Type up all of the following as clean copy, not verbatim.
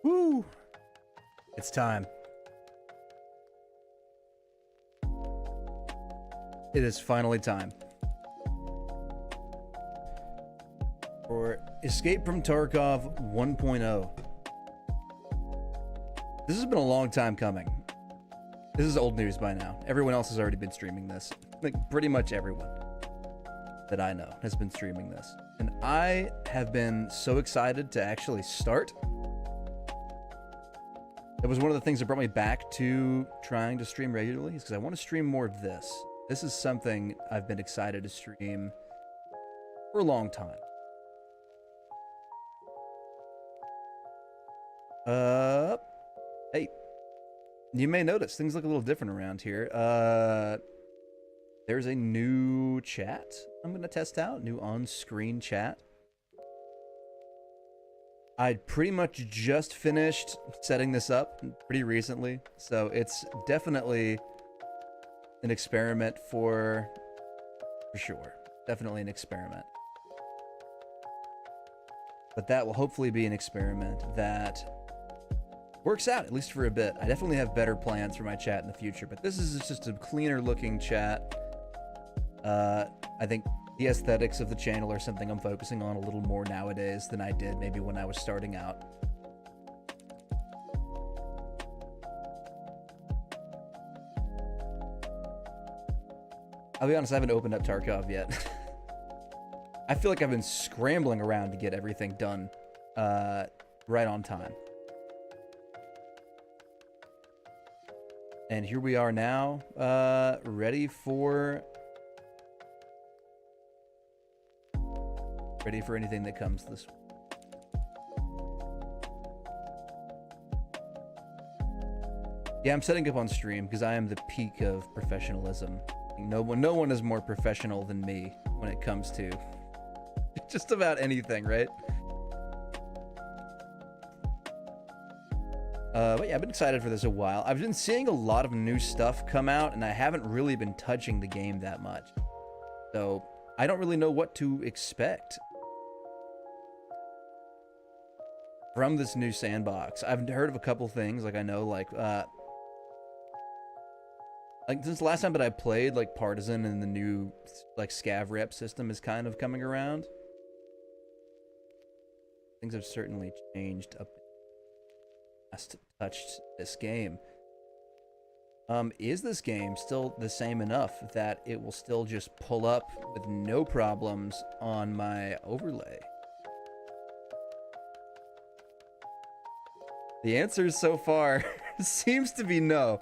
Woo! It's time. It is finally time. For Escape from Tarkov 1.0. This has been a long time coming. This is old news by now. Everyone else has already been streaming this. Like, pretty much everyone that I know has been streaming this. And I have been so excited to actually start. It was one of the things that brought me back to trying to stream regularly, is because I want to stream more of this. This is something I've been excited to stream for a long time. Hey, you may notice things look a little different around here. There's a new chat I'm going to test out, new on-screen chat. I pretty much just finished setting this up pretty recently, so it's definitely an experiment for sure. Definitely an experiment. But that will hopefully be an experiment that works out, at least for a bit. I definitely have better plans for my chat in the future, but this is just a cleaner looking chat. I think the aesthetics of the channel are something I'm focusing on a little more nowadays than I did maybe when I was starting out. I'll be honest, I haven't opened up Tarkov yet. I feel like I've been scrambling around to get everything done right on time. And here we are now, ready for anything that comes this way. Yeah, I'm setting up on stream because I am the peak of professionalism. No one is more professional than me when it comes to just about anything, right? But yeah, I've been excited for this a while. I've been seeing a lot of new stuff come out, and I haven't really been touching the game that much. So I don't really know what to expect from this new sandbox. I've heard of a couple things, like I know, like since the last time that I played, like Partisan and the new like scav rep system is kind of coming around. Things have certainly changed up last touched this game. Is this game still the same enough that it will still just pull up with no problems on my overlay? The answer so far seems to be no.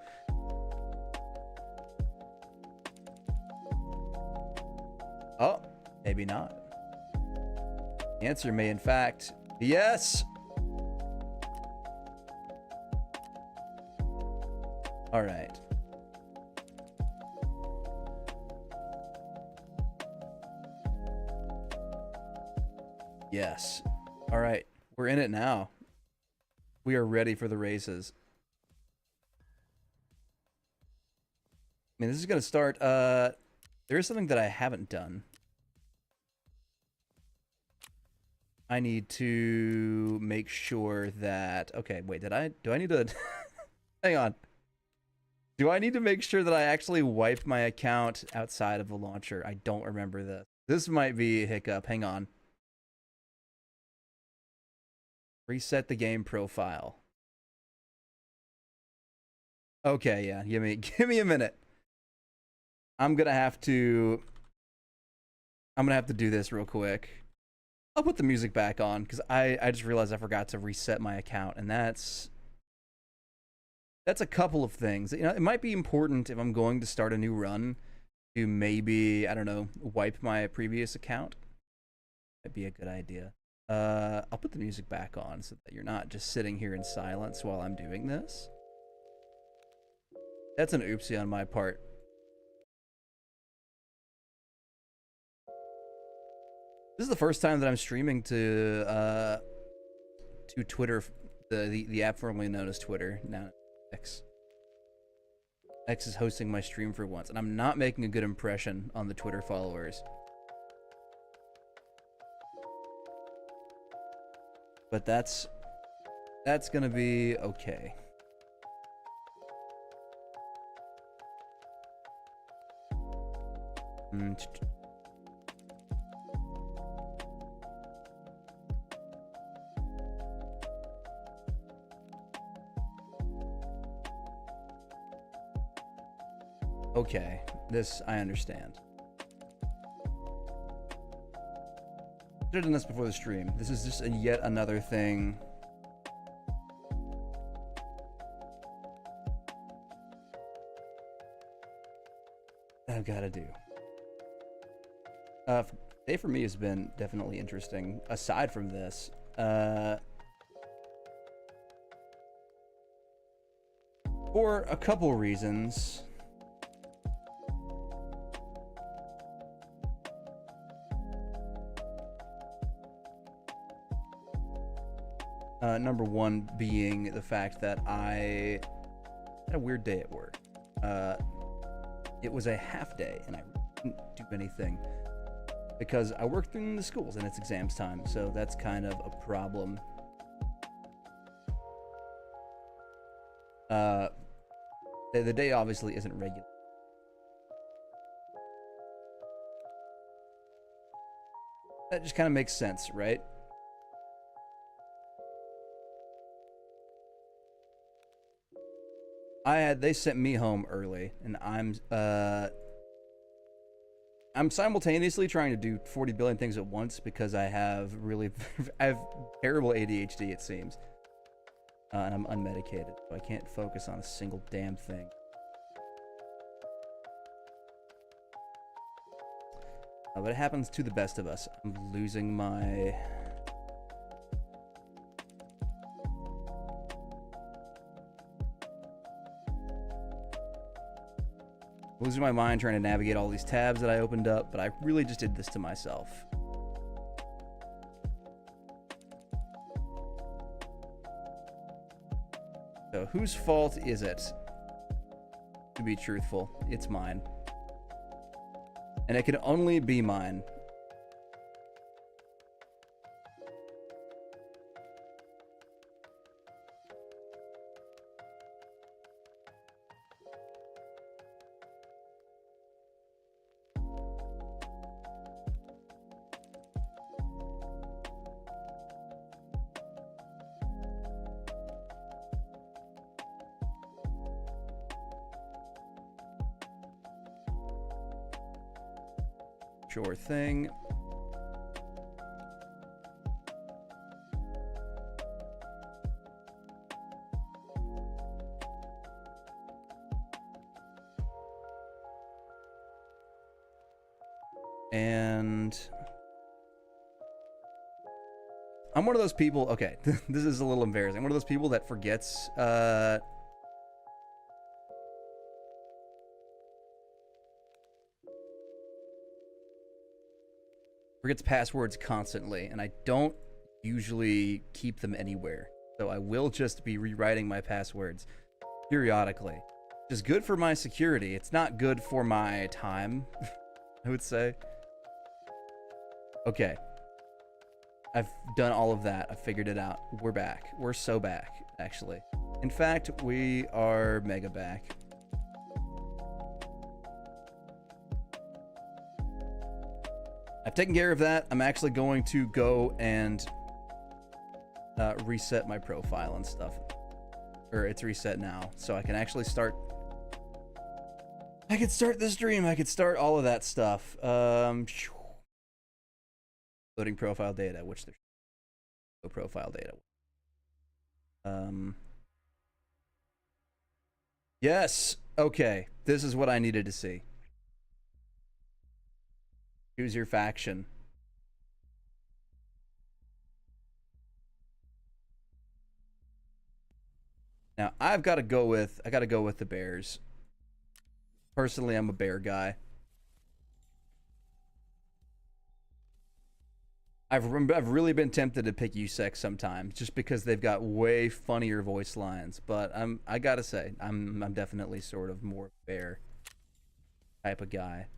Oh, maybe not. The answer may in fact be yes. All right. Yes. All right. We're in it now. We are ready for the races. I mean, this is going to start. There is something that I haven't done. I need to make sure that... Okay, wait, do I need to... Hang on. Do I need to make sure that I actually wiped my account outside of the launcher? I don't remember this. This might be a hiccup. Hang on. Reset the game profile. Okay, yeah. Give me a minute. I'm gonna have to do this real quick. I'll put the music back on because I just realized I forgot to reset my account, and that's a couple of things. You know, it might be important if I'm going to start a new run to maybe, I don't know, wipe my previous account. Might be a good idea. I'll put the music back on so that you're not just sitting here in silence while I'm doing this. That's an oopsie on my part. This is the first time that I'm streaming to Twitter, the app formerly known as Twitter, now X. X is hosting my stream for once, and I'm not making a good impression on the Twitter followers. But that's That's gonna be okay. Okay, this I understand. Should have done this before the stream. This is just yet another thing. I've got to do. Today for me has been definitely interesting. Aside from this, for a couple reasons. Number one being the fact that I had a weird day at work. It was a half day and I didn't do anything because I work in the schools and it's exams time, so that's kind of a problem. The day obviously isn't regular. That just kind of makes sense, right? They sent me home early, and I'm simultaneously trying to do 40 billion things at once because I have terrible ADHD, it seems. And I'm unmedicated, so I can't focus on a single damn thing. But it happens to the best of us. I'm losing my... losing my mind trying to navigate all these tabs that I opened up, but I really just did this to myself. So whose fault is it? To be truthful, it's mine. And it can only be mine. Sure thing. And I'm one of those people, okay, this is a little embarrassing. I'm one of those people that forgets passwords constantly, and I don't usually keep them anywhere. So I will just be rewriting my passwords periodically. Which is good for my security. It's not good for my time, I would say. Okay. I've done all of that. I figured it out. We're back. We're so back, actually. In fact, we are mega back. I've taken care of that. I'm actually going to go and reset my profile and stuff. Or it's reset now, so I can actually start. I could start the stream. I could start all of that stuff. Loading profile data, which there's no profile data. Yes. Okay. This is what I needed to see. Choose your faction. Now I gotta go with the Bears. Personally, I'm a bear guy. I've really been tempted to pick USEC sometimes, just because they've got way funnier voice lines. But I gotta say, I'm definitely sort of more bear type of guy.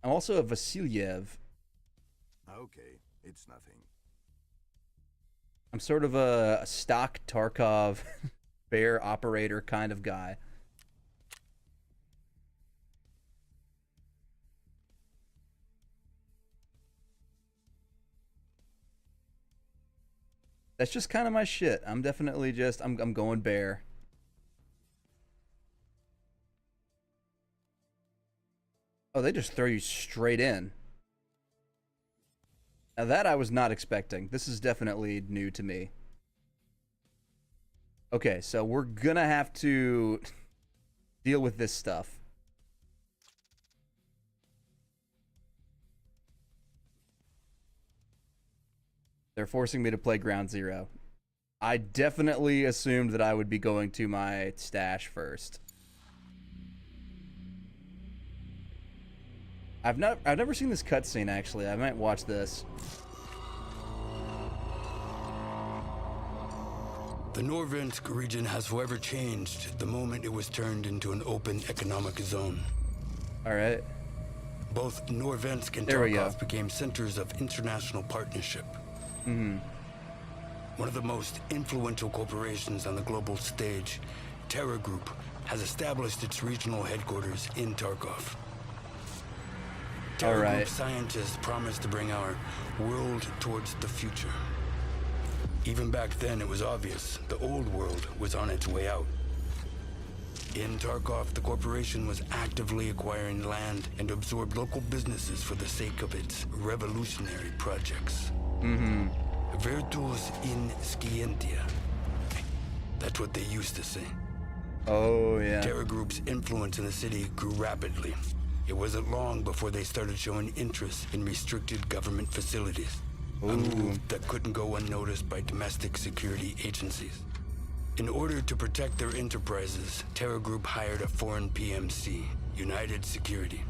I'm also a Vasilyev. Okay, it's nothing. I'm sort of a stock Tarkov bear operator kind of guy. That's just kind of my shit. I'm definitely just I'm going bear. Oh, they just throw you straight in. Now that I was not expecting. This is definitely new to me. Okay, so we're gonna have to deal with this stuff. They're forcing me to play Ground Zero. I definitely assumed that I would be going to my stash first. I've never seen this cutscene actually. I might watch this. The Norvensk region has forever changed the moment it was turned into an open economic zone. All right. Both Norvensk and Tarkov became centers of international partnership. One of the most influential corporations on the global stage, Terra Group, has established its regional headquarters in Tarkov. Terra Group scientists promised to bring our world towards the future. Even back then, it was obvious the old world was on its way out. In Tarkov, the corporation was actively acquiring land and absorbed local businesses for the sake of its revolutionary projects. Virtus in scientia. That's what they used to say. Oh, yeah. Terra Group's influence in the city grew rapidly. It wasn't long before they started showing interest in restricted government facilities. A move that couldn't go unnoticed by domestic security agencies. In order to protect their enterprises, Terra Group hired a foreign PMC, United Security.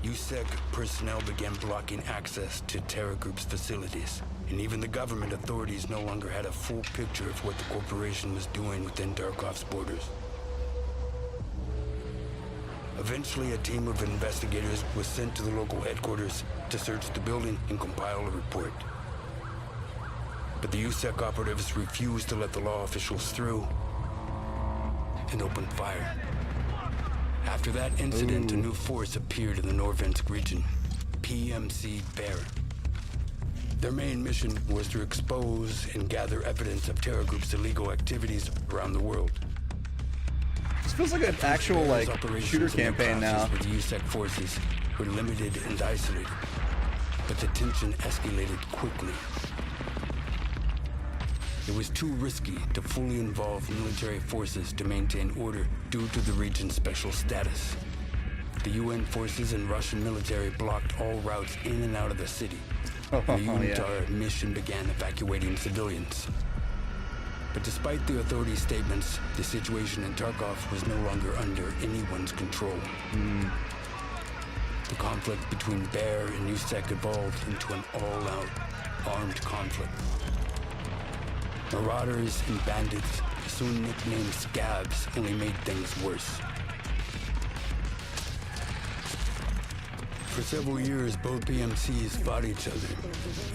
USEC personnel began blocking access to Terra Group's facilities, and even the government authorities no longer had a full picture of what the corporation was doing within Tarkov's borders. Eventually, a team of investigators was sent to the local headquarters to search the building and compile a report. But the USEC operatives refused to let the law officials through and opened fire. After that incident, a new force appeared in the Norvensk region, PMC Bear. Their main mission was to expose and gather evidence of Terra Group's illegal activities around the world. This feels like an actual like shooter campaign now. With USEC forces were limited and isolated, but the tension escalated quickly. It was too risky to fully involve military forces to maintain order due to the region's special status. The UN forces and Russian military blocked all routes in and out of the city. The UNITAR mission began evacuating civilians. But despite the authorities' statements, the situation in Tarkov was no longer under anyone's control. The conflict between Bear and USEC evolved into an all-out armed conflict. Marauders and bandits, soon nicknamed Scabs, only made things worse. For several years, both PMCs fought each other,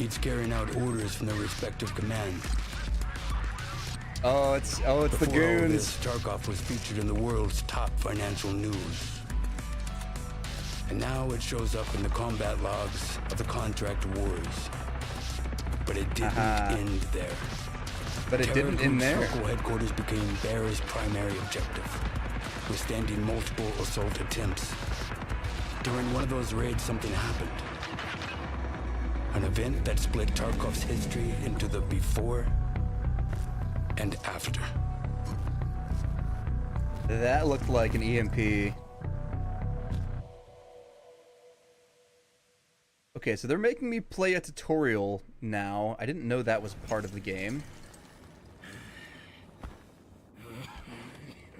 each carrying out orders from their respective command. Oh, it's the goons. This, Tarkov was featured in the world's top financial news. And now it shows up in the combat logs of the contract wars. But it didn't end there. But it didn't end there. Local headquarters became Bear's primary objective, withstanding multiple assault attempts. During one of those raids, something happened. An event that split Tarkov's history into the before and after. That looked like an EMP. Okay, so they're making me play a tutorial now. I didn't know that was part of the game.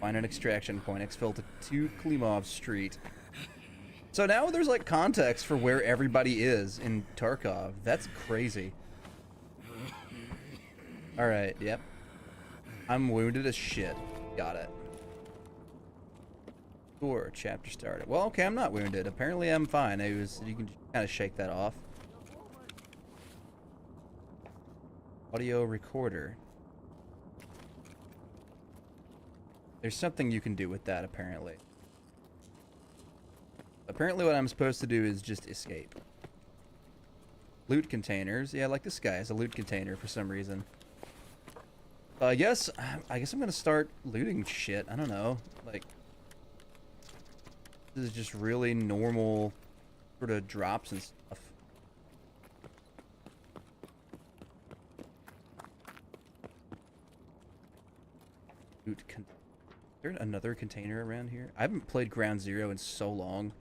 Find an extraction point. Exfil to Klimov Street. So now there's like context for where everybody is in Tarkov. That's crazy. Alright, yep. I'm wounded as shit. Got it. Sure, chapter started. Well, okay, I'm not wounded. Apparently I'm fine. You can kind of shake that off. Audio recorder. There's something you can do with that, apparently. Apparently what I'm supposed to do is just escape. Loot containers. Yeah, like this guy has a loot container for some reason. I guess I'm gonna start looting shit. I don't know. Like, this is just really normal sort of drops and stuff. Loot con- Is there another container around here? I haven't played Ground Zero in so long.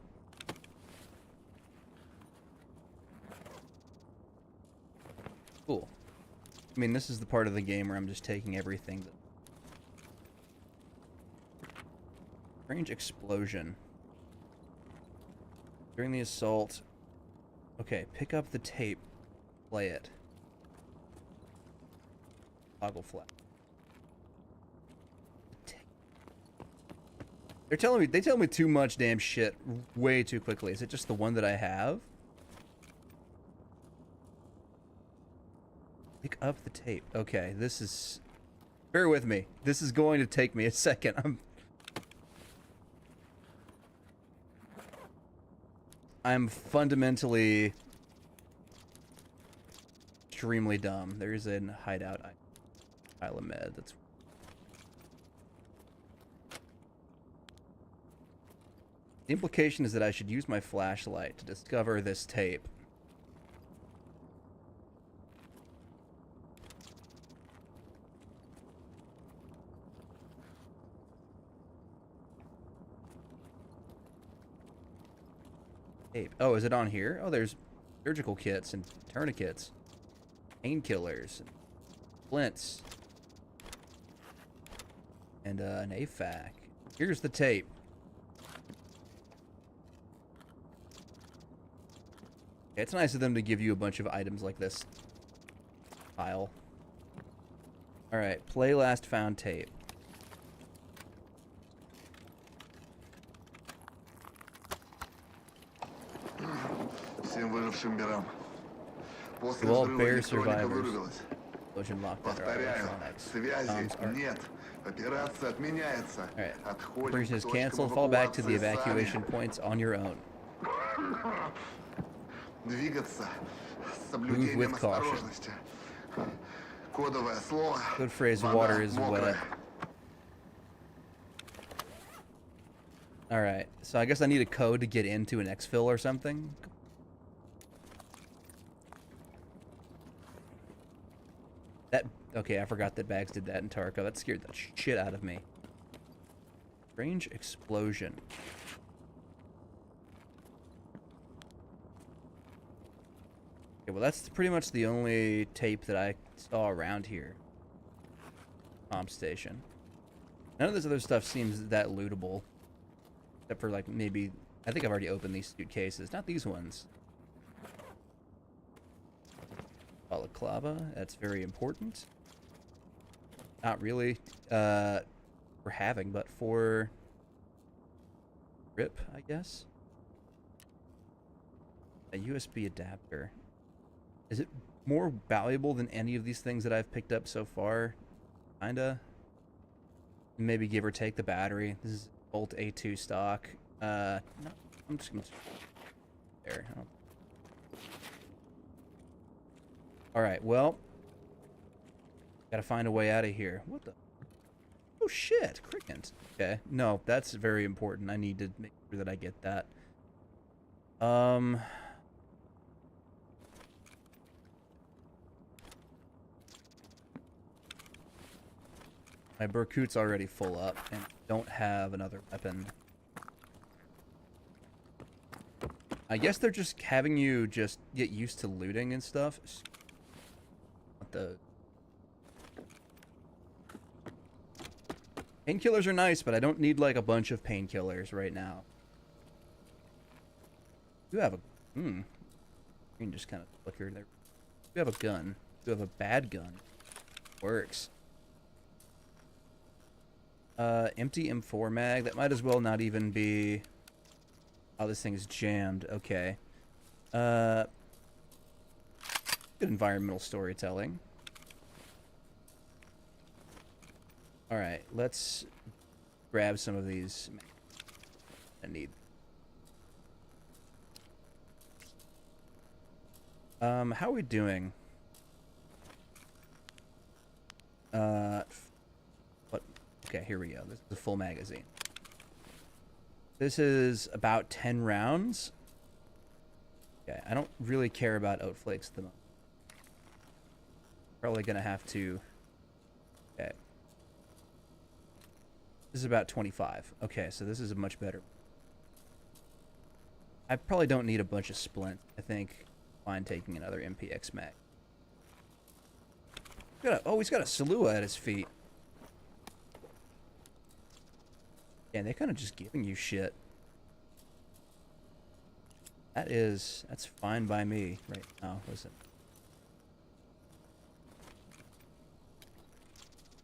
Cool. I mean, this is the part of the game where I'm just taking everything. Strange explosion. During the assault. Okay, pick up the tape. Play it. Toggle flat. They tell me too much damn shit way too quickly. Is it just the one that I have? Pick up the tape. Okay, this is... Bear with me. This is going to take me a second. I'm fundamentally extremely dumb. There's a hideout pile of med. That's... The implication is that I should use my flashlight to discover this tape. Oh, is it on here? Oh, there's surgical kits and tourniquets, painkillers, splints, and an AFAC. Here's the tape. Okay, it's nice of them to give you a bunch of items like this. File. Alright, play last found tape. To all bear survivors. Explosion lockdown. Alright. Operation is canceled. Fall back to the evacuation points on your own. Move with caution. Good phrase, water is wet. Alright, so I guess I need a code to get into an exfil or something. Okay, I forgot that Bags did that in Tarkov. That scared the shit out of me. Strange explosion. Okay, well that's pretty much the only tape that I saw around here. Comp station. None of this other stuff seems that lootable. Except for like maybe... I think I've already opened these suitcases. Not these ones. Balaclava. That's very important. Not really for having, but for RIP, I guess. A USB adapter. Is it more valuable than any of these things that I've picked up so far? Kinda. Maybe give or take the battery. This is Bolt A2 stock. No, I'm just gonna... There. Alright, well... Gotta find a way out of here. What the... Oh shit, crickets. Okay, no, that's very important. I need to make sure that I get that. My Berkut's already full up, and I don't have another weapon. I guess they're just having you just get used to looting and stuff. What the... Painkillers are nice, but I don't need like a bunch of painkillers right now. You have a... Green just kind of flickered there. You have a gun. You have a bad gun. Works. Empty M4 mag. That might as well not even be... Oh, this thing is jammed. Okay. Good environmental storytelling. All right, let's grab some of these. I need. How are we doing? What? Okay, here we go. This is a full magazine. This is about 10 rounds. Okay, I don't really care about oat flakes at the moment. Probably gonna have to. Okay. This is about 25. Okay, so this is a much better. I probably don't need a bunch of splint. I think fine taking another MPX mag. Oh, he's got a Salua at his feet. Yeah, they're kind of just giving you shit. That's fine by me right now. Listen.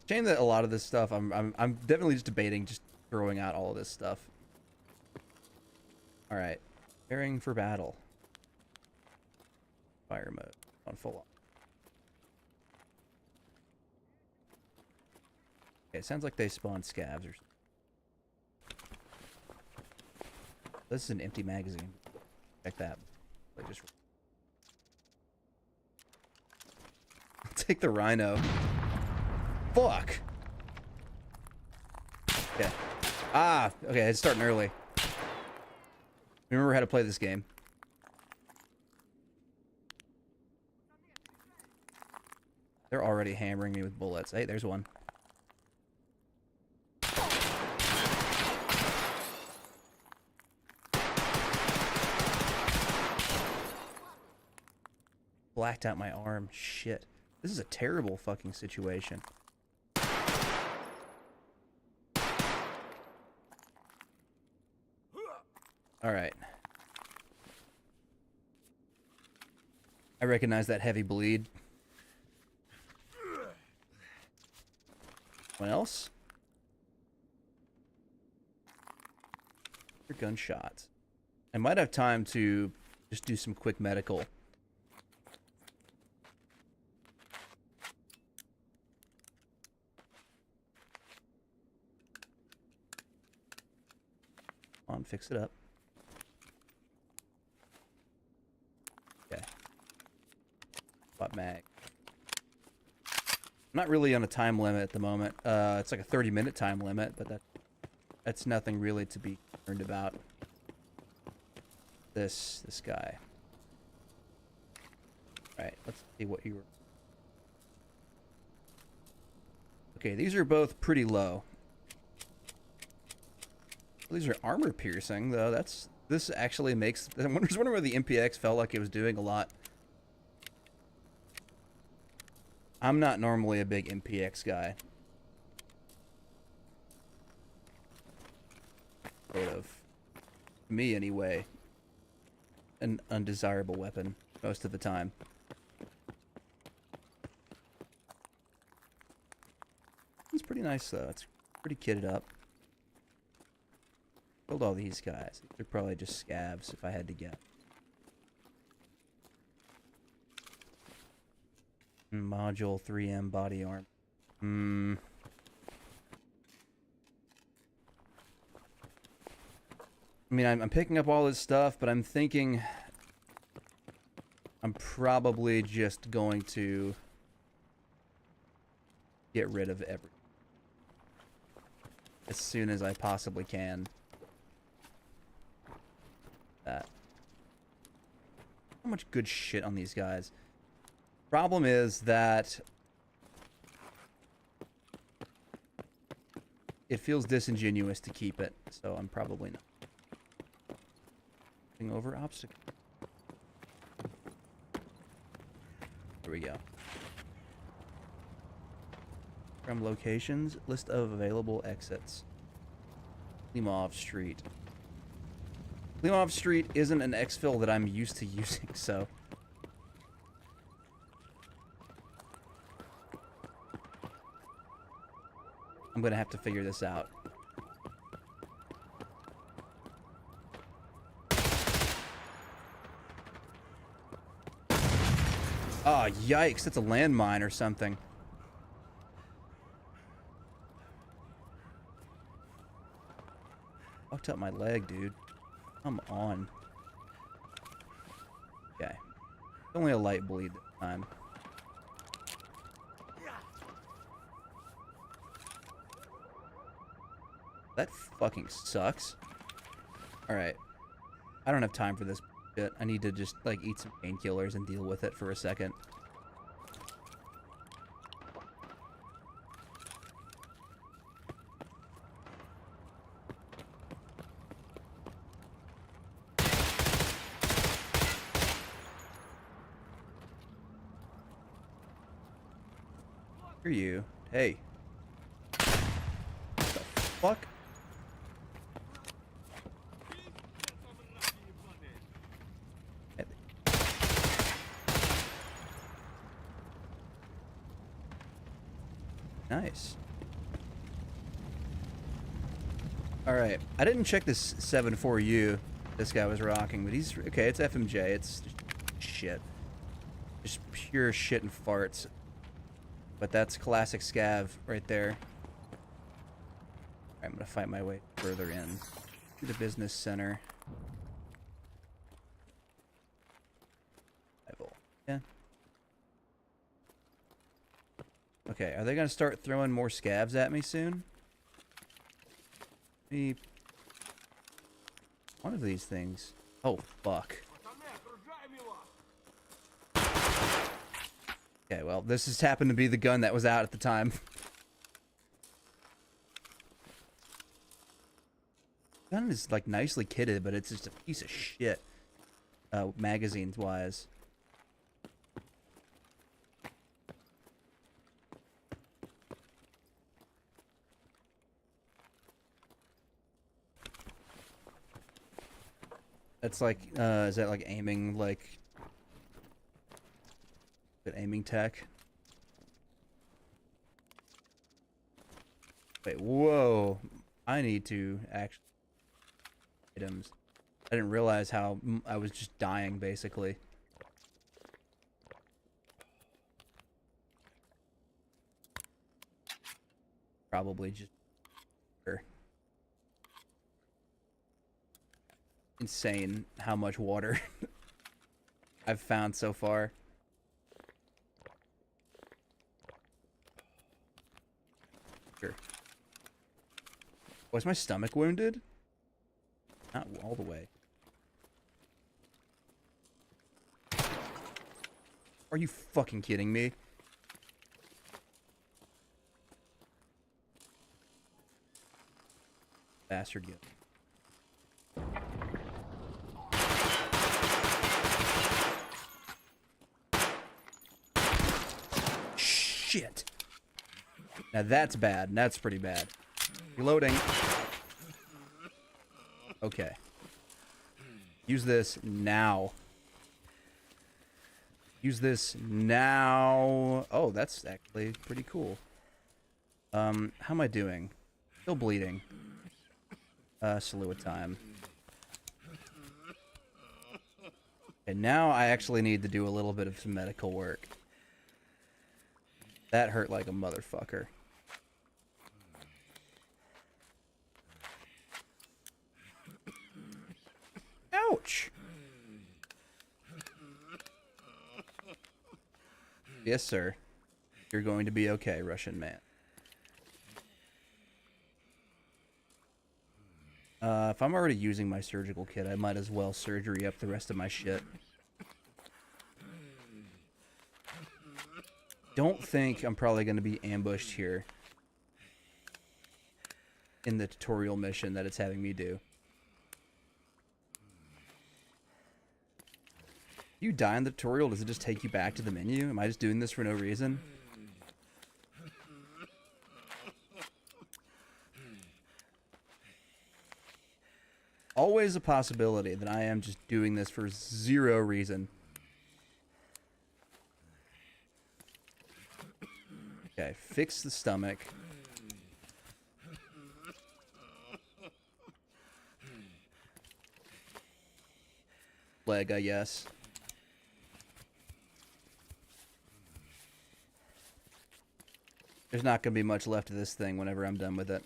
Shame that a lot of this stuff, I'm definitely just debating just throwing out all of this stuff. All right, preparing for battle. Fire mode on full on. Okay, it sounds like they spawn scavs or something. This is an empty magazine. Check that. I just take the rhino. Fuck. Okay. Ah, okay, it's starting early. Remember how to play this game. They're already hammering me with bullets. Hey, there's one. Blacked out my arm. Shit. This is a terrible fucking situation. Alright. I recognize that heavy bleed. Anyone else? Your gunshots. I might have time to just do some quick medical. On, fix it up. Okay. Spot mag. I'm not really on a time limit at the moment. It's like a 30-minute time limit, but that's nothing really to be concerned about. This guy. All right, let's see what you were. Okay, these are both pretty low. These are armor piercing, though. This actually makes. I was wondering where the MPX felt like it was doing a lot. I'm not normally a big MPX guy. Sort of. Me, anyway. An undesirable weapon most of the time. It's pretty nice, though. It's pretty kitted up. Killed all these guys. They're probably just scavs, if I had to guess. Module 3M body arm. I mean, I'm picking up all this stuff, but I'm thinking I'm probably just going to get rid of everything as soon as I possibly can. That. How much good shit on these guys. Problem is that it feels disingenuous to keep it, so I'm probably not. Over obstacle. Here we go. From locations, list of available exits. Klimov Street. Klimov Street isn't an exfil that I'm used to using, so. I'm gonna have to figure this out. Oh, yikes. That's a landmine or something. fucked up my leg, dude. Come on. Okay. Only a light bleed this time. That fucking sucks. Alright. I don't have time for this shit. I need to just, like, eat some painkillers and deal with it for a second. Who are you? Hey. What the fuck? Nice. Alright. I didn't check this 7.4U this guy was rocking, but he's... Okay, it's FMJ. It's just shit. Just pure shit and farts. But that's classic scav right there. Alright, I'm gonna fight my way further in to the business center. Yeah. Okay, are they gonna start throwing more scavs at me soon? Maybe one of these things. Oh, fuck. Okay, well, this just happened to be the gun that was out at the time. Gun is, like, nicely kitted, but it's just a piece of shit. Magazines-wise. That's like, is that like aiming, like... Good aiming tech? Wait, whoa. I need to actually... Items. I didn't realize how I was just dying, basically. Probably just... Insane how much water I've found so far. Sure. Was my stomach wounded? Not all the way. Are you fucking kidding me? Bastard, you. Shit. Now that's bad. That's pretty bad. Reloading. Okay. Use this now. Use this now. Oh, that's actually pretty cool. How am I doing? Still bleeding. Salute time. And now I actually need to do a little bit of some medical work. That hurt like a motherfucker. Ouch! Yes, sir. You're going to be okay, Russian man. If I'm already using my surgical kit, I might as well surgery up the rest of my shit. Don't think I'm probably going to be ambushed here in the tutorial mission that it's having me do. You die in the tutorial, does it just take you back to the menu? Am I just doing this for no reason? Always a possibility that I am just doing this for zero reason. Okay, fix the stomach. Leg, I guess. There's not going to be much left of this thing whenever I'm done with it.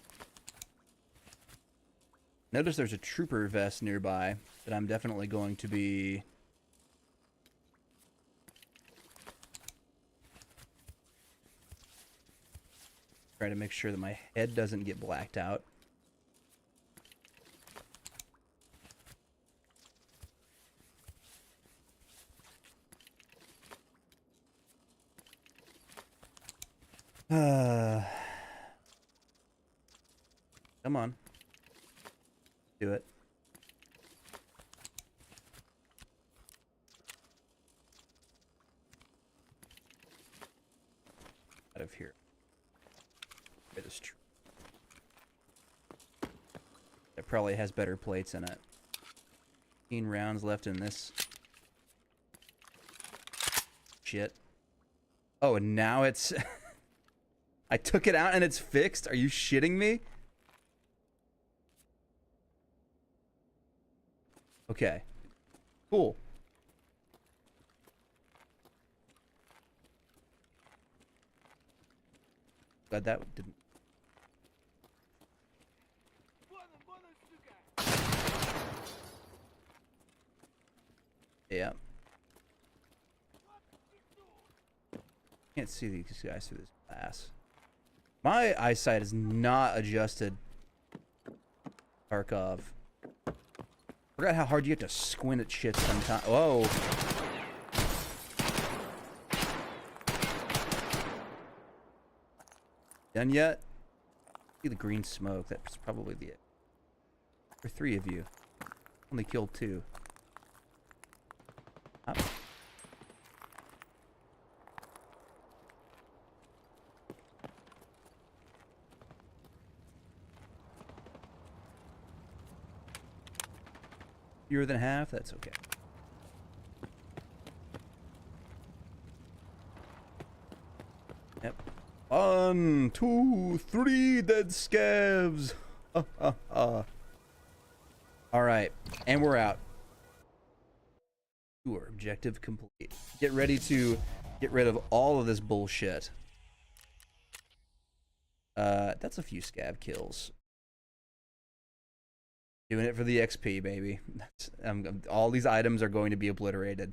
Notice there's a trooper vest nearby that I'm definitely going to be... try to make sure that my head doesn't get blacked out. Come on. Do it. Out of here. It is true. It probably has better plates in it. 15 rounds left in this. Shit. Oh, and now it's... I took it out and it's fixed? Are you shitting me? Okay. Cool. Glad that didn't... Yeah. Can't see these guys through this glass. My eyesight is not adjusted. Tarkov. Forgot how hard you have to squint at shit sometimes. Whoa. Done yet? See the green smoke. That's probably the it. For 3 of you. Only killed 2. Up. Fewer than half? That's okay. Yep. 1, 2, 3 dead scavs. Alright. And we're out. Tour objective complete. Get ready to get rid of all of this bullshit. That's a few scab kills. Doing it for the XP, baby. All these items are going to be obliterated.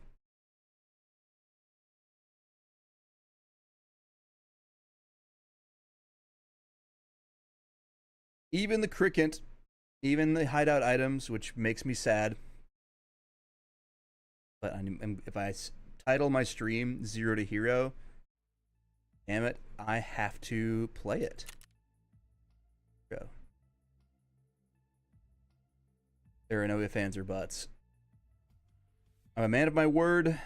Even the cricket, even the hideout items, which makes me sad. But if I title my stream 0 to Hero, damn it, I have to play it. Go. There are no ifs, ands, or buts. I'm a man of my word.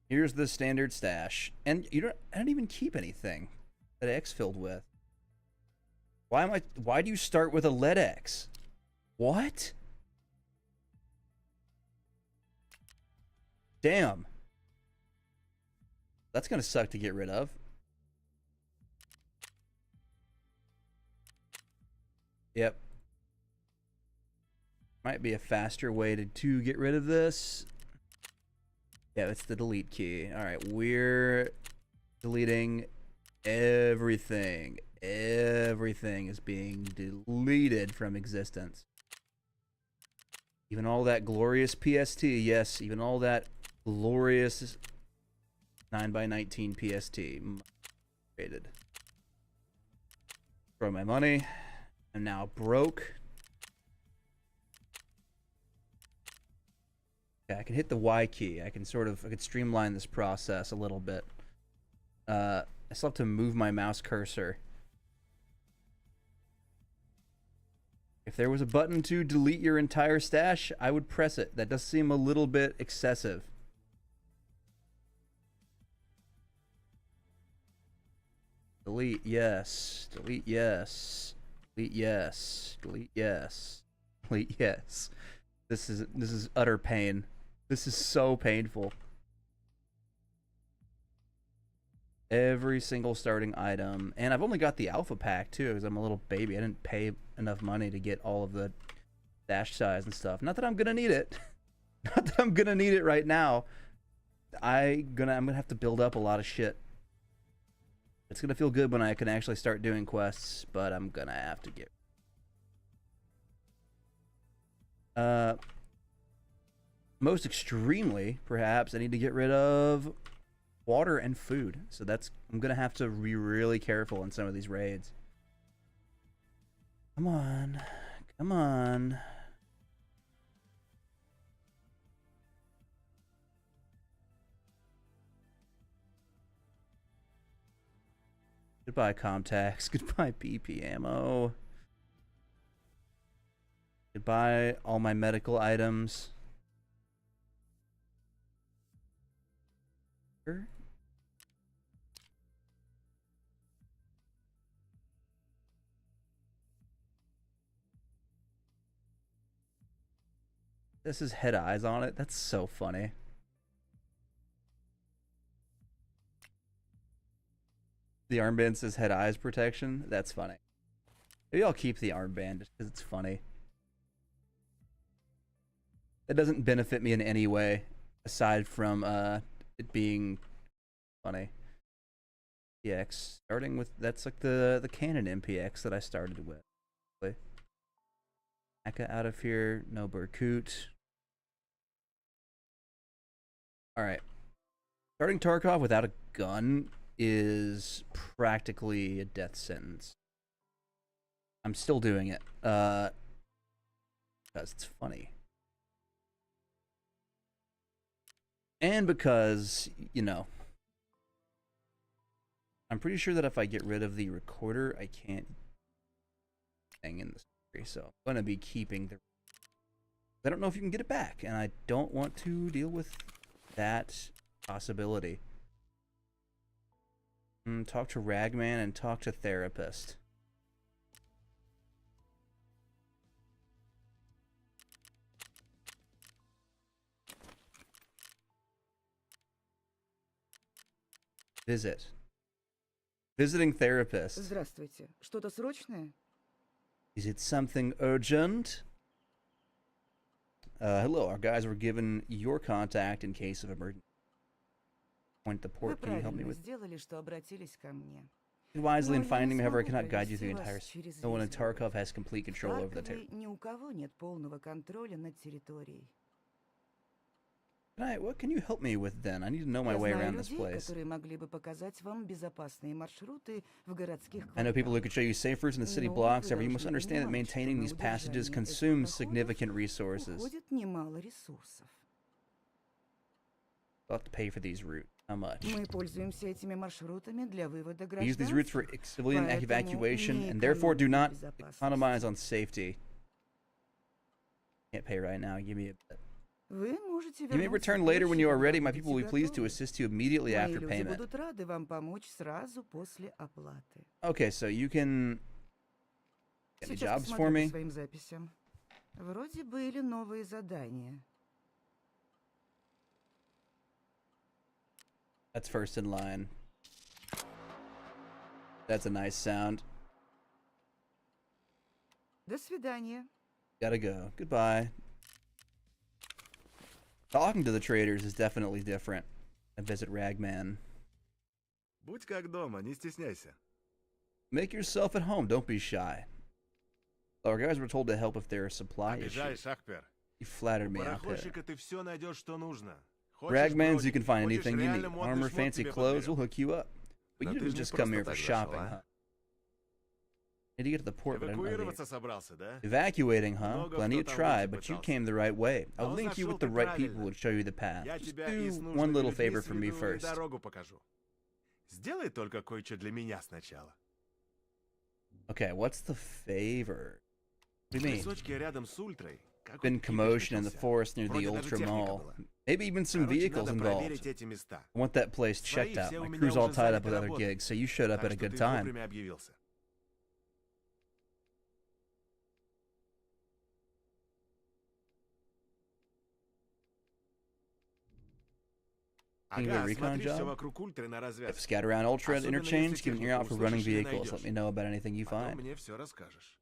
Here's the standard stash. And I don't even keep anything that X filled with. Why do you start with a lead X? What? Damn. That's gonna suck to get rid of. Yep. Might be a faster way to get rid of this. Yeah, it's the delete key. Alright, we're deleting everything. Everything is being deleted from existence. Even all that glorious PST. Yes, even all that glorious 9x19 PST. Created. Throw my money. I'm now broke. Okay, I can hit the Y key. I can streamline this process a little bit. I still have to move my mouse cursor. If there was a button to delete your entire stash, I would press it. That does seem a little bit excessive. Delete, yes. Delete, yes. Delete, yes. Delete, yes. Delete, yes. This is utter pain. This is so painful. Every single starting item. And I've only got the alpha pack too, because I'm a little baby. I didn't pay enough money to get all of the stash size and stuff. Not that I'm gonna need it. Not that I'm gonna need it right now. I'm gonna have to build up a lot of shit. It's gonna feel good when I can actually start doing quests, but I'm gonna have to get. Most extremely, perhaps, I need to get rid of water and food. So I'm gonna have to be really careful in some of these raids. Come on. Come on. Goodbye, Comtax. Goodbye, BP ammo. Goodbye, all my medical items. This is head eyes on it. That's so funny. The armband says head eyes protection. That's funny. Maybe I'll keep the armband just because it's funny. It doesn't benefit me in any way aside from it being funny. MPX, starting with, that's like the Canon MPX that I started with. Aka out of here, no Berkut. Alright. Starting Tarkov without a gun is practically a death sentence. I'm still doing it. Because it's funny. And because, you know, I'm pretty sure that if I get rid of the recorder, I can't hang in the story. So I'm going to be keeping the... I don't know if you can get it back, and I don't want to deal with that possibility. Talk to Ragman and talk to Therapist. Visit. Visiting therapist. Здравствуйте. Что-то срочное? Is it something urgent? Hello, our guys were given your contact in case of emergency. Point the Вы port. Can you help me правильно with? сделали, что обратились ко мне. Wisely in Но я finding me, не however, I смогу cannot guide you through the провести entire. вас через No one in весь город. Tarkov has complete В control over the territory. Харькове ни у кого нет полного контроля над территорией. What can you help me with then? I need to know my Я way знаю around this людей, place. которые могли бы показать вам безопасные маршруты в городских I know people who кварталах. could show you safe routes in the city Но blocks. вы However, you must должны understand that понимать, что maintaining на these passages удержание этих consumes проходов significant resources. уходит немало ресурсов. I'll have to pay for these routes. How much? Мы пользуемся этими маршрутами для вывода We use these routes for гражданских, civilian поэтому evacuation не and therefore do экономим not на economize безопасности. on safety. Can't pay right now. Give me a bit. Вы можете You may вернуться return later when позже, you are когда ready. My будете people will be pleased to готовы. assist you immediately Мои after люди payment. будут рады вам помочь сразу после оплаты. Okay, so you can get any Сейчас jobs for посмотрю по me. своим записям. Вроде были новые задания. That's first in line. That's a nice sound. До свидания. Gotta go. Goodbye. Talking to the traders is definitely different. I visit Ragman. Будь как дома, не стесняйся. Make yourself at home. Don't be shy. Our guys were told to help if there are supply issues. Обижаешь, Ахпер. You flattered У me out there. пароходчика ты все найдешь, что нужно. Хочешь Ragmans, you броник, can find хочешь anything you need. реально модный Armor, шмот fancy тебе clothes, we'll подберем. hook you up. But Да you ты didn't ж не just come просто here for так shopping, зашел, huh? а? Need to get to the port, but I don't know. Эвакуироваться собрался, да? Evacuating, huh? Много Plenty кто of там try, выйти but you пытался. came the right way. I'll Но link you зашел with the ты right people правильно. and show you the path. Я Just тебя do и с one нужными little людьми favor for me сведу и first. дорогу покажу. Сделай только кое-что для меня сначала. Okay, what's the favor? What do you mean? Лесочки рядом с Ультрой. Какой-то Been кипиш commotion in the начался. forest near the Вроде даже Ultra техника Mall. была. Maybe even some Короче, vehicles надо involved. проверить эти места. I want that place checked Свои out. все у My меня crew's all уже tied up заняты with other работой. gigs, so you showed up Так at a что good ты time. вовремя объявился. Can you get a Ага, recon смотри все job? вокруг Ультры на If развязку. scout around Ultra at Особенно interchange, если keep an ear out for технику running услышишь или vehicles. Let найдешь. me know about anything you Потом find. мне все расскажешь.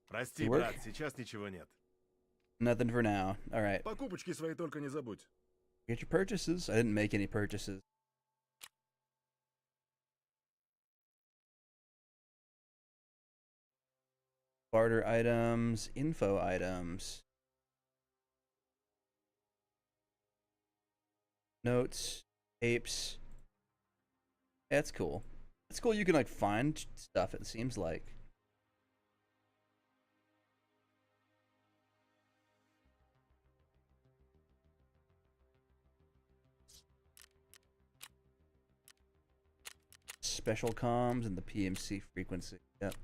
Прости, You work? брат, сейчас ничего нет. Nothing for now. All right. Покупочки свои только не забудь. Get your purchases. I didn't make any purchases. Barter items, info items. Notes, tapes. That's cool. It's cool you can like find stuff, it seems like. Special comms and the PMC frequency. Yep.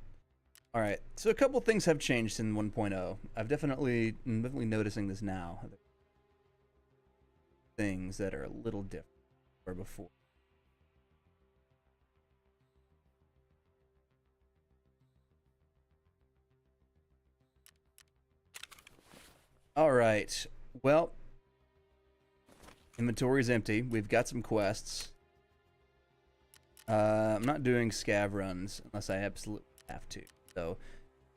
All right. So a couple things have changed in 1.0. I'm definitely noticing this now. Things that are a little different or before. All right. Well, inventory's empty. We've got some quests. I'm not doing scav runs unless I absolutely have to. So,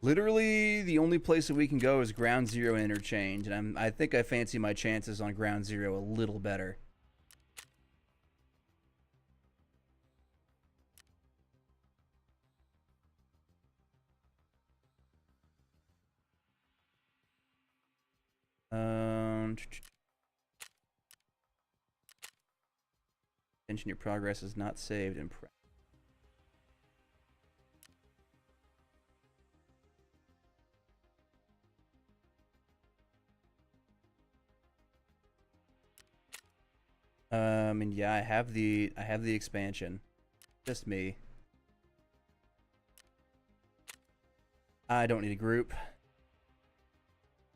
literally, the only place that we can go is Ground Zero Interchange, and I think I fancy my chances on Ground Zero a little better. Mention your progress is not saved in prep. And yeah, I have the expansion. Just me. I don't need a group.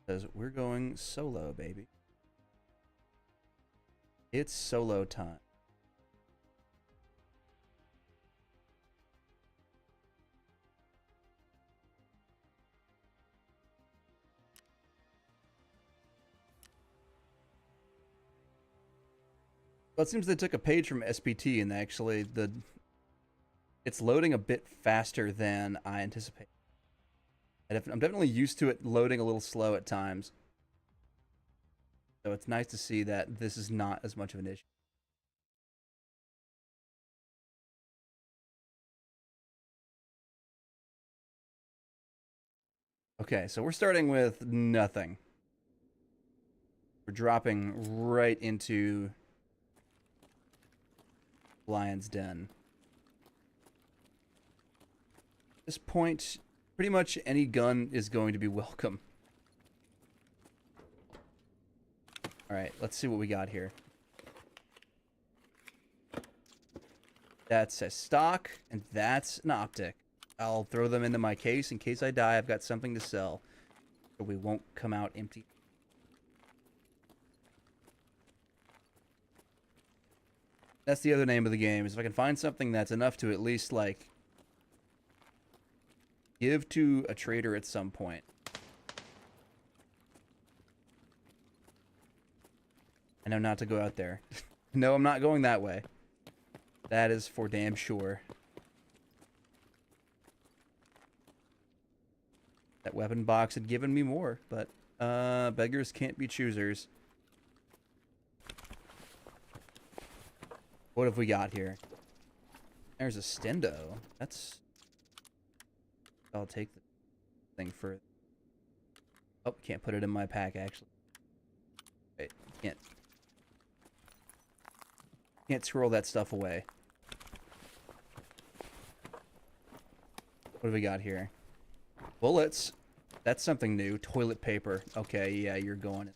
Because we're going solo, baby. It's solo time. Well, it seems they took a page from SPT and actually it's loading a bit faster than I anticipated. I'm definitely used to it loading a little slow at times. So it's nice to see that this is not as much of an issue. Okay, so we're starting with nothing. We're dropping right into Lion's Den. At this point, pretty much any gun is going to be welcome. Alright, let's see what we got here. That's a stock, and that's an optic. I'll throw them into my case. In case I die, I've got something to sell. So we won't come out empty. That's the other name of the game, is if I can find something that's enough to at least, like, give to a trader at some point. I know not to go out there. No, I'm not going that way. That is for damn sure. That weapon box had given me more, but beggars can't be choosers. What have we got here? There's a stendo. That's... I'll take the thing for... Oh, can't put it in my pack, actually. Wait, can't scroll that stuff away. What do we got here? Bullets. That's something new. Toilet paper. Okay, yeah, you're going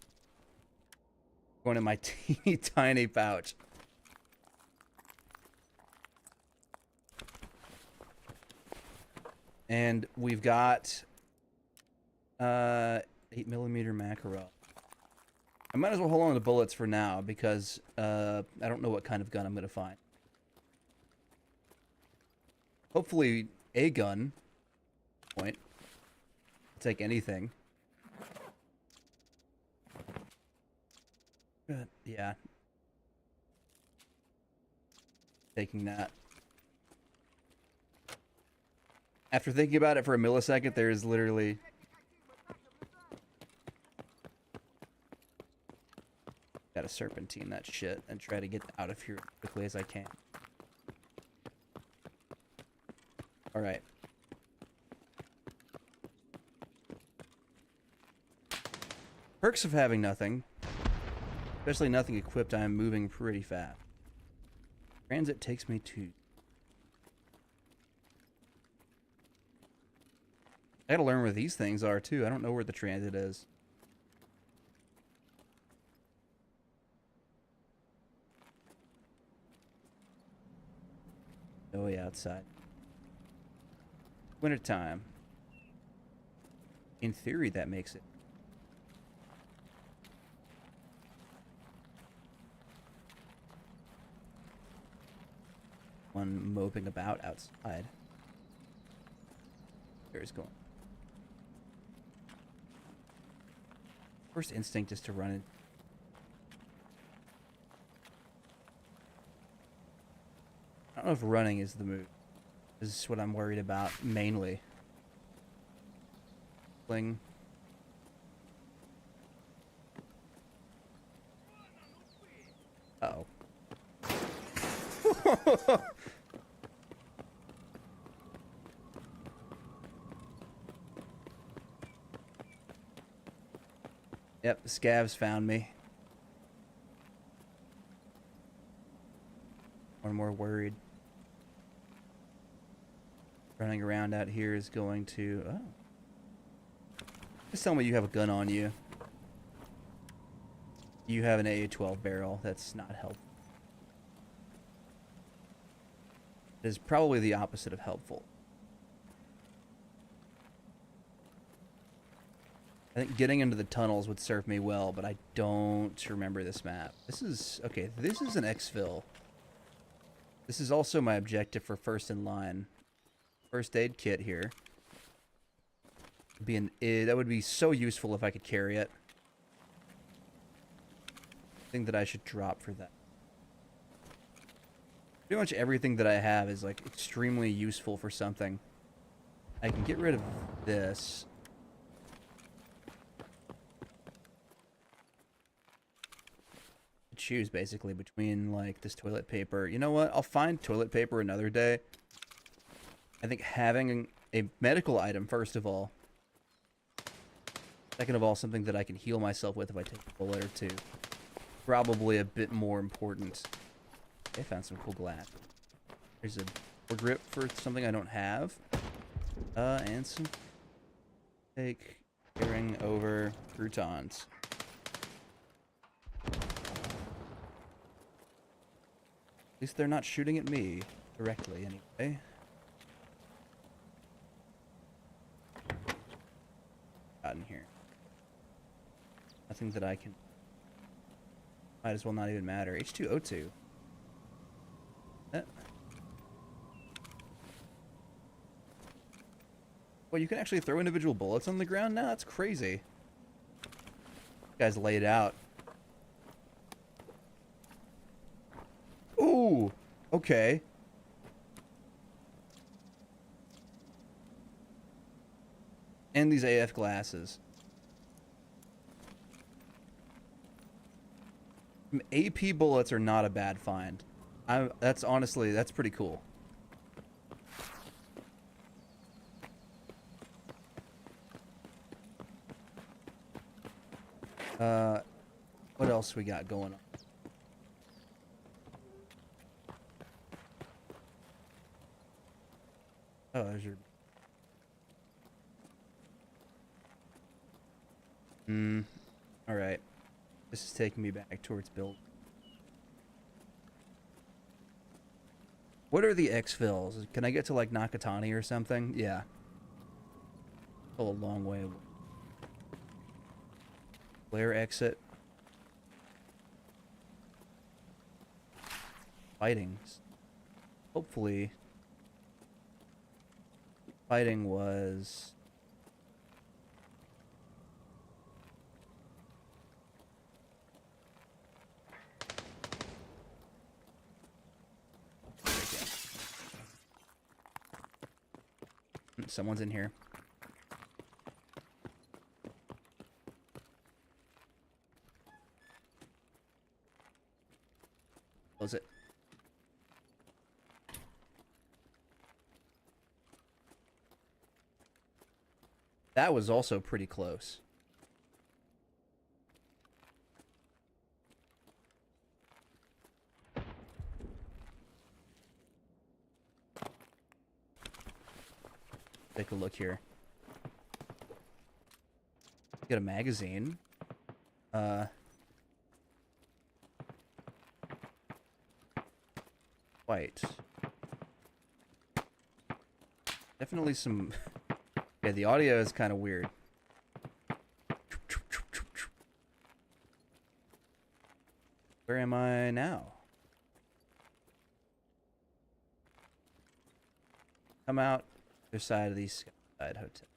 in my teeny tiny pouch. And we've got 8mm Makarov. I might as well hold on to bullets for now because I don't know what kind of gun I'm going to find. Hopefully a gun. Point. I'll take anything. Good. Yeah. Taking that. After thinking about it for a millisecond, there is literally gotta serpentine that shit and try to get out of here as quickly as I can. Alright. Perks of having nothing. Especially nothing equipped, I am moving pretty fast. Transit takes me to... I gotta learn where these things are, too. I don't know where the transit is. No way outside. Winter time. In theory, that makes it. One moping about outside. There's going. First instinct is to run in. I don't know if running is the move. This is what I'm worried about mainly. Fling. Uh-oh. Yep, the scavs found me. More and more worried. Running around out here is going to... Oh. Just tell me you have a gun on you. You have an AA-12 barrel. That's not helpful. It is probably the opposite of helpful. I think getting into the tunnels would serve me well, but I don't remember this map. This is... Okay, this is an exfil. This is also my objective for first in line. First aid kit here. That would be so useful if I could carry it. I think that I should drop for that. Pretty much everything that I have is like extremely useful for something. I can get rid of this. Choose basically between like this toilet paper. You know what? I'll find toilet paper another day. I think having a medical item, first of all. Second of all, something that I can heal myself with if I take a bullet or two. Probably a bit more important. Okay, I found some cool glass. There's a door grip for something I don't have. And some... carrying over croutons. At least they're not shooting at me directly, anyway. Got in here. Nothing that I can... Might as well not even matter. H2O2. Well, you can actually throw individual bullets on the ground now? That's crazy. Guy's laid out. Ooh! Okay. And these AF glasses. AP bullets are not a bad find. That's honestly, that's pretty cool. What else we got going on? Oh, there's your... Alright. This is taking me back towards build. What are the exfils? Can I get to, like, Nakatani or something? Yeah. Still a long way away. Flare exit. Fighting. Hopefully... Fighting was... Someone's in here. That was also pretty close. Take a look here. Get a magazine. White. Definitely some... Yeah, the audio is kind of weird. Where am I now? Come out other side of the side hotel.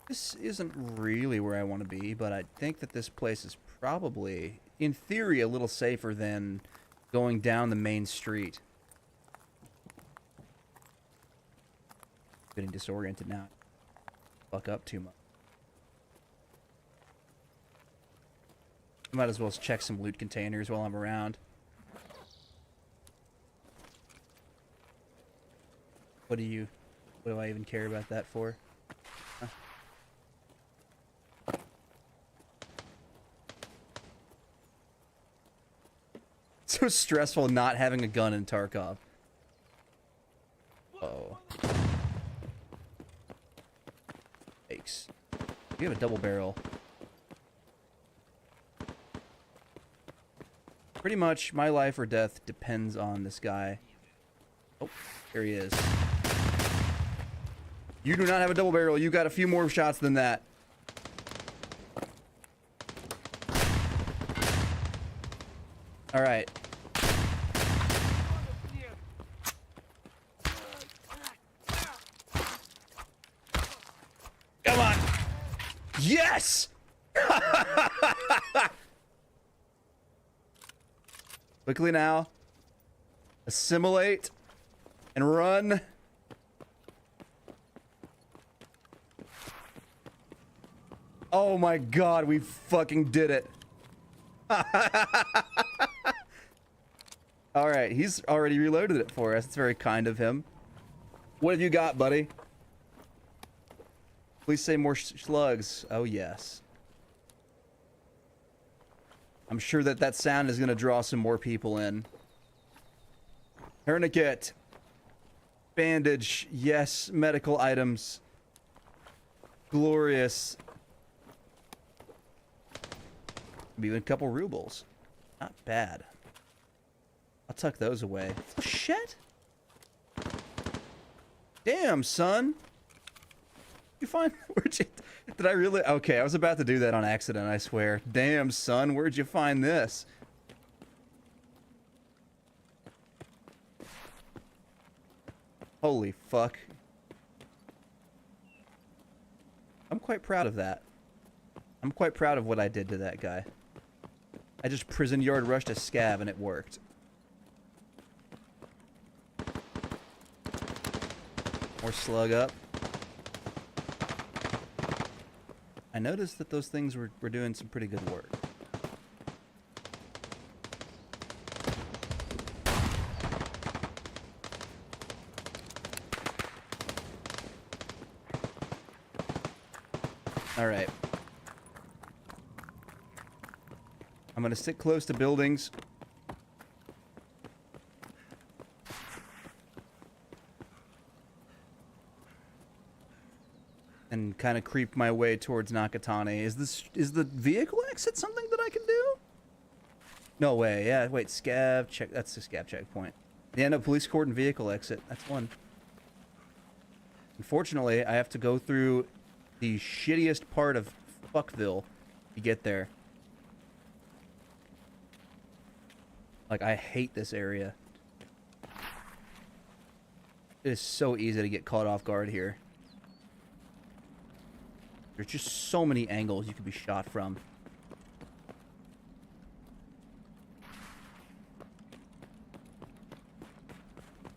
This isn't really where I want to be, but I think that this place is probably, in theory, a little safer than going down the main street. Getting disoriented now. Fuck up too much. Might as well check some loot containers while I'm around. What do I even care about that for? Huh. So stressful not having a gun in Tarkov. Uh-oh. Thanks. You have a double barrel. Pretty much my life or death depends on this guy. Oh, there he is. You do not have a double barrel. You got a few more shots than that. All right. Come on. Yes! Quickly now. Assimilate. And run. Oh my god, we fucking did it. Alright, he's already reloaded it for us. It's very kind of him. What have you got, buddy? Please say more slugs. Oh, yes. I'm sure that that sound is going to draw some more people in. Tourniquet. Bandage. Yes, medical items. Glorious. Even a couple rubles. Not bad. I'll tuck those away. Oh, shit. Damn, son. You find... Where'd you... Did I really... Okay, I was about to do that on accident, I swear. Damn, son. Where'd you find this? Holy fuck. I'm quite proud of that. I'm quite proud of what I did to that guy. I just prison yard rushed a scav and it worked. More slug up. I noticed that those things were doing some pretty good work. Alright. I'm gonna sit close to buildings. And kind of creep my way towards Nakatani. Is the vehicle exit something that I can do? No way. Yeah, wait, scav check. That's the scav checkpoint. Yeah, no, police cordon vehicle exit. That's one. Unfortunately, I have to go through the shittiest part of Fuckville to get there. Like, I hate this area. It is so easy to get caught off guard here. There's just so many angles you could be shot from.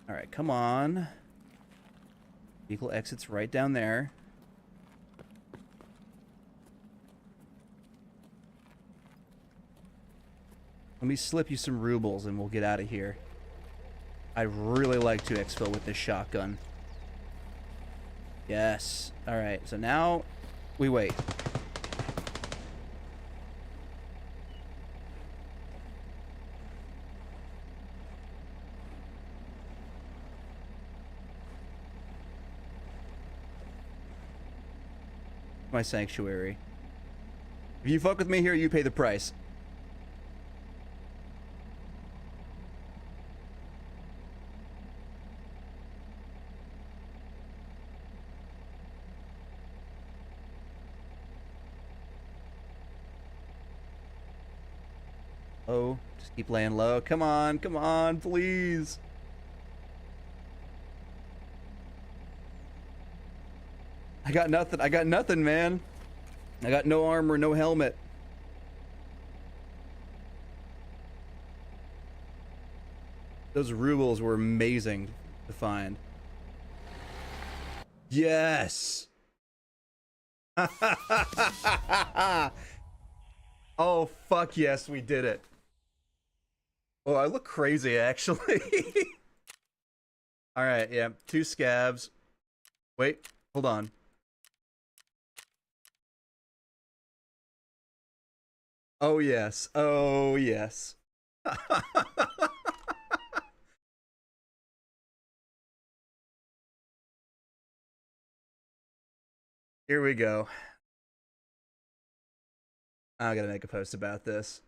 Alright, come on. Vehicle exits right down there. Let me slip you some rubles and we'll get out of here. I really like to exfil with this shotgun. Yes. All right. So now we wait. My sanctuary. If you fuck with me here, you pay the price. Oh, just keep laying low. Come on, please. I got nothing, man. I got no armor, no helmet. Those rubles were amazing to find. Yes. Oh, fuck yes, we did it. Oh, I look crazy, actually. All right, yeah, 2 scabs. Wait, hold on. Oh, yes. Oh, yes. Here we go. I gotta make a post about this.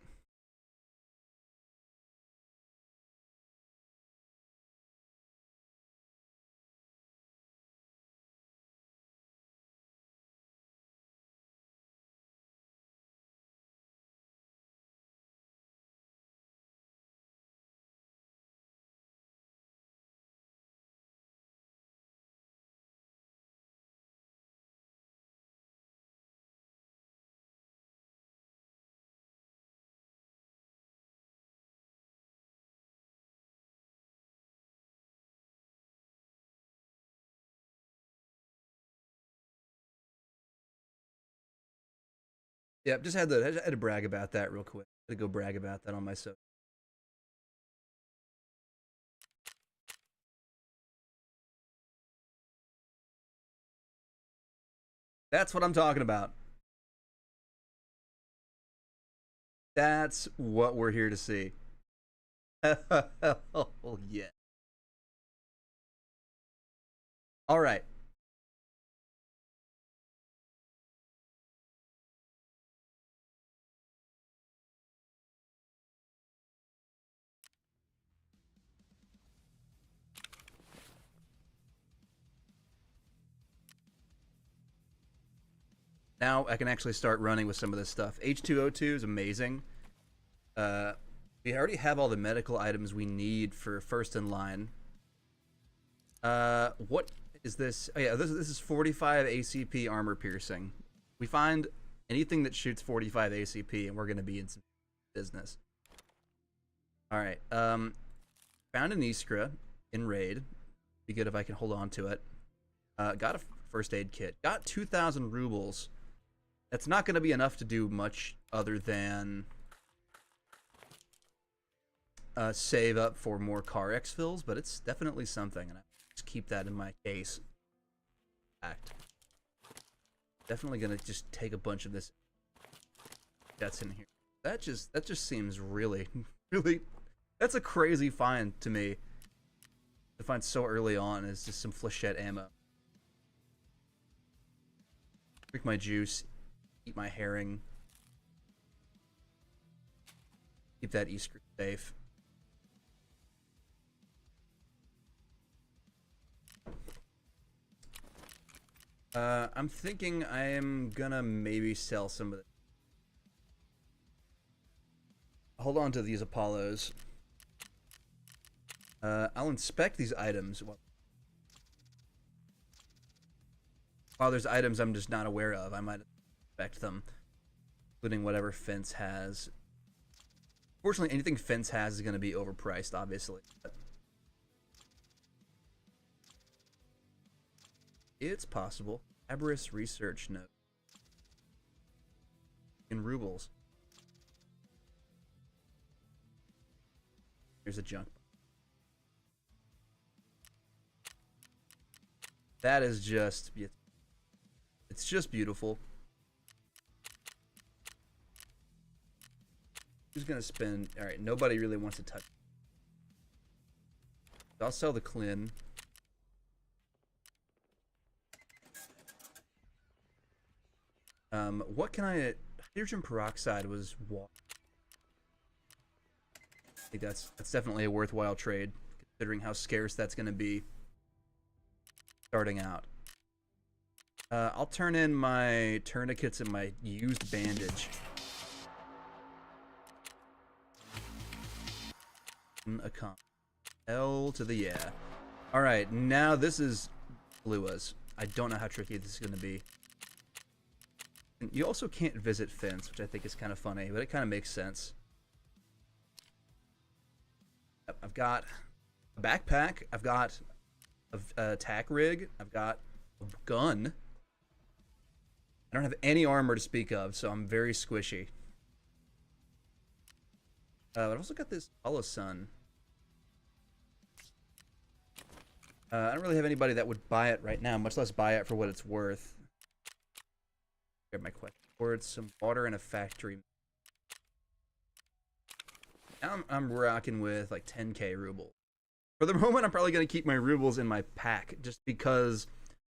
Yep, just had to brag about that real quick. Had to go brag about that on my show. That's what I'm talking about. That's what we're here to see. Oh, yeah. All right. Now I can actually start running with some of this stuff. H2O2 is amazing. We already have all the medical items we need for first in line. What is this? Oh yeah, this is 45 ACP armor piercing. We find anything that shoots 45 ACP and we're gonna be in some business. All right. Found an Iskra in raid. Be good if I can hold on to it. Got a first aid kit. Got 2,000 rubles. That's not going to be enough to do much other than save up for more car exfills, but it's definitely something, and I just keep that in my case. Fact. Definitely going to just take a bunch of this that's in here. That just seems really, really. That's a crazy find to me. To find so early on is just some flechette ammo. Drink my juice. Eat my herring. Keep that Easter safe. I'm thinking I am gonna maybe sell some of it. Hold on to these Apollos. I'll inspect these items. While there's items I'm just not aware of, I might inspect them, including whatever Fence has. Fortunately, anything Fence has is going to be overpriced, obviously. But it's possible. Aberrus research note. In rubles. Here's a junk. That is just, it's just beautiful. Who's gonna spend? All right, nobody really wants to touch. I'll sell the Clin. What can I? Hydrogen peroxide was water. I think that's definitely a worthwhile trade, considering how scarce that's gonna be. Starting out. I'll turn in my tourniquets and my used bandage. A comp. L to the yeah. Alright, now this is Lua's. I don't know how tricky this is going to be. And you also can't visit Fence, which I think is kind of funny, but it kind of makes sense. I've got a backpack. I've got a attack rig. I've got a gun. I don't have any armor to speak of, so I'm very squishy. I've also got this Hollow Sun. I don't really have anybody that would buy it right now, much less buy it for what it's worth. Grab my quest boards, some water, and a factory. Now I'm rocking with like 10k rubles. For the moment, I'm probably going to keep my rubles in my pack, just because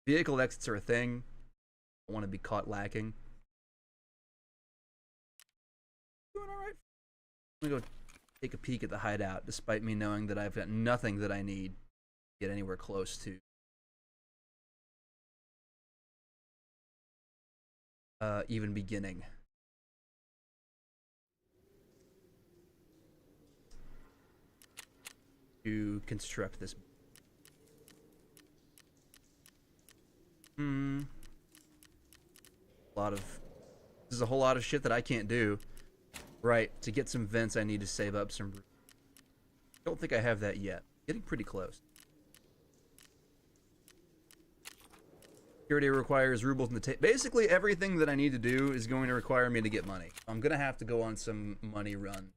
vehicle exits are a thing. I don't want to be caught lacking. Doing alright. I'm going to go take a peek at the hideout, despite me knowing that I've got nothing that I need to get anywhere close to. Even beginning. To construct this. This is a whole lot of shit that I can't do. Right, to get some vents I need to save up some. Don't think I have that yet. Getting pretty close. Security requires rubles in the tape. Basically, everything that I need to do is going to require me to get money. I'm gonna have to go on some money run.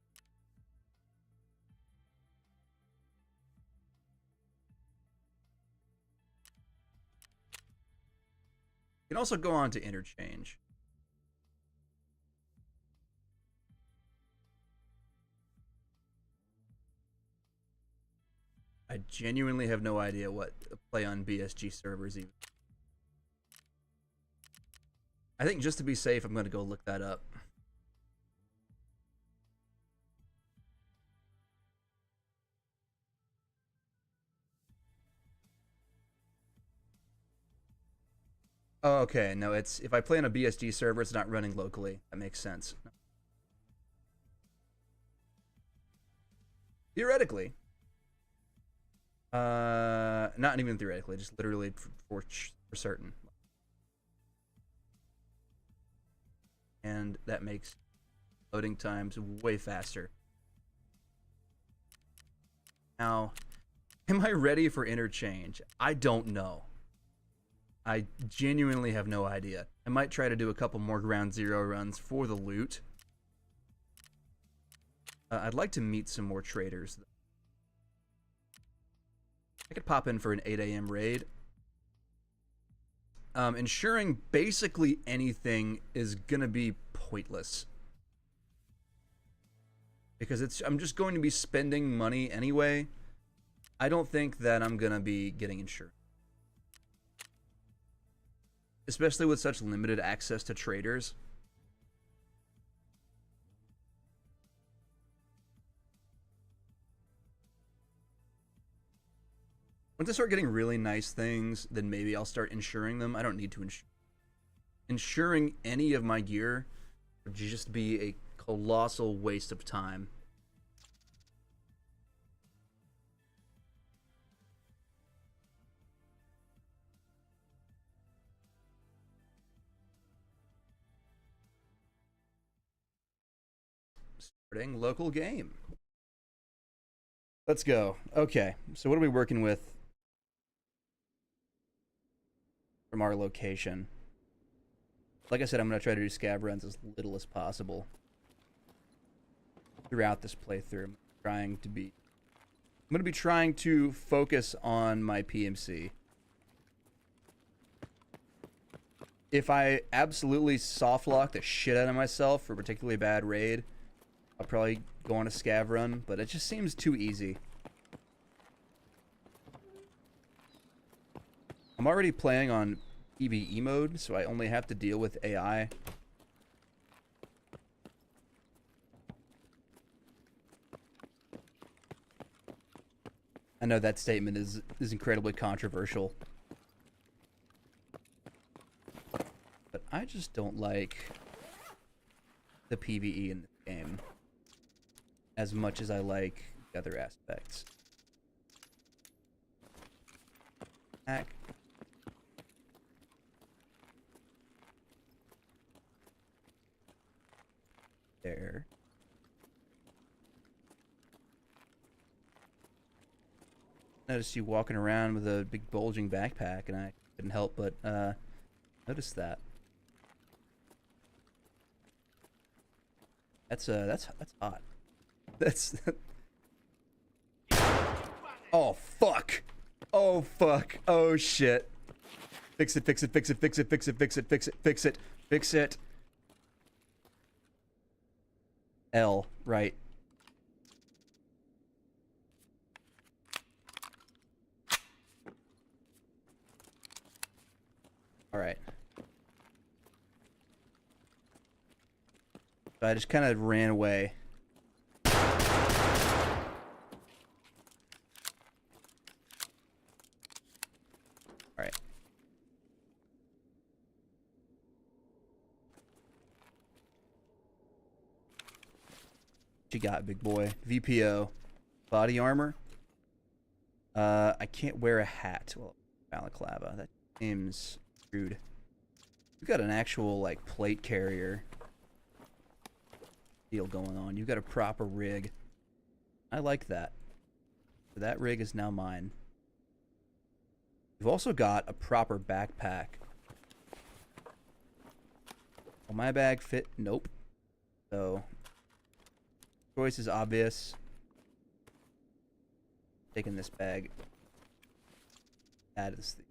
You can also go on to interchange. I genuinely have no idea what play on BSG servers even. I think just to be safe, I'm going to go look that up. Oh, okay, no, it's if I play on a BSG server, it's not running locally. That makes sense. Theoretically. Not even theoretically, just literally for certain. And that makes loading times way faster. Now, am I ready for interchange? I don't know. I genuinely have no idea. I might try to do a couple more ground zero runs for the loot. I'd like to meet some more traders. I could pop in for an 8 a.m. raid. Ensuring basically anything is gonna be pointless. Because I'm just going to be spending money anyway. I don't think that I'm gonna be getting insured. Especially with such limited access to traders. Once I start getting really nice things, then maybe I'll start insuring them. I don't need to insure. Insuring any of my gear would just be a colossal waste of time. Starting local game. Let's go. Okay, so what are we working with from our location? Like I said, I'm going to try to do scab runs as little as possible throughout this playthrough. I'm going to be trying to focus on my PMC. If I absolutely soft lock the shit out of myself for a particularly bad raid, I'll probably go on a scav run, but it just seems too easy. I'm already playing on PVE mode, so I only have to deal with AI. I know that statement is incredibly controversial. But I just don't like the PvE in the game as much as I like the other aspects. Hack. There. Noticed you walking around with a big bulging backpack, and I couldn't help but notice that. That's hot. That's Oh fuck. Oh fuck. Oh shit. Fix it, fix it, fix it, fix it, fix it, fix it, fix it, fix it, fix it. L, right. Alright. So I just kind of ran away. Alright. What you got, big boy? VPO. Body armor. I can't wear a hat. Well, balaclava. That seems rude. You've got an actual, like, plate carrier deal going on. You've got a proper rig. I like that. That rig is now mine. You've also got a proper backpack. Will my bag fit? Nope. So, choice is obvious. Taking this bag. That is the...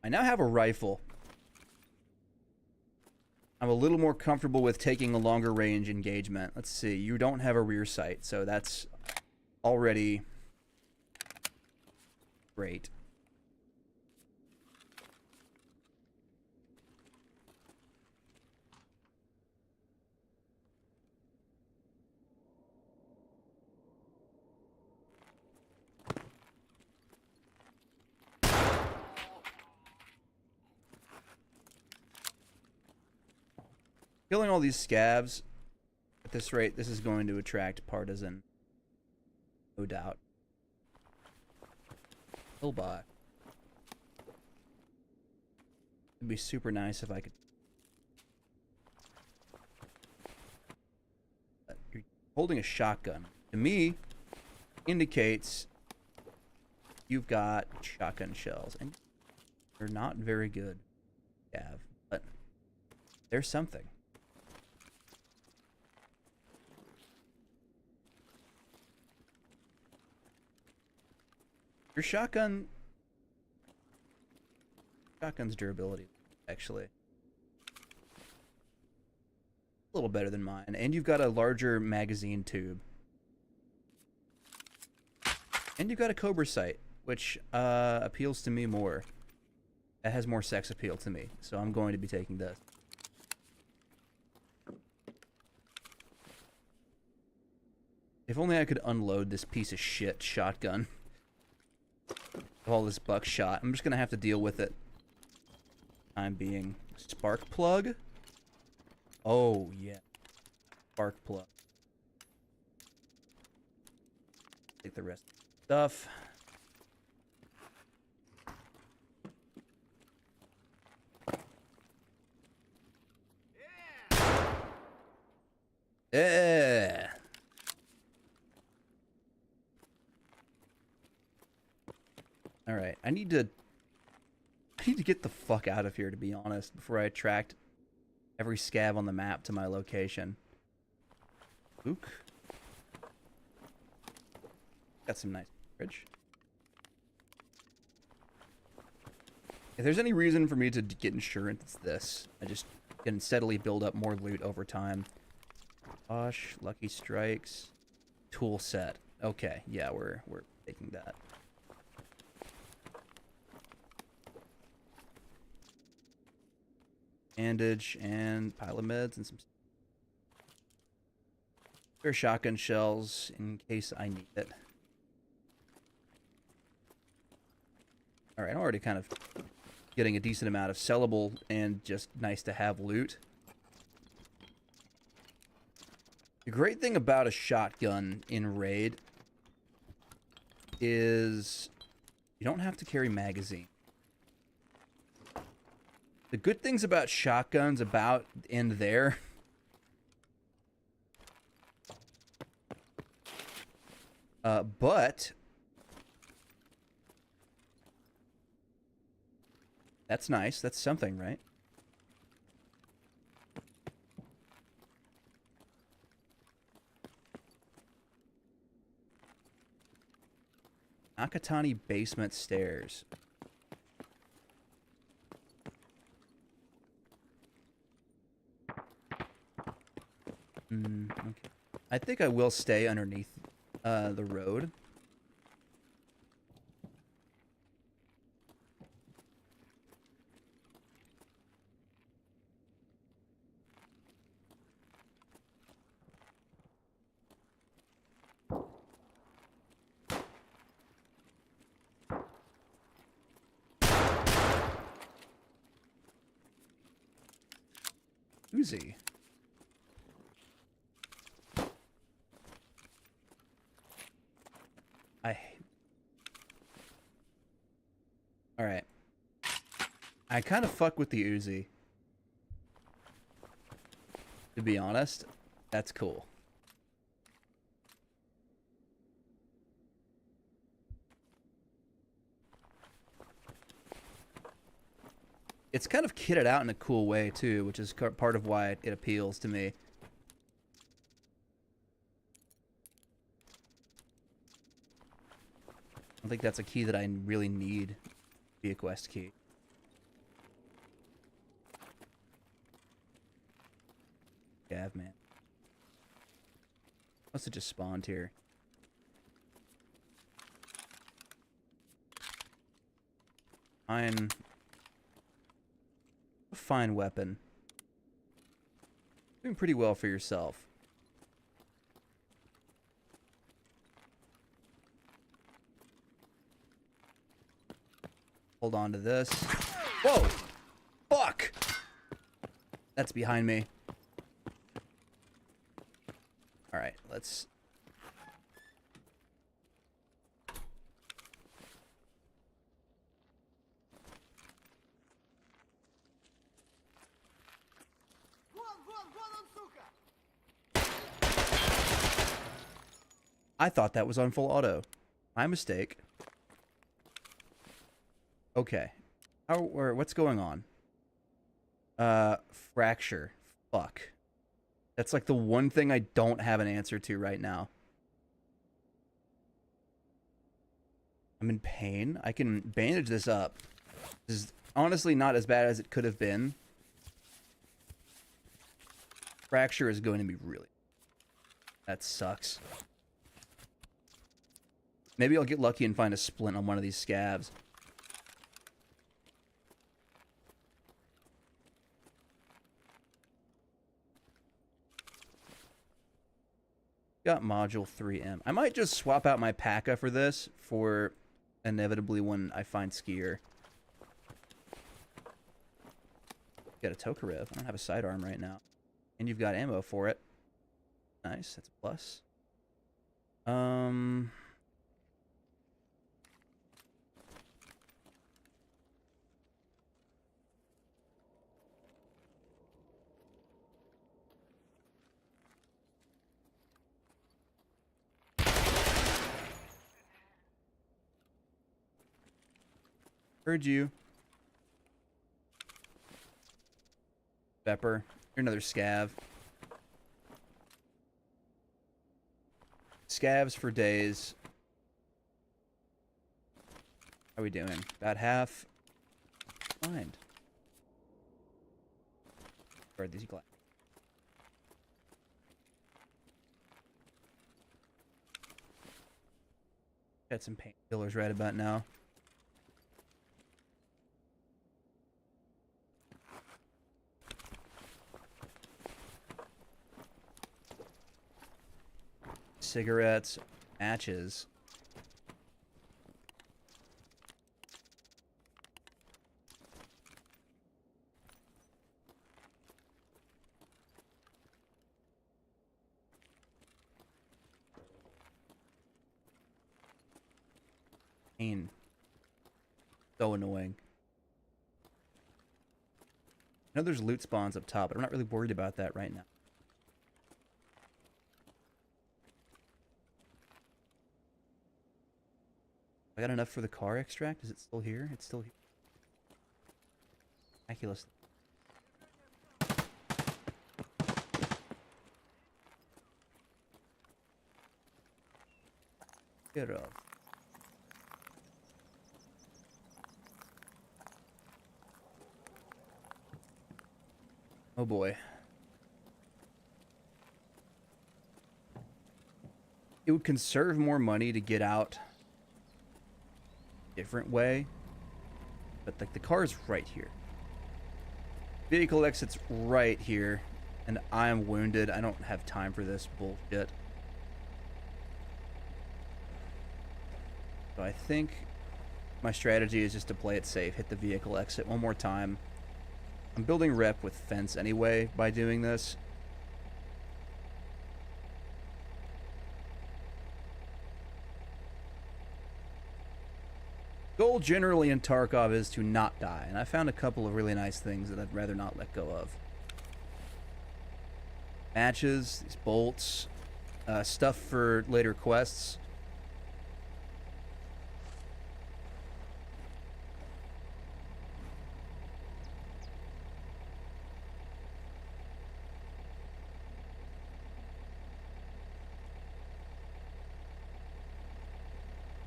I now have a rifle. I'm a little more comfortable with taking a longer range engagement. Let's see. You don't have a rear sight, so that's already great. Killing all these scavs at this rate, this is going to attract partisan. No doubt. Hillbot. It'd be super nice if I could. You're holding a shotgun. To me, indicates you've got shotgun shells, and they're not very good. Scav, but there's something. Your shotgun's durability, actually. A little better than mine. And you've got a larger magazine tube. And you've got a Cobra sight, which appeals to me more. It has more sex appeal to me, so I'm going to be taking this. If only I could unload this piece of shit shotgun. All this buckshot. I'm just gonna have to deal with it. I'm being spark plug. Oh yeah, spark plug. Take the rest of the stuff. Yeah. All right, I need to get the fuck out of here, to be honest, before I attract every scav on the map to my location. Ook. Got some nice coverage. if there's any reason for me to get insurance, it's this. I just can steadily build up more loot over time. Gosh, lucky strikes, tool set. Okay, yeah, we're taking that. Bandage and pile of meds and some spare shotgun shells in case I need it. All right, I'm already kind of getting a decent amount of sellable and just nice to have loot. The great thing about a shotgun in Raid is you don't have to carry magazine. The good things about shotguns about end there but that's nice. That's something, right? Nakatani basement stairs. Okay. I think I will stay underneath the road. Uzi. Alright. I kind of fuck with the Uzi. To be honest, that's cool. It's kind of kitted out in a cool way, too, which is part of why it appeals to me. I think that's a key that I really need. Be a quest key. Gav, man. Must have just spawned here. Fine weapon. Doing pretty well for yourself. Hold on to this. Whoa! Fuck! That's behind me. Alright, let's... I thought that was on full auto. My mistake. Okay. What's going on? Fracture. Fuck. That's like the one thing I don't have an answer to right now. I'm in pain. I can bandage this up. This is honestly not as bad as it could have been. Fracture is going to be really... That sucks. Maybe I'll get lucky and find a splint on one of these scabs. Got module 3M. I might just swap out my P.A.C.A. for this for inevitably when I find Skier. Got a Tokarev. I don't have a sidearm right now. And you've got ammo for it. Nice. That's a plus. Heard you. Pepper. You're another scav. Scavs for days. How are we doing? About half. Mind. Or these glass. Got some painkillers right about now. Cigarettes, matches. Pain. So annoying. I know there's loot spawns up top, but I'm not really worried about that right now. I got enough for the car extract? Is it still here? It's still here. Miraculous. Get off. Oh boy. It would conserve more money to get out different way, but like the car's right here. Vehicle exit's right here, and I'm wounded. I don't have time for this bullshit. So I think my strategy is just to play it safe, hit the vehicle exit one more time. I'm building rep with fence anyway by doing this. Goal generally in Tarkov is to not die, and I found a couple of really nice things that I'd rather not let go of. Matches, these bolts, stuff for later quests.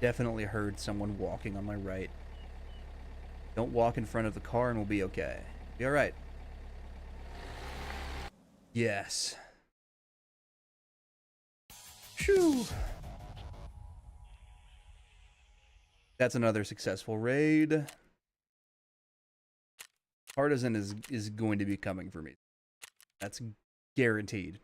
Definitely heard someone walking on my right. Don't walk in front of the car and we'll be okay. Be alright. Yes. Phew. That's another successful raid. Partisan is going to be coming for me. That's guaranteed.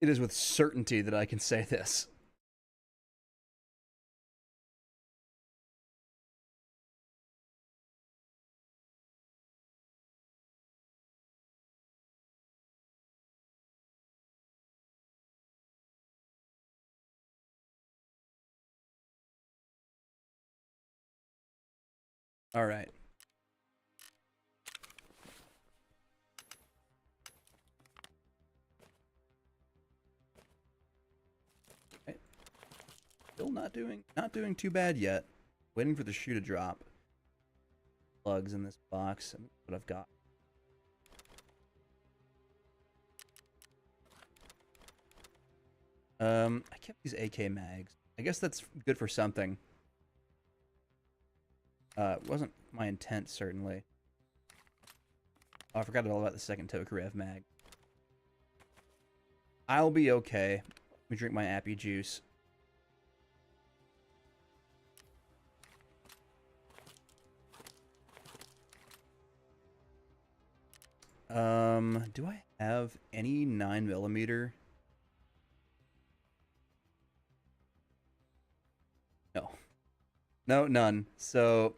It is with certainty that I can say this. All right. Still not doing too bad yet. Waiting for the shoe to drop. Plugs in this box. And what I've got. I kept these AK mags. I guess that's good for something. It wasn't my intent, certainly. Oh, I forgot all about the second Tokarev mag. I'll be okay. Let me drink my appy juice. Do I have any 9mm? No. No, none. So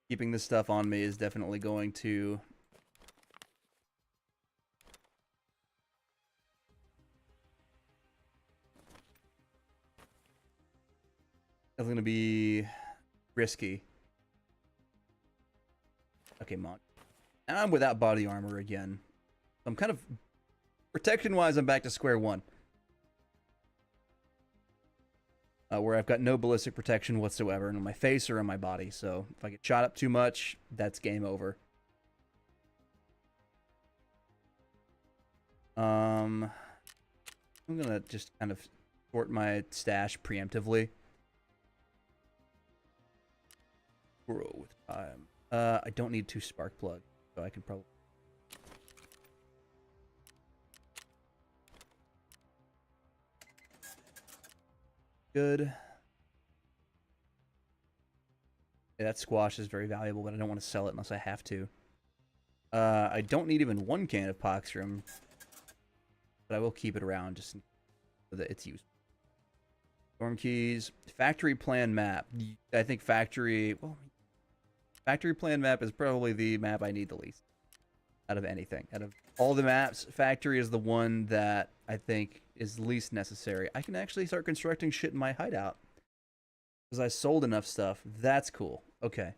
keeping this stuff on me is definitely going to be risky. Okay, Monk. And I'm without body armor again. I'm kind of protection-wise, I'm back to square one. Where I've got no ballistic protection whatsoever on my face or on my body. So if I get shot up too much, that's game over. I'm gonna just kind of sort my stash preemptively. Grow with time. I don't need 2 spark plugs, so I can probably. Good. Yeah, that squash is very valuable, but I don't want to sell it unless I have to. I don't need even 1 can of poxrum, but I will keep it around just so that it's useful. Storm keys, factory plan map. I think factory plan map is probably the map I need the least out of anything. Out of all the maps, factory is the one that I think is least necessary. I can actually start constructing shit in my hideout because I sold enough stuff. That's cool. Okay.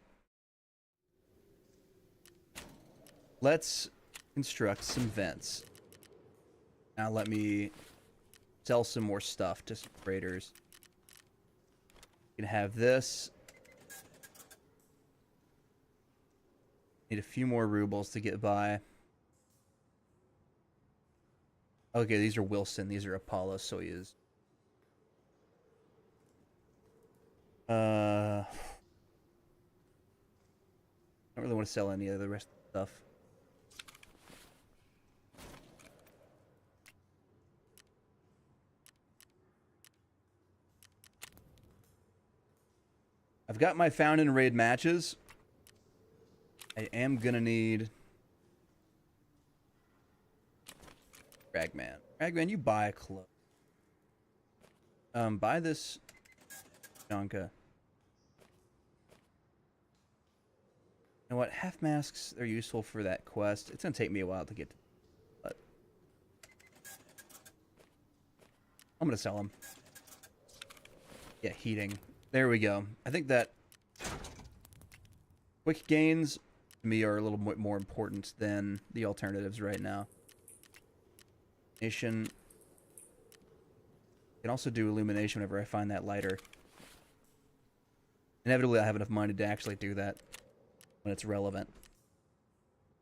Let's construct some vents. Now let me sell some more stuff to some traders. You can have this. Need a few more rubles to get by. Okay, these are Wilson. These are Apollo Soyuz. I don't really want to sell any of the rest of the stuff. I've got my found and raid matches. I am gonna need Ragman. Ragman, you buy a cloak. Buy this Jonka. You know what? Half masks, they're useful for that quest. It's gonna take me a while to get to, but I'm gonna sell them. Yeah, heating. There we go. I think that quick gains to me are a little bit more important than the alternatives right now. Nation. I can also do illumination whenever I find that lighter. Inevitably, I have enough money to actually do that when it's relevant.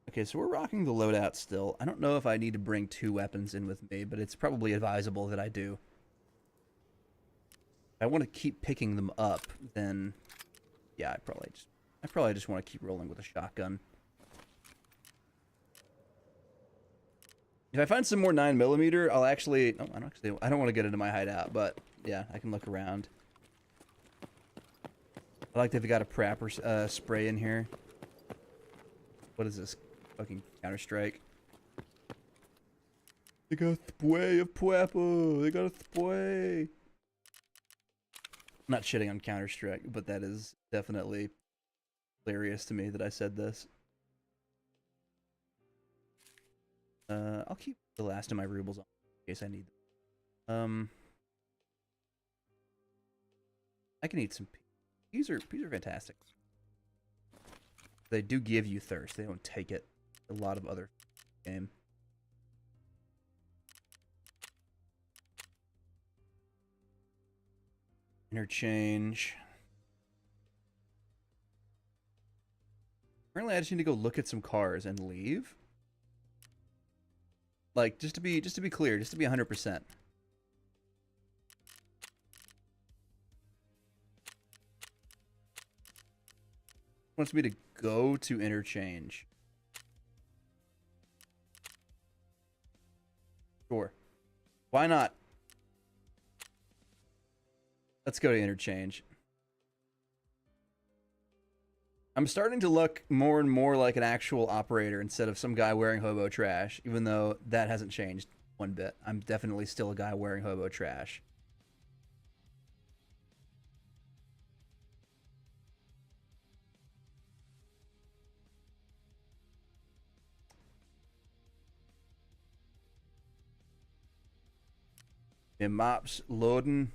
Okay, so we're rocking the loadout still. I don't know if I need to bring 2 weapons in with me, but it's probably advisable that I do. If I want to keep picking them up, then yeah, I probably just want to keep rolling with a shotgun. If I find some more 9mm, I'll actually. Oh, I don't want to get into my hideout, but yeah, I can look around. I like that they got a Prapper spray in here. What is this? Fucking Counter-Strike. They got a spray of Prapper. They got a spray. I'm not shitting on Counter-Strike, but that is definitely hilarious to me that I said this. I'll keep the last of my rubles on in case I need them. I can eat some peas. Peas are fantastic. They do give you thirst. They don't take it. A lot of other game. Interchange. Apparently I just need to go look at some cars and leave. Like, just to be clear, just to be 100%. Wants me to go to interchange. Sure. Why not? Let's go to interchange. I'm starting to look more and more like an actual operator instead of some guy wearing hobo trash, even though that hasn't changed one bit. I'm definitely still a guy wearing hobo trash. Yeah, maps loading.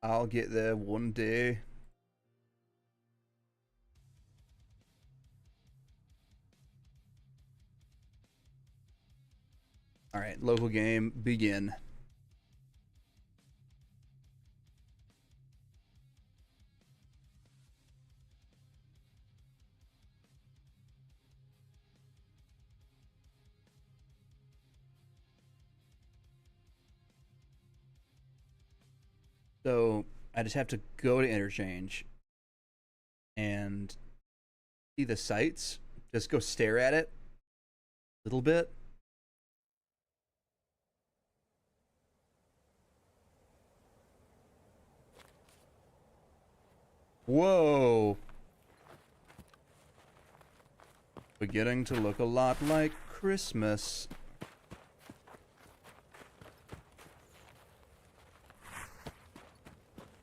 I'll get there one day. All right, local game, begin. So I just have to go to interchange and see the sights. Just go stare at it a little bit. Whoa. Beginning to look a lot like Christmas.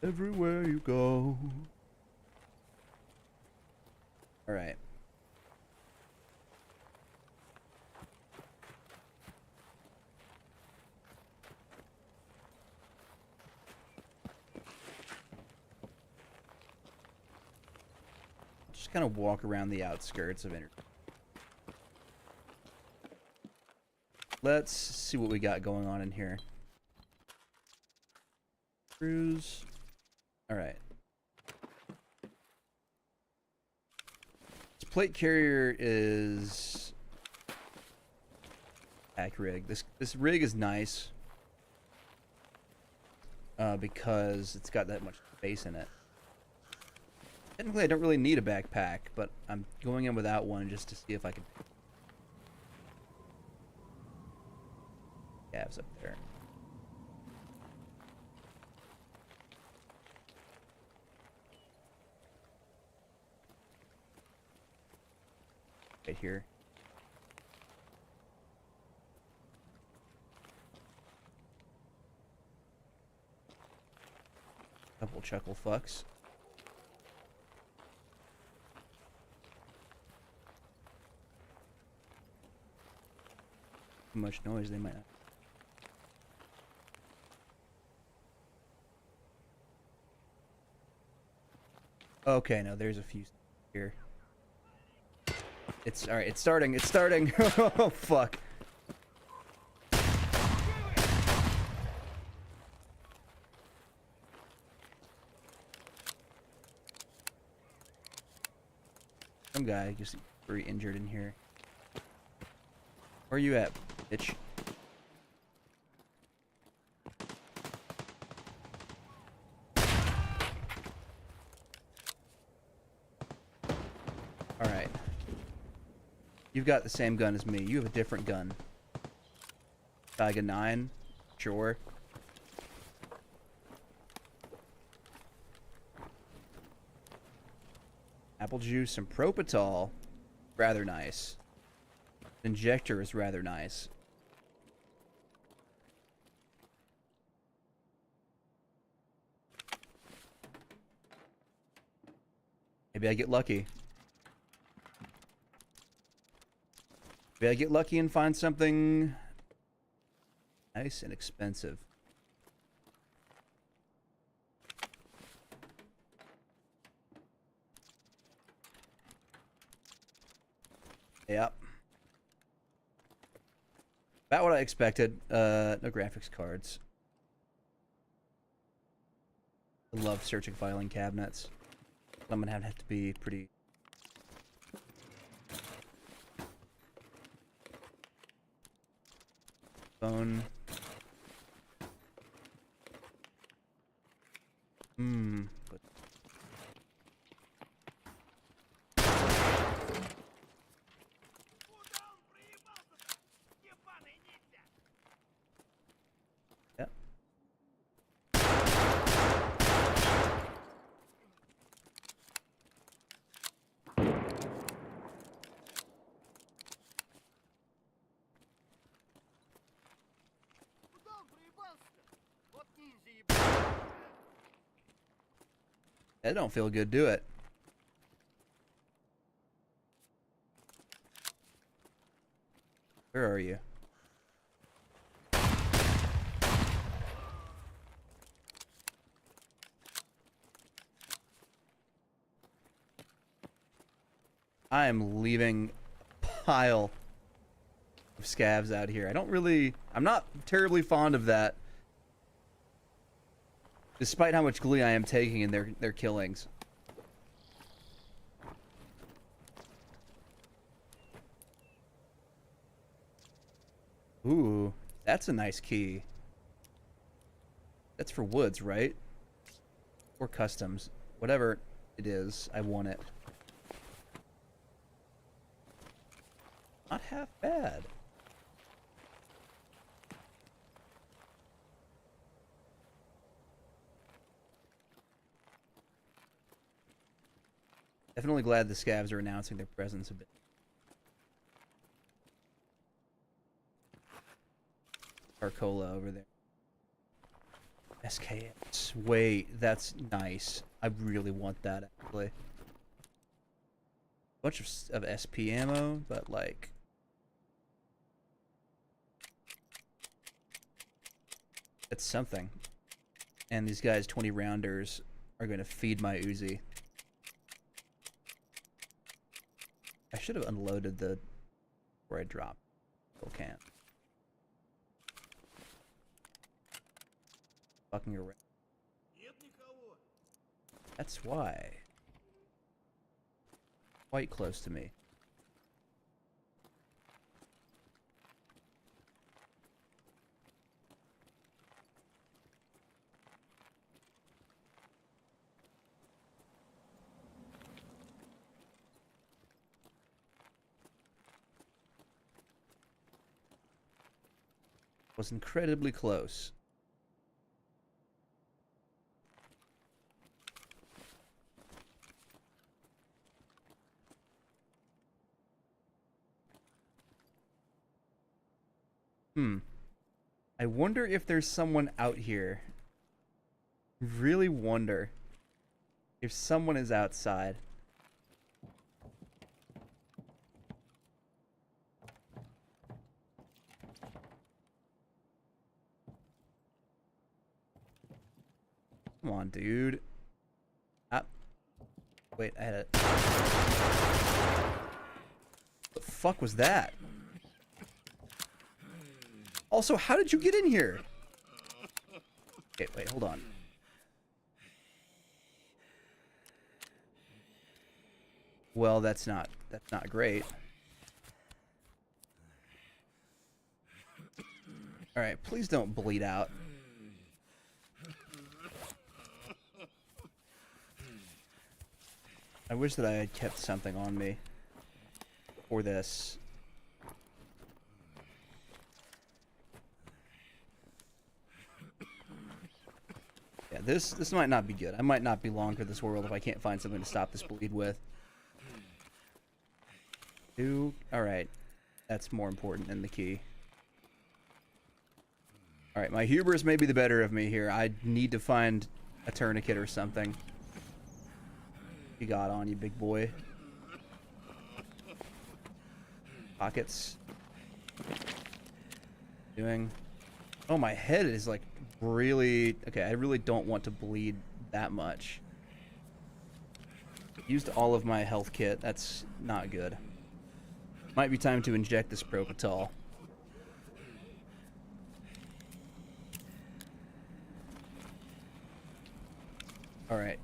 Everywhere you go. All right. Just kind of walk around the outskirts of Inter. Let's see what we got going on in here. Cruise. All right. This plate carrier is pack rig. This rig is nice because it's got that much space in it. Technically, I don't really need a backpack, but I'm going in without one just to see if I can. Calves up there. Right here. Couple chuckle fucks. Too much noise, they might not. Okay, no, there's a few here. It's alright, it's starting, it's starting. Oh, fuck. Some guy just very injured in here. Where are you at, bitch? Alright. You've got the same gun as me. You have a different gun. Tiger 9? Sure. Apple juice and propofol. Rather nice. Injector is rather nice. Maybe I get lucky. Maybe I get lucky and find something nice and expensive. Yep. About what I expected. No graphics cards. I love searching filing cabinets. I'm gonna have to be pretty. Phone. But yeah. That don't feel good, do it? Where are you? I am leaving a pile of scavs out here. I'm not terribly fond of that. Despite how much glee I am taking in their killings. Ooh, that's a nice key. That's for woods, right? Or customs. Whatever it is, I want it. Not half bad. Definitely glad the scavs are announcing their presence a bit. Arcola over there. SKS. Wait, that's nice. I really want that, actually. Bunch of SP ammo, but like... it's something. And these guys, 20 rounders, are going to feed my Uzi. I should have unloaded the... where I dropped. Still can't. Fucking around. That's why. Quite close to me. Was incredibly close. I wonder if there's someone out here. Really wonder if someone is outside. Come on, dude. Ah. Wait, I had it. The fuck was that? Also, how did you get in here? Okay, wait, hold on. Well, that's not great. All right, please don't bleed out. I wish that I had kept something on me for this. Yeah, this might not be good. I might not be long for this world if I can't find something to stop this bleed with. Alright. That's more important than the key. Alright, my hubris may be the better of me here. I need to find a tourniquet or something. You got on you, big boy. Pockets. Doing. Oh, my head is like really... Okay, I really don't want to bleed that much. Used all of my health kit. That's not good. Might be time to inject this Propital. Alright.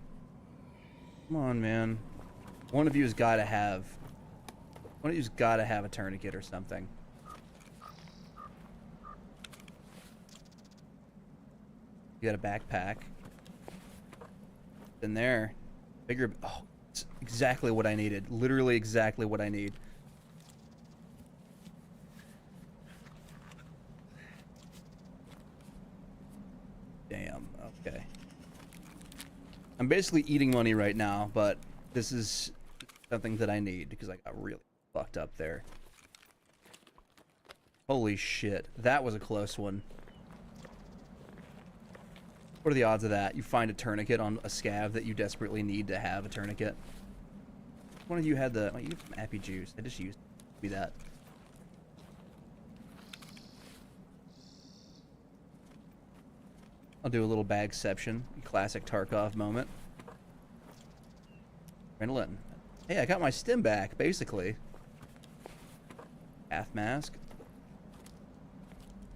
Come on, man. One of you's gotta have... One of you's gotta have a tourniquet or something. You got a backpack. In there. Bigger... Oh, it's exactly what I needed. Literally exactly what I need. Damn, okay. I'm basically eating money right now, but this is something that I need because I got really fucked up there. Holy shit. That was a close one. What are the odds of that? You find a tourniquet on a scav that you desperately need to have a tourniquet. One of you had the... Oh, you have some appy juice. I just used it to be that. I'll do a little bagception. Classic Tarkov moment. Adrenaline. Hey, I got my stim back, basically. Half mask.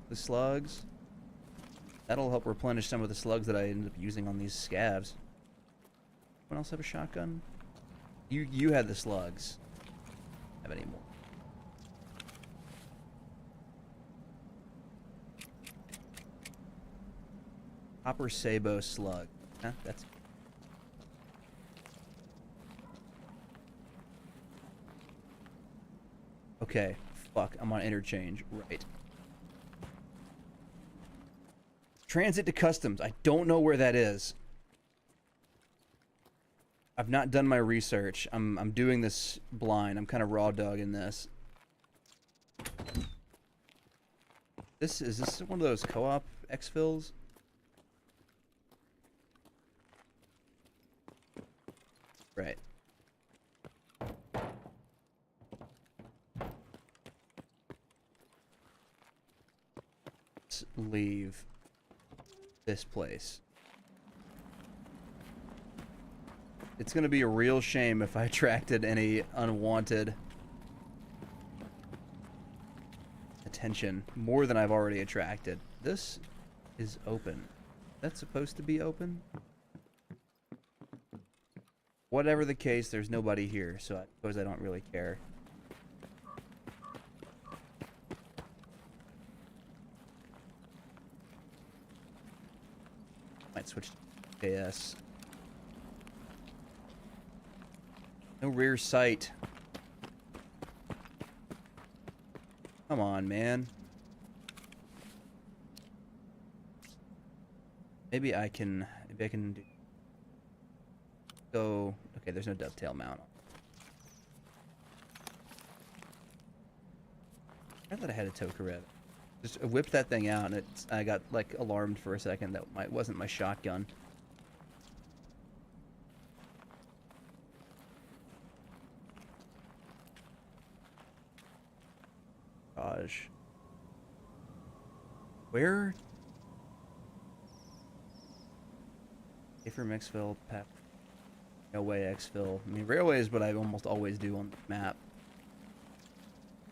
The slugs. That'll help replenish some of the slugs that I ended up using on these scavs. Anyone else have a shotgun? You had the slugs. Have any more? Copper Sabo slug. Huh? That's... Okay, fuck, I'm on interchange. Right. Transit to customs. I don't know where that is. I've not done my research. I'm doing this blind. I'm kind of raw dogging this. Is this one of those co-op exfils? Right. Let's leave this place. It's gonna be a real shame if I attracted any unwanted attention, more than I've already attracted. This is open. That's supposed to be open? Whatever the case, there's nobody here, so I suppose I don't really care. Might switch to KS. No rear sight. Come on, man. Maybe I can do, go. Okay, there's no dovetail mount. I thought I had a Tokarev. Just whipped that thing out, and I got like alarmed for a second that wasn't my shotgun. Gosh. Where? A from Xville, Pep. Railway Xville. I mean, railway is what I almost always do on the map.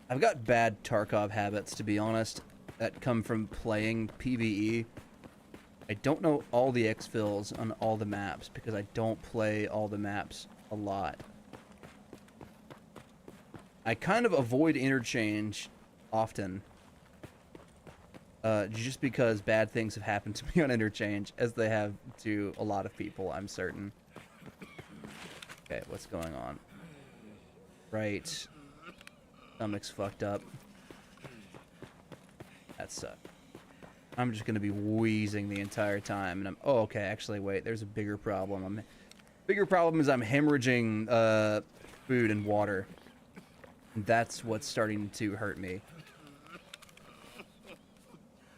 I've got bad Tarkov habits, to be honest, that come from playing PVE. I don't know all the Xvilles on all the maps because I don't play all the maps a lot. I kind of avoid interchange often. Just because bad things have happened to me on interchange, as they have to a lot of people, I'm certain. Okay, what's going on? Right. Stomach's fucked up. That sucks. I'm just gonna be wheezing the entire time, and oh, okay, actually, wait, there's a bigger problem. Bigger problem is I'm hemorrhaging, food and water. And that's what's starting to hurt me.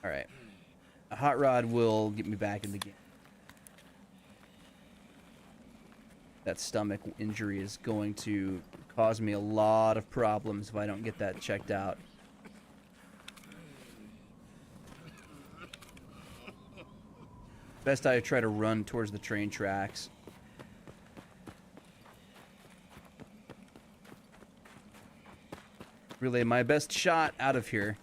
Alright. A hot rod will get me back in the game. That stomach injury is going to cause me a lot of problems if I don't get that checked out. Best I try to run towards the train tracks. Really, my best shot out of here.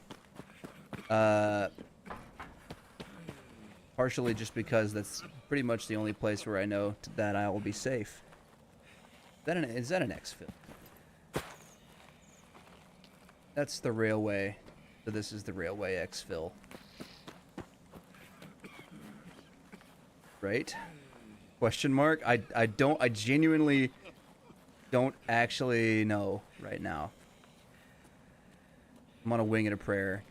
Partially just because that's pretty much the only place where I know that I will be safe. Is that an exfil? That's the railway. So this is the railway exfil. Right? Question mark? I genuinely don't actually know right now. I'm on a wing and a prayer.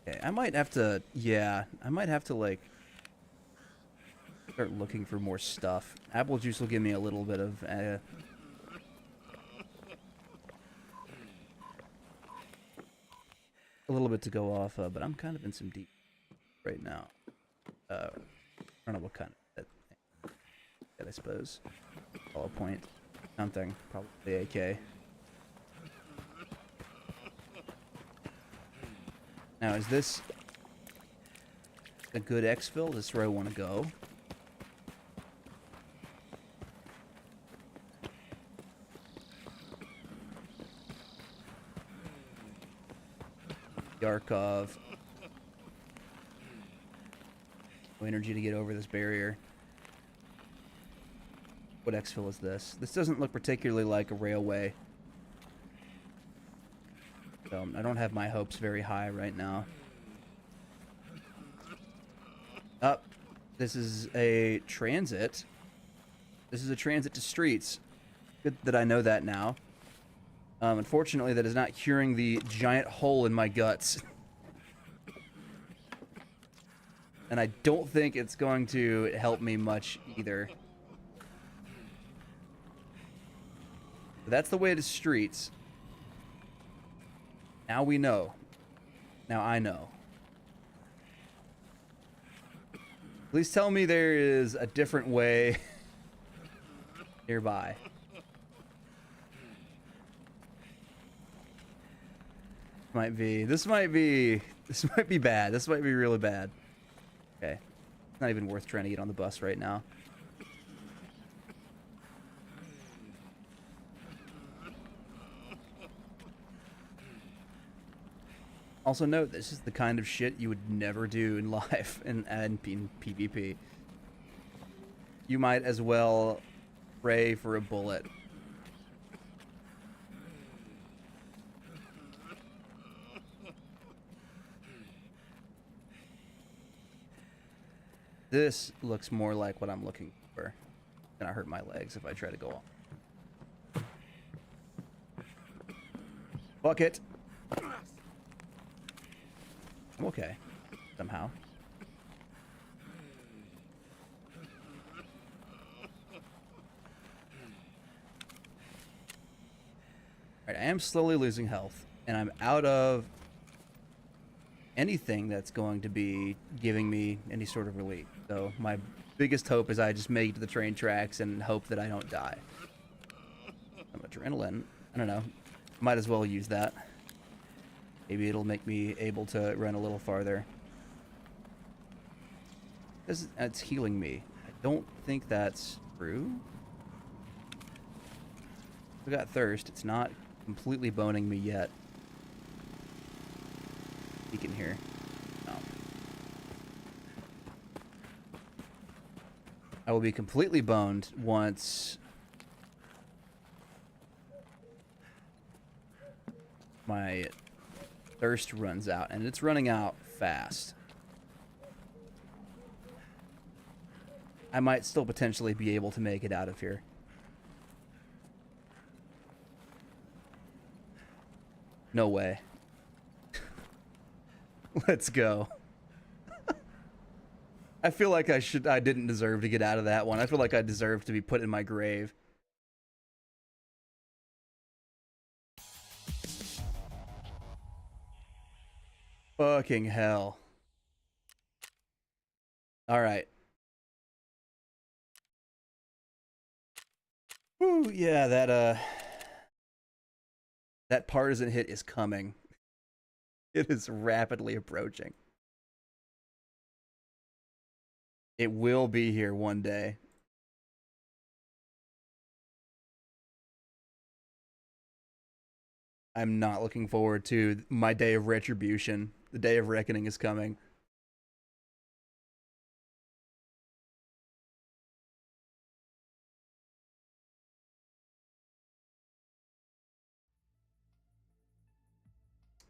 Okay, I might have to, yeah, I might have to, like, start looking for more stuff. Apple juice will give me a little bit of, a little bit to go off of, but I'm kind of in some deep right now. I don't know what kind of that, I suppose. Hollow point. Something. Probably AK. Now, is this a good exfil? Is this where I want to go? Tarkov. No energy to get over this barrier. What exfil is this? This doesn't look particularly like a railway. So I don't have my hopes very high right now. Up. This is a transit. This is a transit to streets. Good that I know that now. Unfortunately, that is not curing the giant hole in my guts. And I don't think it's going to help me much either. But that's the way to streets. Now we know. Now I know. Please tell me there is a different way nearby. This might be bad. This might be really bad. Okay. It's not even worth trying to get on the bus right now. Also note, this is the kind of shit you would never do in life and in PvP. You might as well pray for a bullet. This looks more like what I'm looking for. Gonna hurt my legs if I try to go on. Fuck it. I'm okay. Somehow. Alright, I am slowly losing health, and I'm out of anything that's going to be giving me any sort of relief. So my biggest hope is I just make it to the train tracks and hope that I don't die. Some adrenaline. I don't know. Might as well use that. Maybe it'll make me able to run a little farther. It's healing me. I don't think that's true. I got thirst. It's not completely boning me yet. He can hear. No. I will be completely boned once my thirst runs out, and it's running out fast. I might still potentially be able to make it out of here. No way. Let's go. I feel like I didn't deserve to get out of that one. I feel like I deserve to be put in my grave. Fucking hell. All right. Ooh, yeah, that partisan hit is coming. It is rapidly approaching. It will be here one day. I'm not looking forward to my day of retribution. The day of reckoning is coming.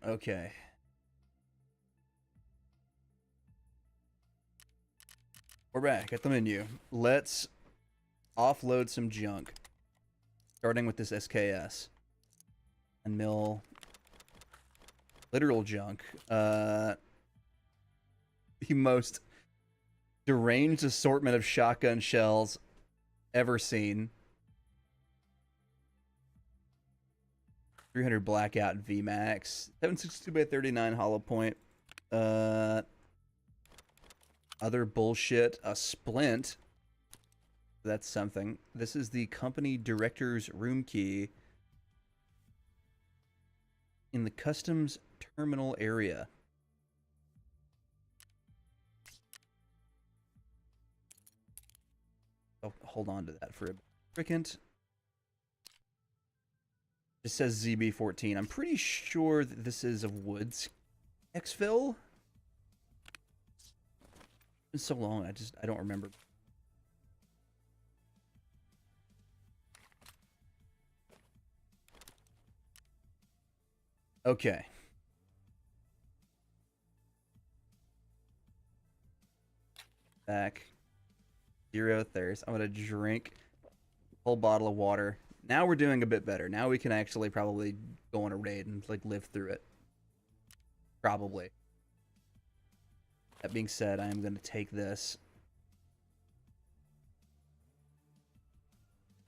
Okay. We're back at the menu. Let's offload some junk. Starting with this SKS. And mill literal junk. The most deranged assortment of shotgun shells ever seen. 300 blackout VMAX. 762x39 hollow point. Other bullshit. A splint. That's something. This is the company director's room key in the customs terminal area. I'll hold on to that for a second. It says ZB14. I'm pretty sure that this is a Woods exfil. It's been so long, I don't remember. Okay. Back. Zero thirst. I'm gonna drink a whole bottle of water Now we're doing a bit better. Now we can actually probably go on a raid and like live through it. Probably. That being said, I am going to take this.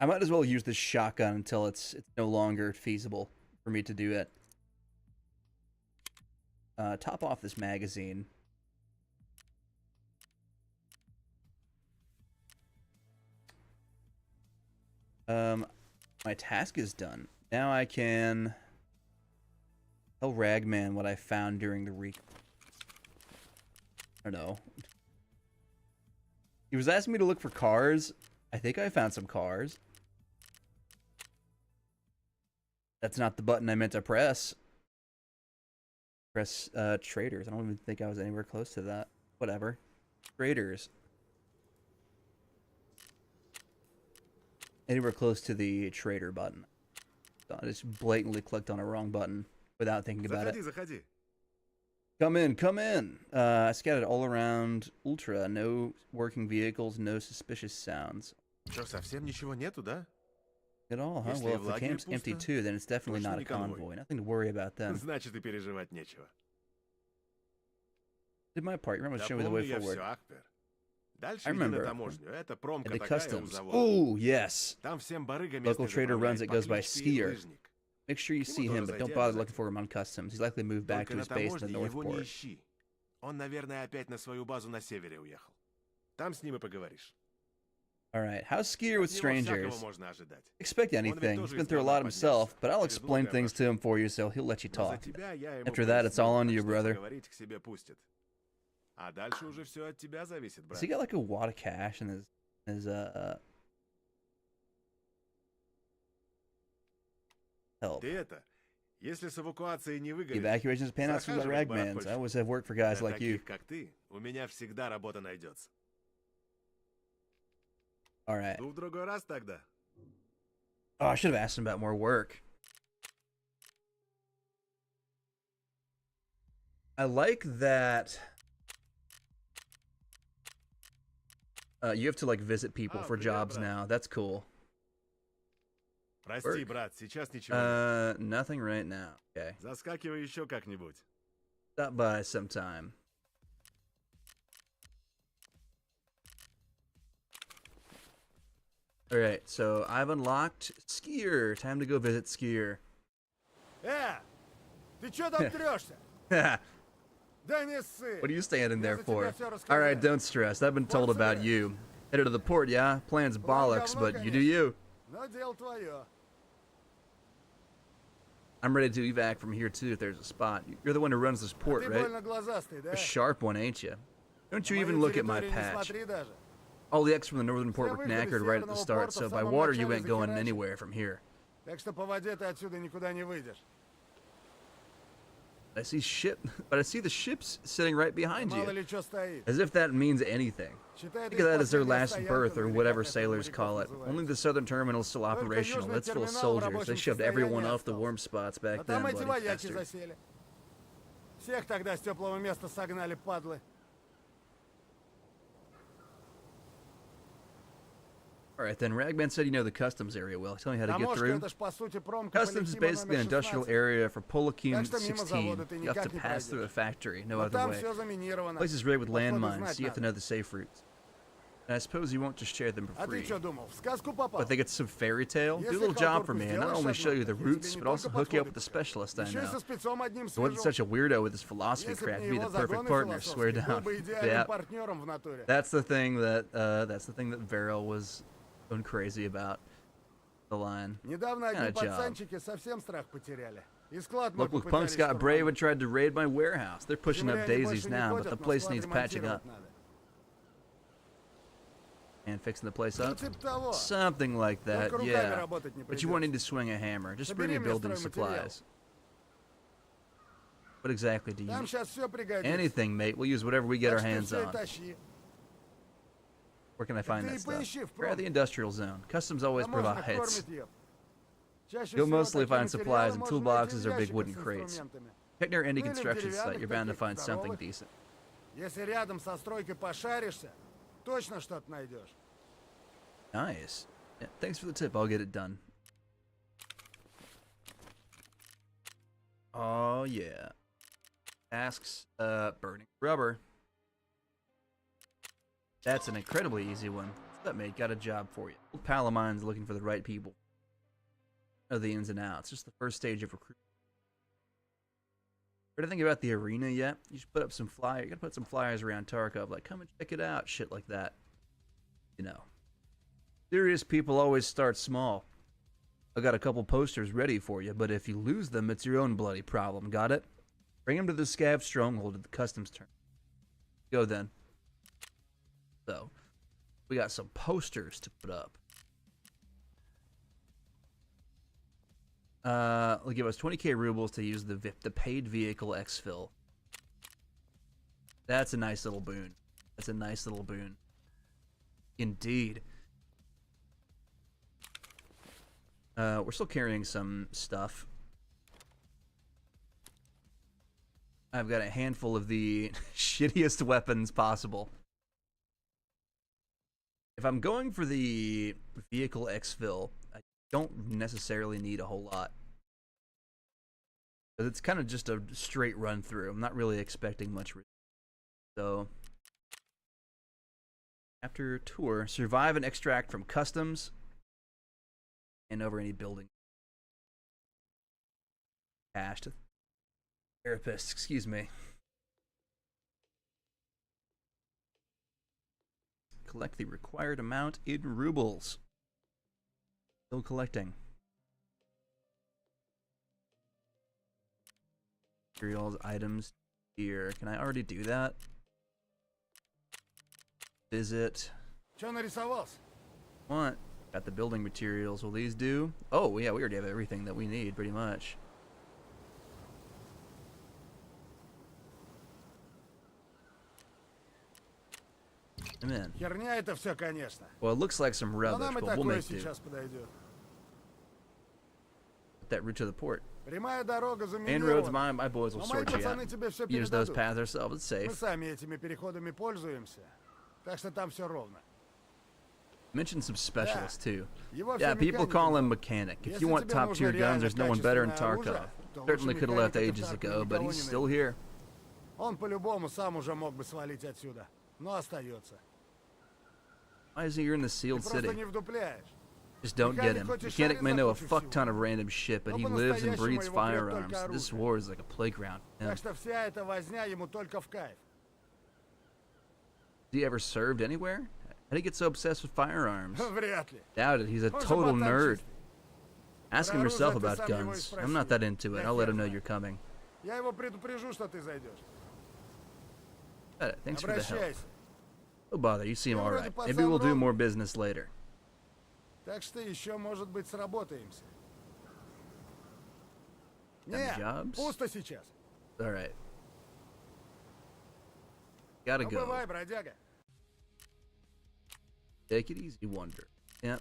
I might as well use this shotgun until it's no longer feasible for me to do it. Top off this magazine. My task is done. Now I can tell Ragman what I found during the I don't know. He was asking me to look for cars. I think I found some cars. That's not the button I meant to press. Press traders. I don't even think I was anywhere close to that. Whatever. Traders. Anywhere close to the trader button. So I just blatantly clicked on a wrong button without thinking about it. Заходи. Come in, come in. I scouted all around Ultra. No working vehicles, no suspicious sounds. Что, совсем ничего нету, да? At all, huh? Если Well, в if the лагере camp's empty пусто, too, then it's definitely точно not a не конвой. convoy. Nothing to worry about them. Значит, и переживать нечего. Did my part. You remember Да showing me the помню way я forward. все, Акпер. Дальше I иди на remember. таможню. Это And промка the такая у customs. завода. Oh, yes. Там всем барыгам Local местный trader runs заправляет it по goes by кличке Skier. Лыжник. Make sure you see Ему him, тоже but don't зайди bother looking обязательно. for him on customs. He's likely moved back Только to на his base in the таможне North его не Port. ищи. Он, наверное, опять на свою базу на севере уехал. Там с ним и поговоришь. Alright, how's Skier with От него всякого strangers? можно ожидать. Expect anything. He's been through a lot himself, but I'll explain things to him for you so he'll let you Но за talk. тебя я ему After that, it's all on поясню, you, так что brother. поговорить к себе пустит. А дальше уже все от тебя зависит, Has брат. he got like a wad of cash in his help? Ты это, если с эвакуацией не The выгорит, evacuation is paying out through the захаживай к ragmans. I барахольщику. always have work for guys Для like you. таких, как ты, у меня всегда работа найдется. Alright. Ну, в другой раз тогда. Oh, I should have asked him about more work. I like that you have to like visit people for привет, jobs брат. now. That's cool. Прости, Work. брат, сейчас ничего нет. Nothing right now. Okay. Заскакивай еще как-нибудь. Stop by sometime. Alright, so I've unlocked Skier. Time to go visit Skier. Ты чё там трёшься? What Да не ссы. are you standing there за тебя for? всё рассказал. Alright, don't stress. I've been told about you. Headed to the port, yeah? Plans bollocks, but you do you. Но дело твоё. I'm ready to evac from here too if there's a spot. You're the one who runs this port, Ты right? больно глазастый, да? A sharp one, ain't you? Don't you На even мою look at my территорию не patch. смотри даже. All the X from the northern port were Все выходы knackered right at the северного start, порта so в by самом water you начале ain't going захерачены. anywhere from here. Так что по воде ты отсюда никуда не выйдешь. I see the ships sitting right behind Мало you. ли чё стоит. As if that means anything. Считай, Think это of that as their последняя last стоянка, berth, or или whatever как это sailors моряков call it. называется. Only the southern terminal is still Только operational. южный It's full of терминал в soldiers. They рабочем shoved everyone состоянии off the остался. warm spots back А там then, эти bloody вояки bastard. засели. Всех тогда с теплого места согнали, падлы. Alright then, Ragman said you know the customs area well. Tell me how to get Таможка through. это ж по сути промка по Customs is Лихима basically an номер industrial 16. area for Polakim Так что мимо 16. завода ты You have to никак не pass through a пройдешь. factory, no Но other там way. все заминировано. Place is rigged with Подходы landmines, знать so you have to надо. know the safe routes. And I suppose you won't just share them for А ты free. что думал, в сказку попал? But think it's some fairy tale? Do a Если little job халтурку for me, and not сделаешь only одну, show you the так я routes, тебе не but also только hook you up подходы with the подберу. specialist I Еще и know. со спецом одним The one that's свяжу. such a weirdo with his philosophy Если б crap, не be the его perfect загоны partner, swear философские, был down. бы идеальным Yeah, партнером в натуре. that's the thing that Varel was going crazy about. The line. Недавно одни Kinda job. пацанчики совсем страх потеряли. И склад мой Local попытались punks got brave штурмануть. and tried to raid my warehouse. They're pushing up Земляне daisies больше не now, but the ходят, но place склад needs patching up. ремонтировать надо. And fixing the place Ну, up? типа того. Something like that, Только руками yeah. работать не But you won't придется. need to swing a hammer. Just bring Собери me мне building стройматериал. supplies. What exactly do you Там need? сейчас все пригодится. Anything, mate. We'll use whatever we get Так our что hands всё и on. тащи. Where can I find ты that и stuff? поищи в We're at the промке. industrial zone. Customs always Таможня provides. кормит ее. Чаще You'll всего mostly такие find материалы supplies in можно toolboxes найти or в big ящиках wooden с crates. инструментами. Check near any Ну или в construction site. деревянных You're bound to таких find something здоровых. decent. Если рядом со стройкой пошаришься, точно что-то найдешь. Nice. Yeah, thanks for the tip. I'll get it done. Oh yeah. Tasks, burning rubber. That's an incredibly easy one. What's up, mate? Got a job for you. Old pal of mine's looking for the right people. Know the ins and outs. Just the first stage of recruitment. Heard anything about the arena yet? You should put up some flyers. You gotta put some flyers around Tarkov, like come and check it out, shit like that. You know, serious people always start small. I got a couple posters ready for you, but if you lose them, it's your own bloody problem. Got it? Bring them to the Scav stronghold at the customs turn. Go then. So, we got some posters to put up. They'll give us 20k rubles to use the paid vehicle exfil. That's a nice little boon. That's a nice little boon. Indeed. We're still carrying some stuff. I've got a handful of the shittiest weapons possible. If I'm going for the vehicle exfil, I don't necessarily need a whole lot. But it's kind of just a straight run through. I'm not really expecting much. So, after tour, survive and extract from customs. And over any building. Cashed. Therapist, excuse me. Collect the required amount in rubles. Still collecting. Materials, items, here. Can I already do that? Visit. Чё нарисовался? What? Got the building materials. Will these do? Oh, yeah, we already have everything that we need, pretty much. I'm in. Херня это все, конечно. Well, it looks like some Но rubbish, нам и but we'll такое make do. сейчас подойдет. Put that route to the port. Прямая дорога Main roads, заминирована. my boys will Но мои sort you пацаны out. тебе все Use those передадут. paths ourselves. It's Мы safe. сами этими переходами пользуемся. Так что там все ровно. Mention some specialists too. Его Yeah, все people механики call him зовут. mechanic. If Если you want тебе top нужно tier guns, реально there's no one better in качественное Tarkov. оружие, то Certainly лучше could have left механика ages в Таркове ago, but никого he's не still найдешь. here. Он по-любому сам уже мог бы свалить отсюда, но остается. Why is he here in the Ты sealed просто city? не вдупляешь. Just don't get him. Mechanic Mechanic may know a fuck ton of random shit, but Но he lives and по-настоящему breathes его прет firearms. только This оружие. war is like a playground. Yeah. Так что вся эта возня ему только в кайф. Has he ever served anywhere? How did he get so obsessed with firearms? Вряд ли. Doubt it. He's a Он же total ботан nerd. чистый. Ask him Про yourself оружие ты about сам его и guns. спроси. I'm not that into it. Я I'll let хер him know знаю. you're coming. Я его предупрежу, что ты зайдешь. Got it. Thanks for the help. Обращайся. Don't bother. You seem Я вроде alright. Maybe пацан we'll do ровный. more business later. Так что еще, может быть, сработаемся. Have Нет, jobs? пусто сейчас. Alright. Gotta Ну, go. бывай, бродяга. Take it easy, Wonder. Yeah.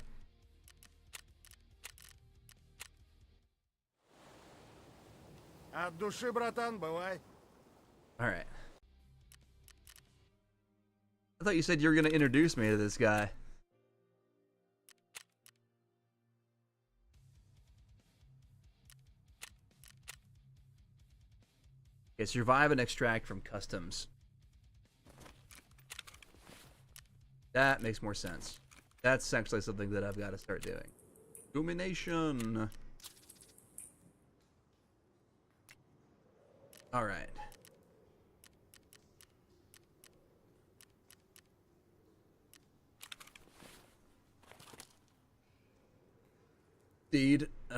От души, братан, бывай. Alright. I thought you said you were gonna introduce me to this guy. Okay, survive and extract from customs. That makes more sense. That's actually something that I've got to start doing. Illumination. All right. Indeed. If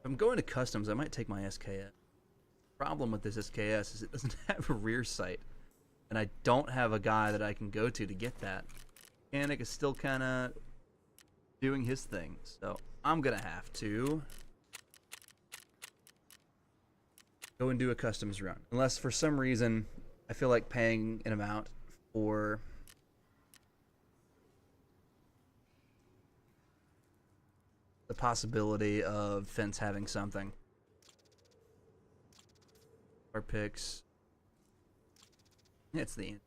I'm going to customs, I might take my SKS. Problem with this SKS is it doesn't have a rear sight, and I don't have a guy that I can go to get that. Mechanic is still kind of doing his thing, so I'm gonna have to go and do a customs run. Unless for some reason I feel like paying an amount for the possibility of Fence having something. Our picks. It's the end.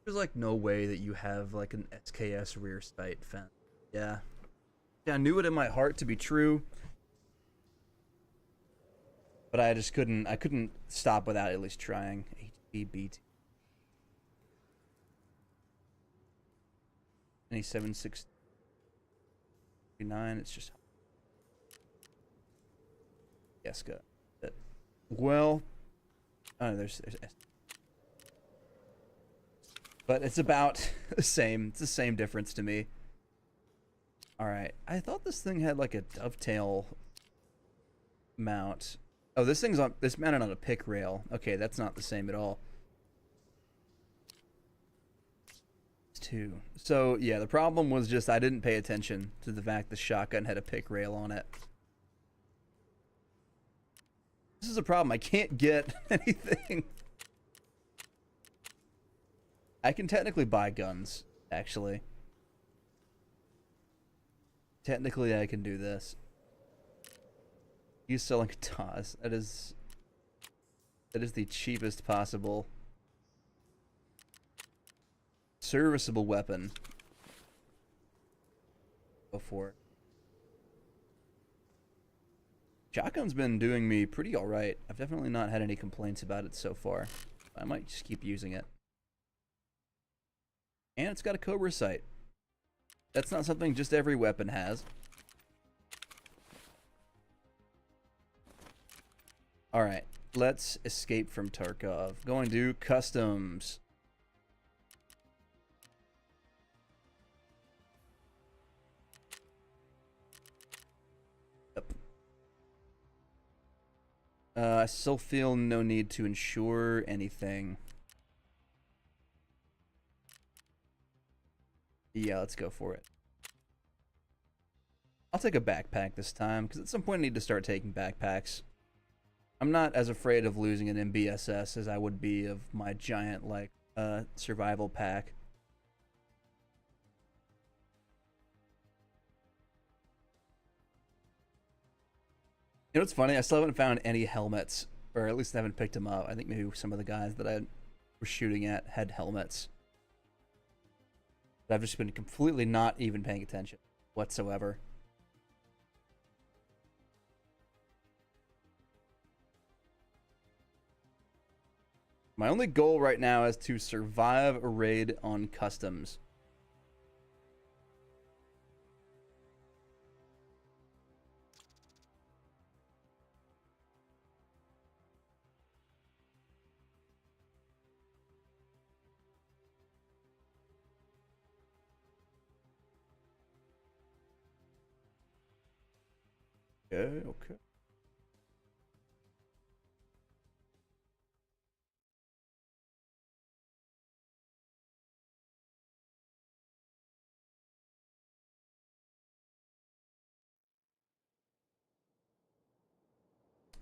There's like no way that you have like an SKS rear sight fence. Yeah. Yeah, I knew it in my heart to be true. But I just couldn't stop without at least trying. HBBT. 2769, it's just Yeska. Well, oh, there's but it's about the same. It's the same difference to me. All right, I thought this thing had like a dovetail mount. Oh, this mounted on a pick rail. Okay, that's not the same at all. It's 2. So yeah, the problem was just I didn't pay attention to the fact the shotgun had a pick rail on it. This is a problem. I can't get anything. I can technically buy guns, actually. Technically, I can do this. He's selling Taz. That is the cheapest possible serviceable weapon. Go for it. Shotgun's been doing me pretty alright. I've definitely not had any complaints about it so far. I might just keep using it. And it's got a Cobra sight. That's not something just every weapon has. Alright, let's escape from Tarkov. Going to customs. Yep. I still feel no need to insure anything. Yeah, let's go for it. I'll take a backpack this time, because at some point I need to start taking backpacks. I'm not as afraid of losing an MBSS as I would be of my giant, like, survival pack. You know what's funny? I still haven't found any helmets, or at least I haven't picked them up. I think maybe some of the guys that I was shooting at had helmets. But I've just been completely not even paying attention whatsoever. My only goal right now is to survive a raid on customs. Okay, okay.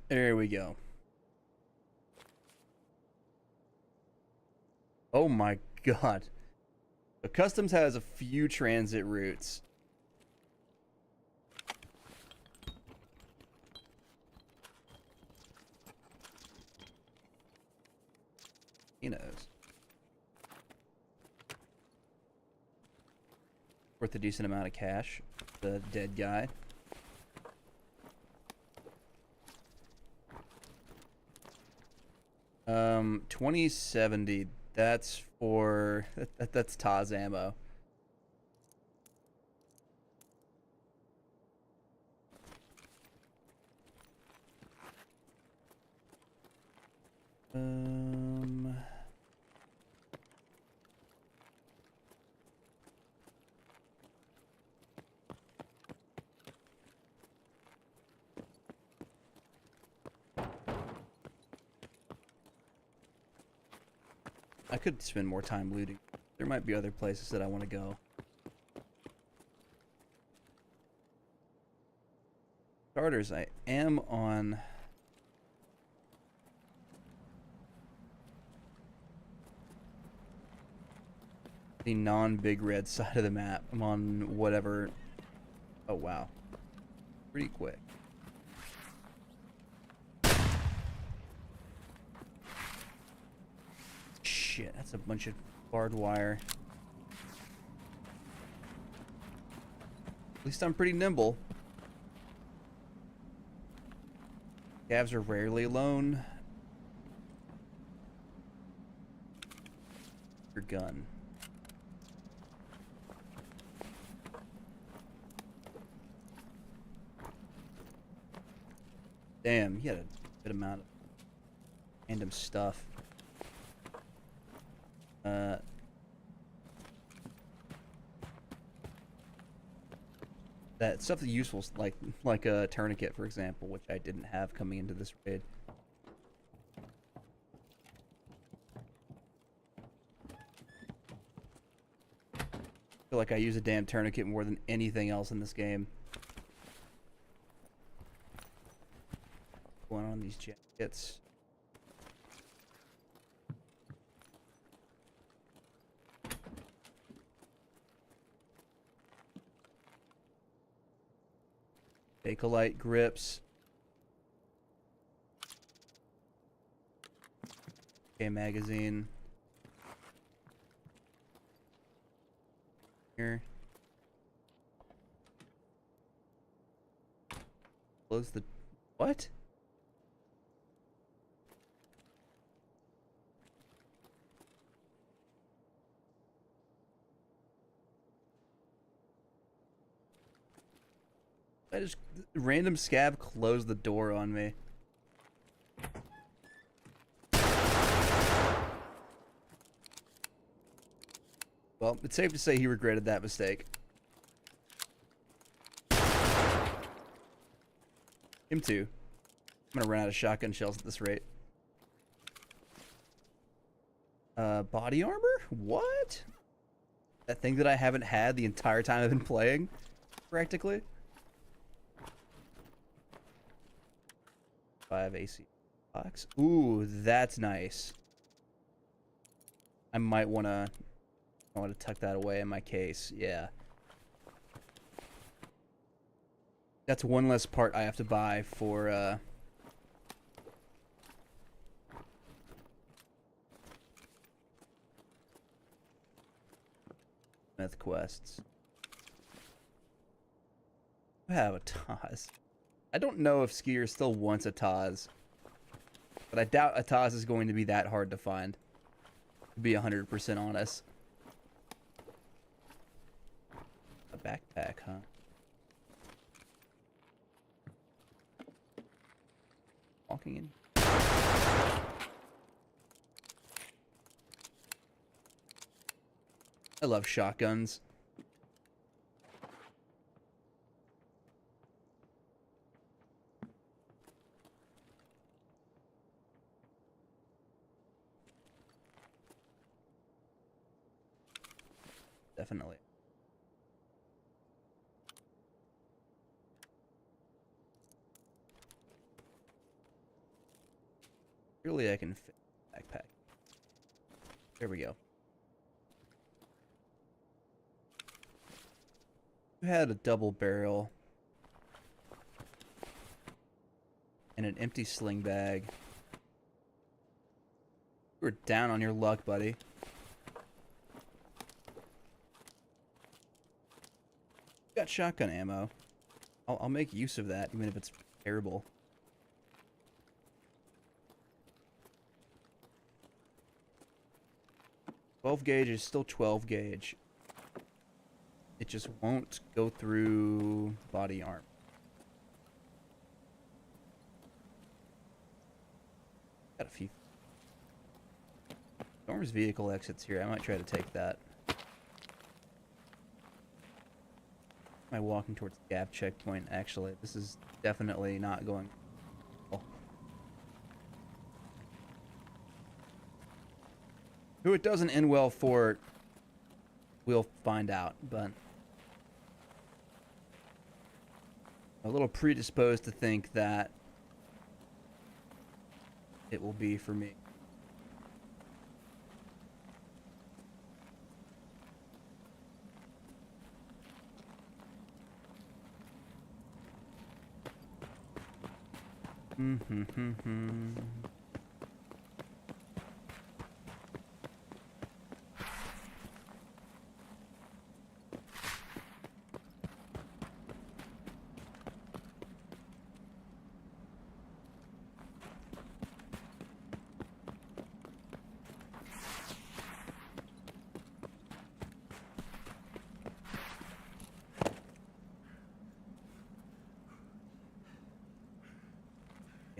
There we go. Oh my god. The customs has a few transit routes. He knows. Worth a decent amount of cash. The dead guy. Um, 2070. That's for that's Taz ammo. I could spend more time looting. There might be other places that I want to go. Starters, I am on the non-big red side of the map. I'm on whatever. Oh wow, pretty quick. shit, that's a bunch of barbed wire. At least I'm pretty nimble. Scavs are rarely alone. Your gun. Damn, you had a good amount of random stuff. That stuff that's useful, like a tourniquet, for example, which I didn't have coming into this raid. I feel like I use a damn tourniquet more than anything else in this game. What's going on these jackets? Bakelite grips. Okay, magazine. Here. Close the... What? I just... Random scab closed the door on me. Well, it's safe to say he regretted that mistake. Him too. I'm gonna run out of shotgun shells at this rate. Body armor? What? That thing that I haven't had the entire time I've been playing? Practically. 5 AC box. Ooh, that's nice. I might wanna tuck that away in my case. Yeah. That's one less part I have to buy for meth quests. I have a Taz. I don't know if Skier still wants a Taz, but I doubt a Taz is going to be that hard to find, to be 100% honest. A backpack, huh? Walking in. I love shotguns. Definitely. Surely I can fit a backpack. There we go. You had a double barrel and an empty sling bag. You were down on your luck, buddy. Got shotgun ammo. I'll make use of that, even if it's terrible. .12 gauge is still 12 gauge. It just won't go through body armor. Got a few. Storm's vehicle exits here. I might try to take that. Am I walking towards the gap checkpoint? Actually, this is definitely not going well. Who it doesn't end well for, we'll find out, but I'm a little predisposed to think that it will be for me.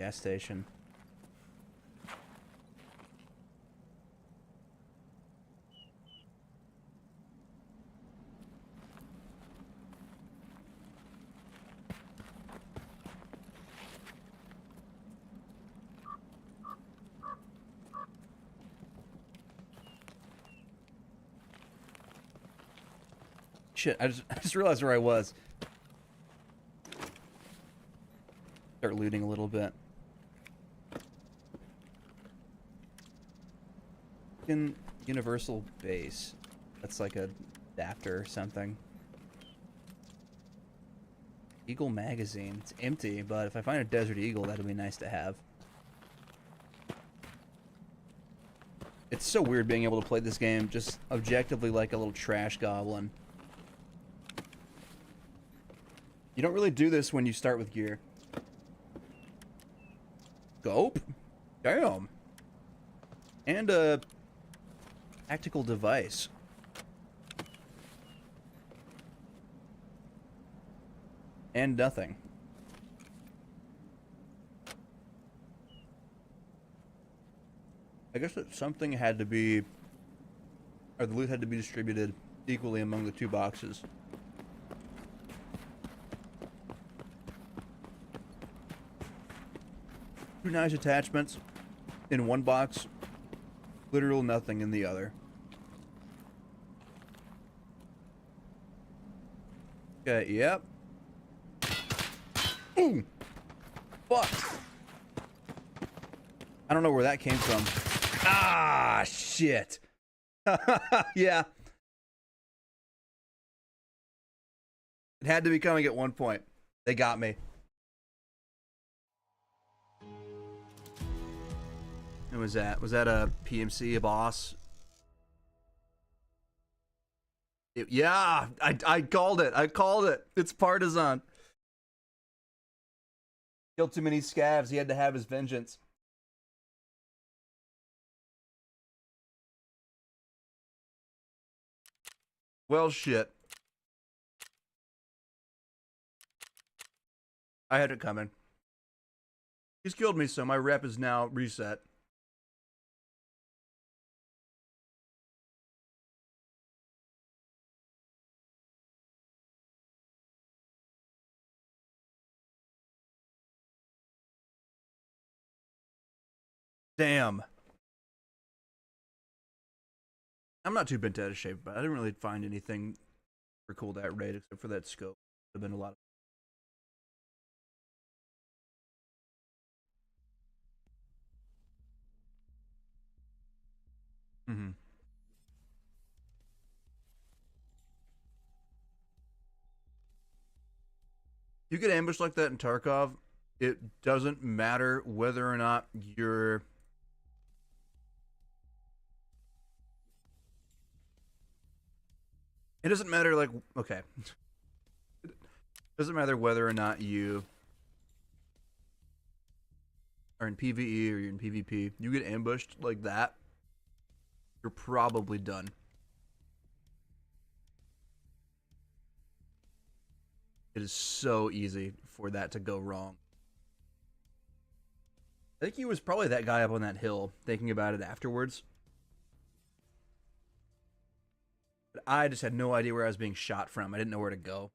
Gas station. Shit, I just realized where I was. Start looting a little bit. Universal base. That's like a adapter or something. Eagle magazine. It's empty, but if I find a Desert Eagle, that'd be nice to have. It's so weird being able to play this game just objectively like a little trash goblin. You don't really do this when you start with gear. Scope? Damn. And a tactical device. And nothing. I guess that something had to be, or the loot had to be distributed equally among the two boxes. Two nice attachments in one box, literal nothing in the other. Okay, yep. Ooh! Fuck! I don't know where that came from. Ah, shit! Yeah. It had to be coming at one point. They got me. Who was that? Was that a PMC, a boss? Yeah, I called it. I called it. It's Partisan. Killed too many scavs. He had to have his vengeance. Well, shit. I had it coming. He's killed me, so my rep is now reset. Damn. I'm not too bent out of shape, but I didn't really find anything for cool that raid except for that scope. Would have been a lot of... You get ambushed like that in Tarkov, it doesn't matter whether or not you're... It doesn't matter, like, okay. It doesn't matter whether or not you are in PVE or you're in PvP. You get ambushed like that, you're probably done. It is so easy for that to go wrong. I think he was probably that guy up on that hill, thinking about it afterwards. But I just had no idea where I was being shot from. I didn't know where to go.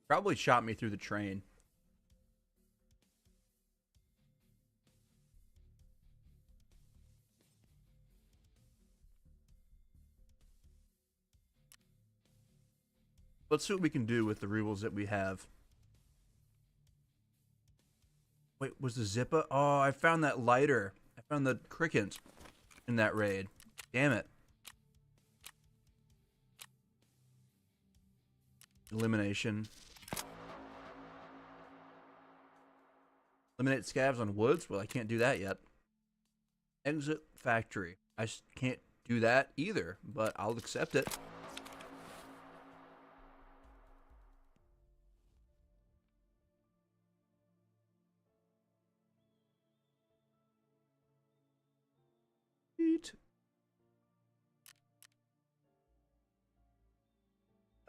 Probably shot me through the train. Let's see what we can do with the rubles that we have. Wait, was the Zippa? Oh, I found that lighter. I found the cricket in that raid. Damn it. Elimination. Eliminate scavs on woods? Well, I can't do that yet. Exit factory. I can't do that either, but I'll accept it.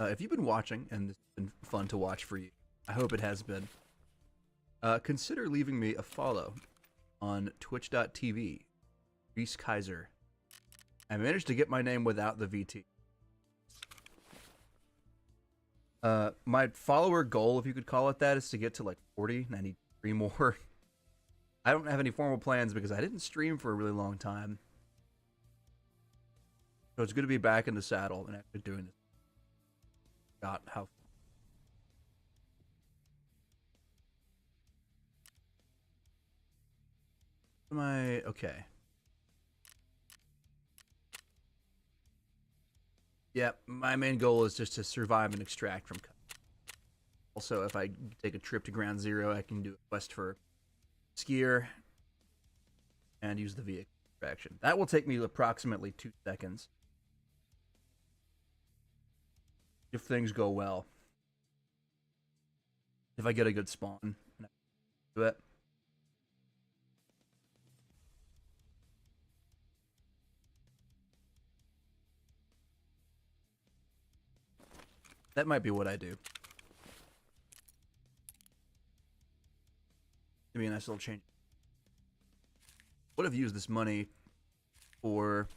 If you've been watching, and it's been fun to watch for you, I hope it has been. Consider leaving me a follow on twitch.tv. Reese Kaiser. I managed to get my name without the VT. My follower goal, if you could call it that, is to get to like 40. And I need 3 more. I don't have any formal plans because I didn't stream for a really long time. So it's good to be back in the saddle and actually doing this. God, how... Am I... Okay. Yeah, my main goal is just to survive and extract from... Also, if I take a trip to Ground Zero, I can do a quest for skier and use the vehicle extraction. That will take me approximately 2 seconds. If things go well. If I get a good spawn. Do it. That might be what I do. Give me a nice little change. Would have used this money for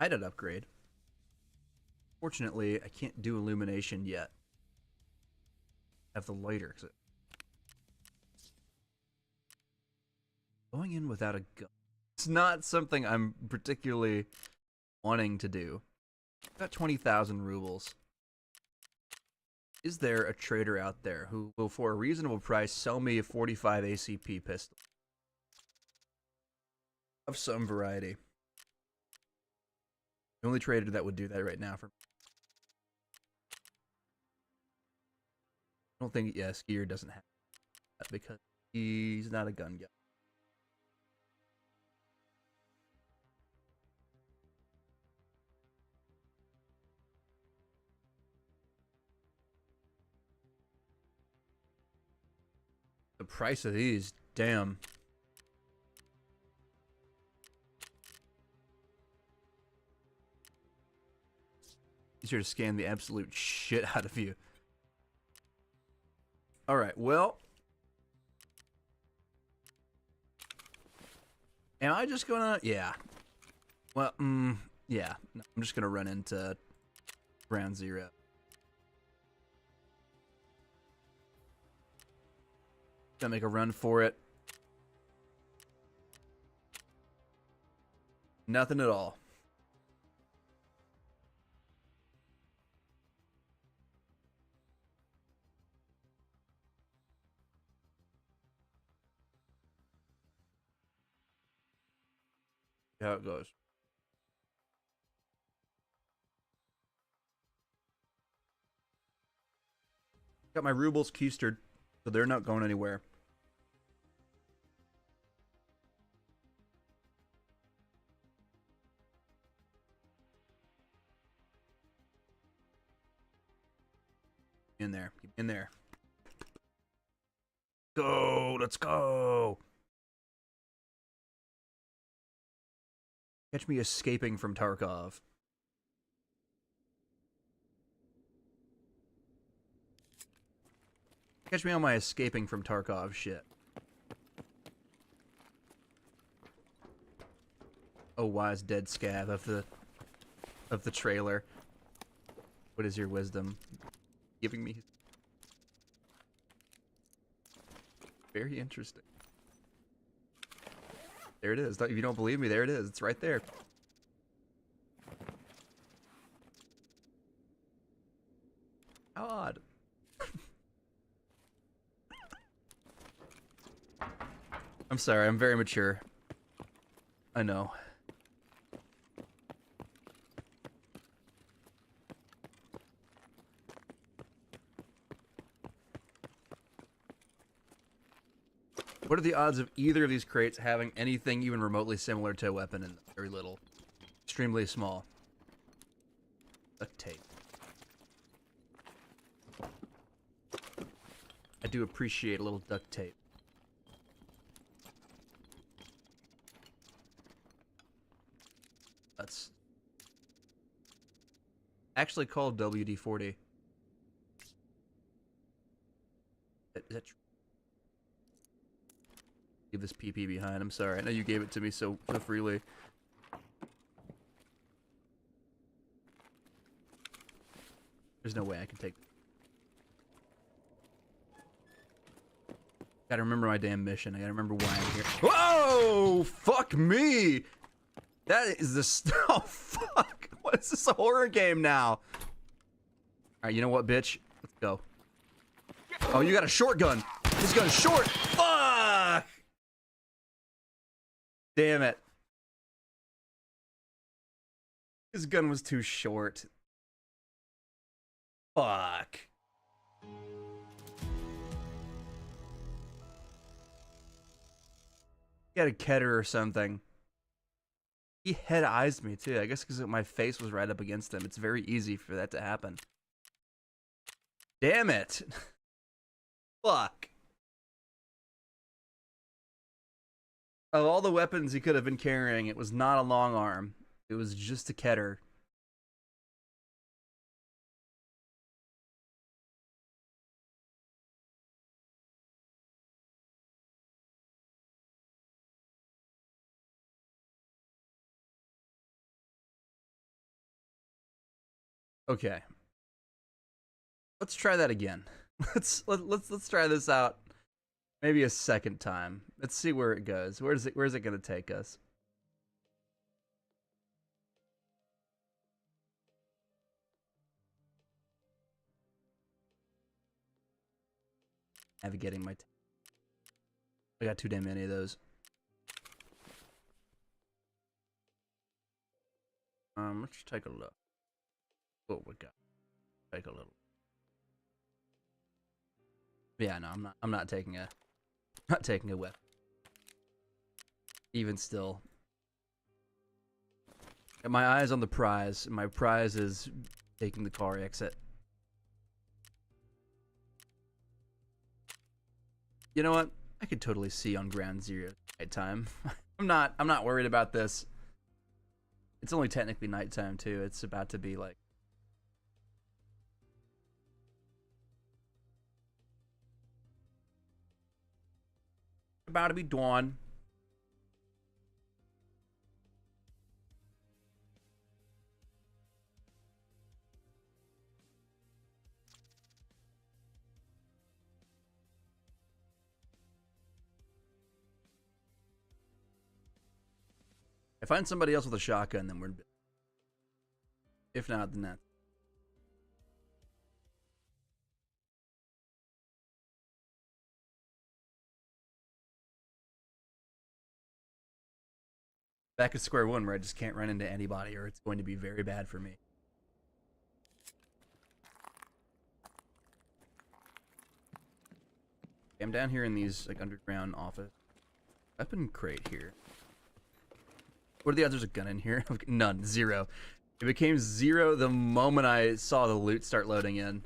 item upgrade. Fortunately, I can't do illumination yet. I have the lighter. Going in without a gun. It's not something I'm particularly wanting to do. I've got 20,000 rubles. Is there a trader out there who will, for a reasonable price, sell me a 45 ACP pistol? Of some variety. The only trader that would do that right now for me. I don't think, yeah, Skier doesn't have that because he's not a gun guy. The price of these, damn. Easier to scan the absolute shit out of you. Alright, well. Am I just gonna... Yeah. Well, yeah. No, I'm just gonna run into Ground Zero. Gonna make a run for it. Nothing at all. See how it goes. Got my rubles keistered, so they're not going anywhere. In there. In there. Go! Let's go! Catch me escaping from Tarkov. Catch me on my escaping from Tarkov shit. Oh, wise dead scab of the trailer. What is your wisdom? Giving me... Very interesting. There it is. If you don't believe me, there it is. It's right there. How odd. I'm sorry, I'm very mature. I know. What are the odds of either of these crates having anything even remotely similar to a weapon? And very little. Extremely small. Duct tape. I do appreciate a little duct tape. That's actually called WD-40. Is that true? Leave this PP behind. I'm sorry. I know you gave it to me so freely. There's no way I can take. Gotta remember my damn mission. I gotta remember why I'm here. Whoa! Fuck me! That is the. Oh, fuck! What is this, a horror game now? Alright, you know what, bitch? Let's go. Oh, you got a short gun. This gun's short. Fuck! Damn it. His gun was too short. Fuck. He had a Keter or something. He head-eyes me too. I guess because my face was right up against him. It's very easy for that to happen. Damn it. Fuck. Of all the weapons he could have been carrying, it was not a long arm. It was just a Keter. Okay. Let's try that again. Let's try this out. Maybe a second time. Let's see where it goes. Where's it gonna take us? Navigating my I got too damn many of those. Let's take a look. What we got. Take a little. Yeah, no, I'm not taking a whip. Even still. Got my eyes on the prize. My prize is taking the car exit. You know what? I could totally see on ground zero at nighttime. I'm not worried about this. It's only technically nighttime too. It's about to be like about to be dawn. If I find somebody else with a shotgun, then we're. If not, then that. Back at square one, where I just can't run into anybody, or it's going to be very bad for me. I'm down here in these like underground office. Weapon crate here. What are the odds there's a gun in here? None. Zero. It became zero the moment I saw the loot start loading in.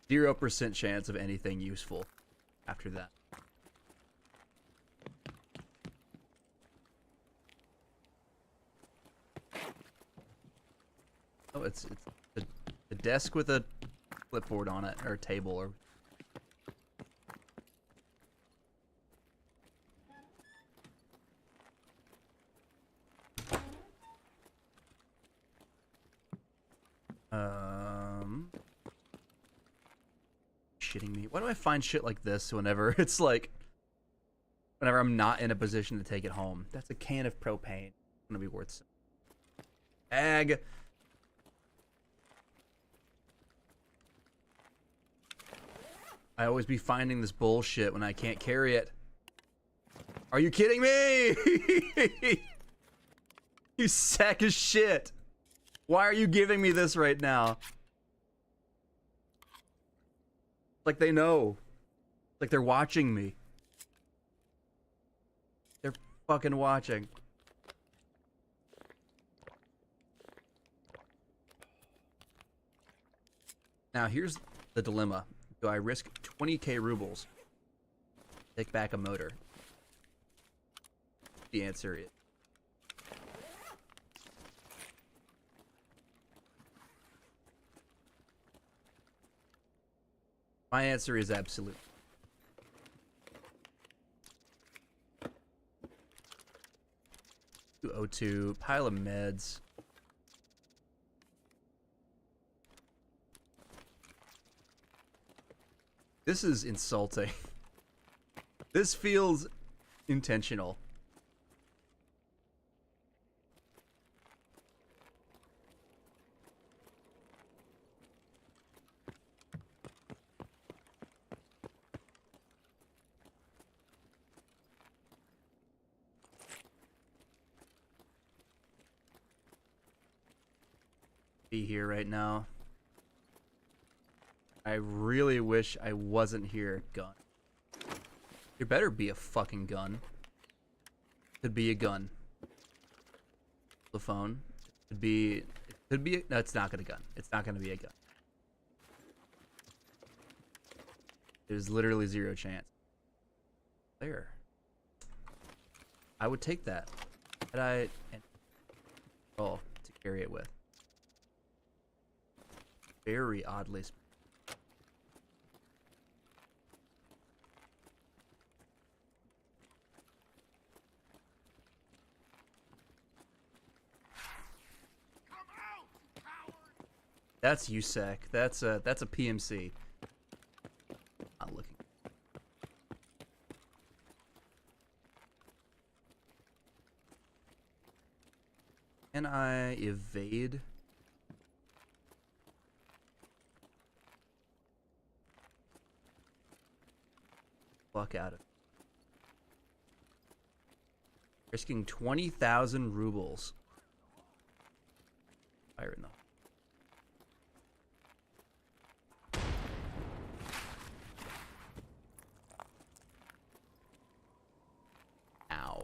%0 chance of anything useful after that. Oh, it's a desk with a clipboard on it, or a table, or. Shitting me. Why do I find shit like this whenever it's like, whenever I'm not in a position to take it home? That's a can of propane. It's gonna be worth some. Ag. I always be finding this bullshit when I can't carry it. Are you kidding me? You sack of shit. Why are you giving me this right now? Like they know. Like they're watching me. They're fucking watching. Now here's the dilemma. Do I risk 20k rubles? Take back a motor. The answer is My answer is absolute. O2, pile of meds. This is insulting. This feels intentional. Be here right now. I really wish I wasn't here. Gun. There better be a fucking gun. Could be a gun. The phone. Could be. It could be. No, it's not gonna gun. It's not gonna be a gun. There's literally zero chance. There. I would take that. But I. Oh, to carry it with. Very oddly. That's USEC. That's a PMC. Not looking. Can I evade? Fuck out of it. Risking 20,000 rubles. Fire in the. Ow.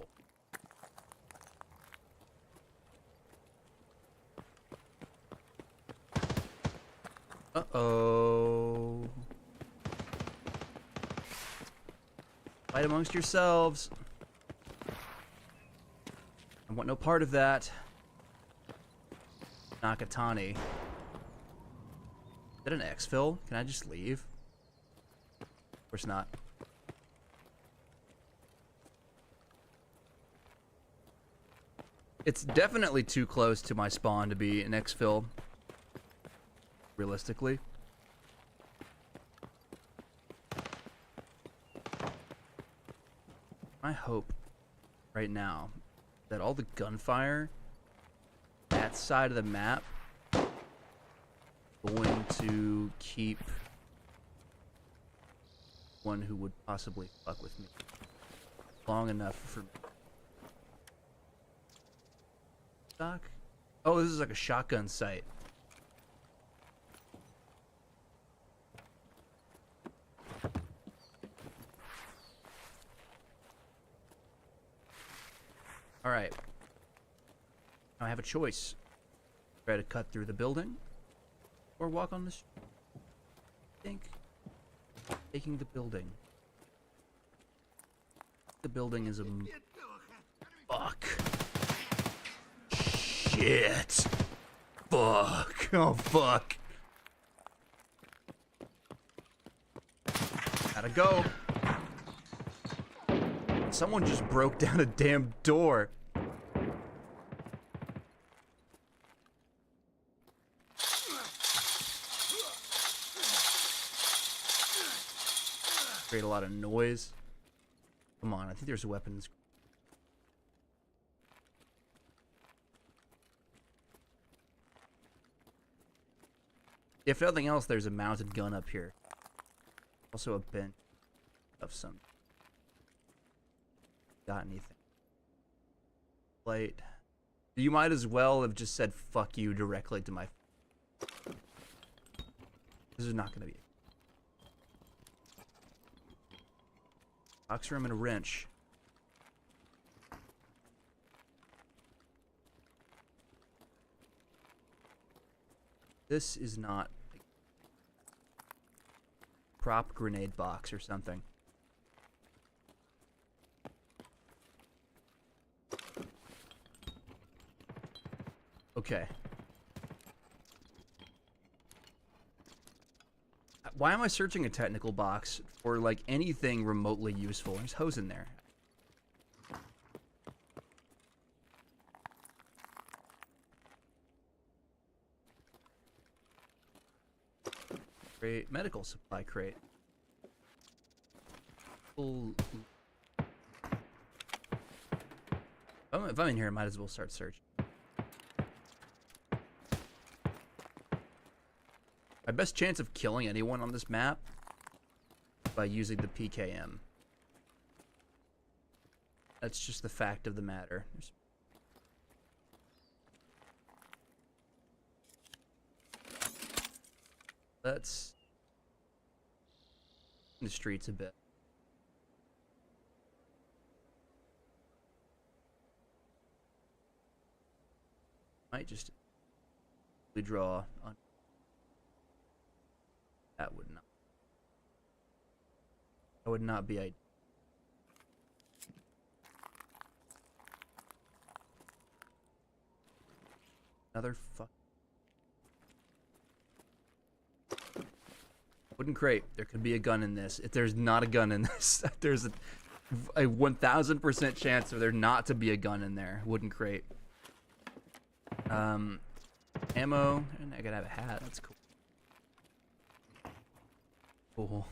Uh-oh. Fight amongst yourselves. I want no part of that. Nakatani. Is that an exfil? Can I just leave? Of course not. It's definitely too close to my spawn to be an exfil. Realistically. I hope right now that all the gunfire that side of the map going to keep one who would possibly fuck with me long enough for me. Stock? Oh, this is like a shotgun sight. All right. Now I have a choice. Try to cut through the building or walk on the street. I think taking the building. The building is a fuck. Shit. Fuck. Oh fuck. Gotta go. Someone just broke down a damn door. Create a lot of noise. Come on, I think there's weapons. If nothing else, there's a mounted gun up here. Also a bench of some. Got anything? Light. You might as well have just said fuck you directly to my. This is not gonna be. Box room and a wrench. This is not a prop grenade box or something. Okay. Why am I searching a technical box for like anything remotely useful? There's hose in there. Crate, medical supply crate. If I'm in here, I might as well start searching. My best chance of killing anyone on this map by using the PKM. That's just the fact of the matter. Let's in the streets a bit. Might just draw on. That would not. That would not be ideal. Another fuck. Wooden crate. There could be a gun in this. If there's not a gun in this, there's a 1000% chance for there not to be a gun in there. Wooden crate. Ammo. And I gotta have a hat. That's cool. Cool.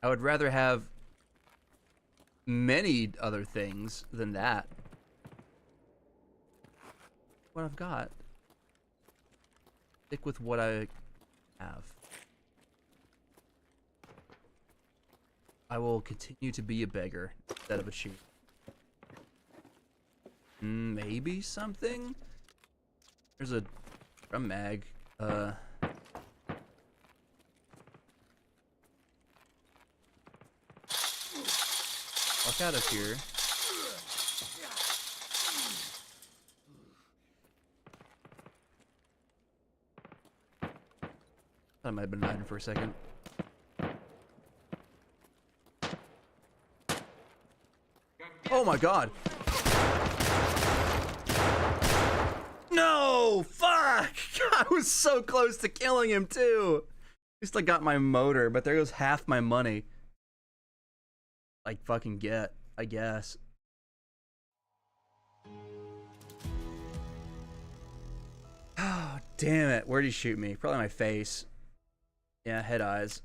I would rather have many other things than that. What I've got. Stick with what I have. I will continue to be a beggar instead of a sheep. Maybe something? There's a mag. Walk out of here. That might have been hiding for a second. Oh my god! No! Fuck! I was so close to killing him too! At least I got my motor, but there goes half my money. Like fucking get, I guess. Oh, damn it. Where'd he shoot me? Probably my face. Yeah, head eyes.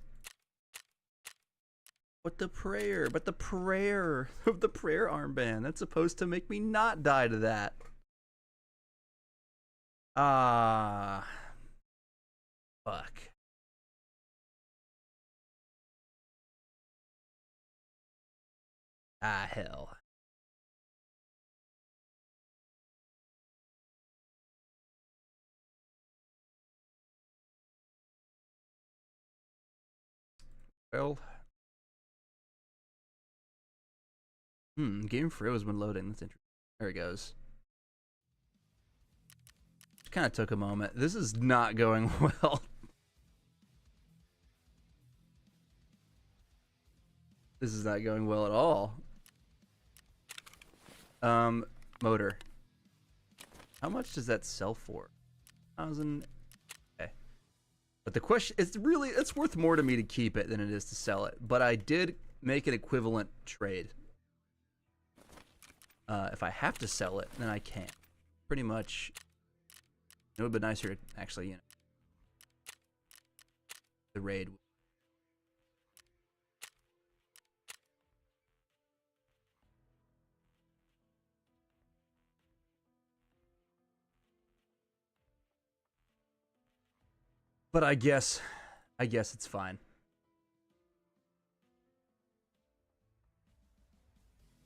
But the prayer of the prayer armband. That's supposed to make me not die to that. Ah. Fuck. Ah, hell. Well. Game froze when loading. That's interesting. There it goes. Kind of took a moment. This is not going well. This is not going well at all. Motor. How much does that sell for? 1,000. Okay. But the question, it's worth more to me to keep it than it is to sell it. But I did make an equivalent trade. If I have to sell it, then I can't. Pretty much. It would be nicer to actually, you know, the raid. But I guess it's fine.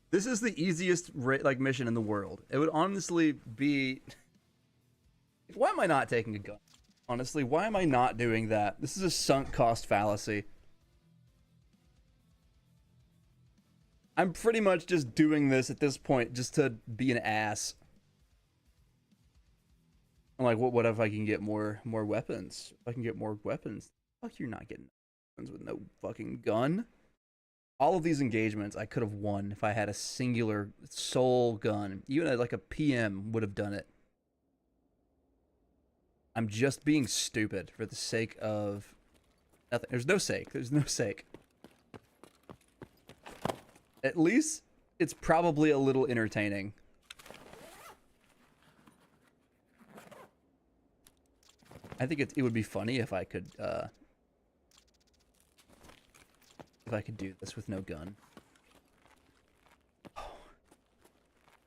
This is the easiest mission in the world. It would honestly be. Why am I not taking a gun? Honestly, why am I not doing that? This is a sunk cost fallacy. I'm pretty much just doing this at this point just to be an ass. I'm like, what if I can get more weapons? If I can get more weapons. Fuck, you're not getting weapons with no fucking gun. All of these engagements I could have won if I had a singular sole gun. Even like a PM would have done it. I'm just being stupid for the sake of Nothing. There's no sake. There's no sake. At least it's probably a little entertaining. I think it would be funny if I could do this with no gun.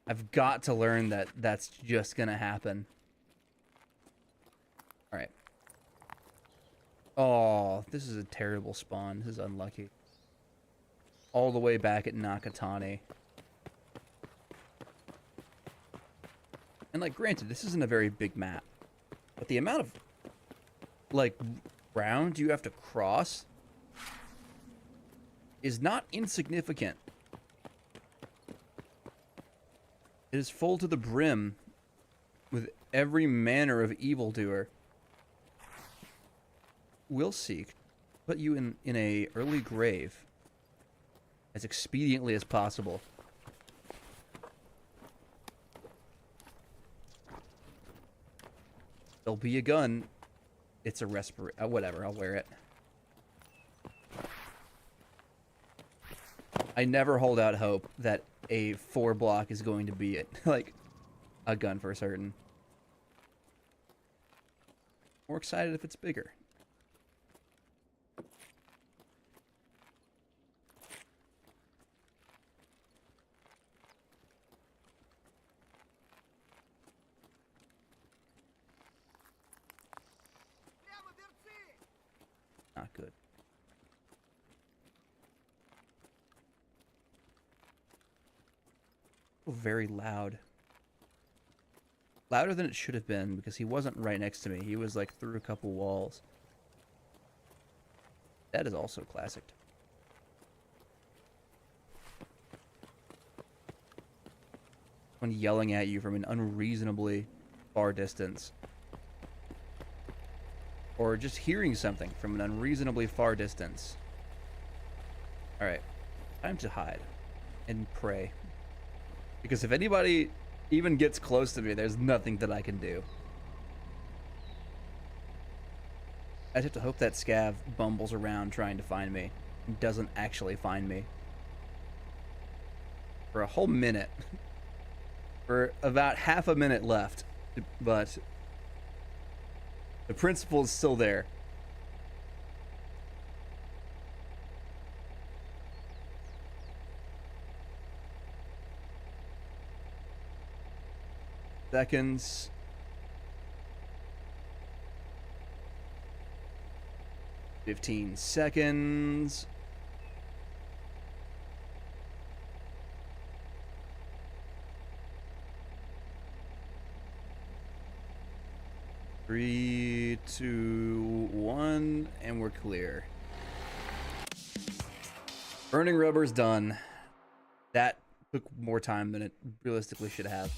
I've got to learn that that's just gonna happen. All right. Oh, this is a terrible spawn. This is unlucky. All the way back at Nakatani. And like, granted, this isn't a very big map, but the amount of like ground you have to cross is not insignificant. It is full to the brim with every manner of evildoer. Will seek put you in a early grave as expediently as possible. There'll be a gun. It's a respirator. Whatever, I'll wear it. I never hold out hope that a 4-block is going to be it. Like, a gun for certain. More excited if it's bigger. Not good. Very loud. Louder than it should have been because he wasn't right next to me. He was like through a couple walls. That is also classic. When yelling at you from an unreasonably far distance. Or just hearing something from an unreasonably far distance. Alright. Time to hide. And pray. Because if anybody even gets close to me, there's nothing that I can do. I just have to hope that scav bumbles around trying to find me and doesn't actually find me. For a whole minute. For about half a minute left. But the principle is still there. Seconds. $15 seconds. Three, 2, 1, and we're clear. Burning rubber's done. That took more time than it realistically should have.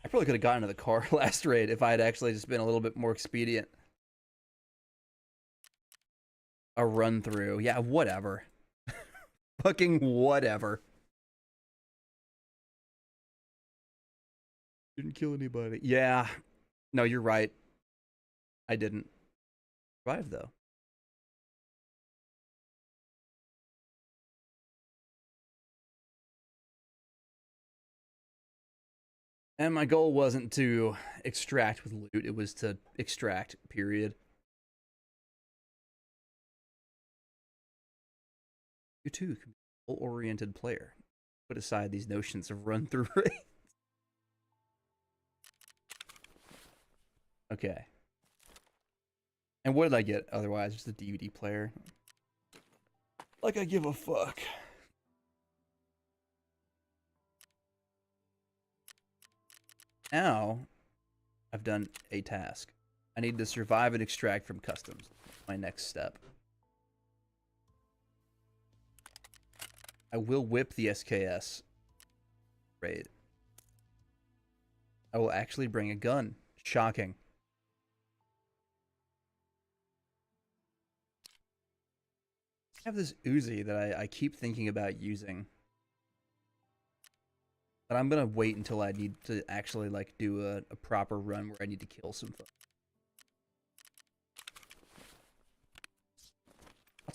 I probably could have gotten to the car last raid if I had actually just been a little bit more expedient. A run through. Yeah, whatever. Fucking whatever. Didn't kill anybody. Yeah. No, you're right. I didn't. Survive, though. And my goal wasn't to extract with loot, it was to extract, period. You too can be a goal-oriented player. Put aside these notions of run-through raids. Okay. And what did I get otherwise? Just a DVD player. Like I give a fuck. Now, I've done a task. I need to survive and extract from customs. My next step. I will whip the SKS raid. I will actually bring a gun. Shocking. I have this Uzi that I keep thinking about using. But I'm gonna wait until I need to actually like do a proper run where I need to kill some folks.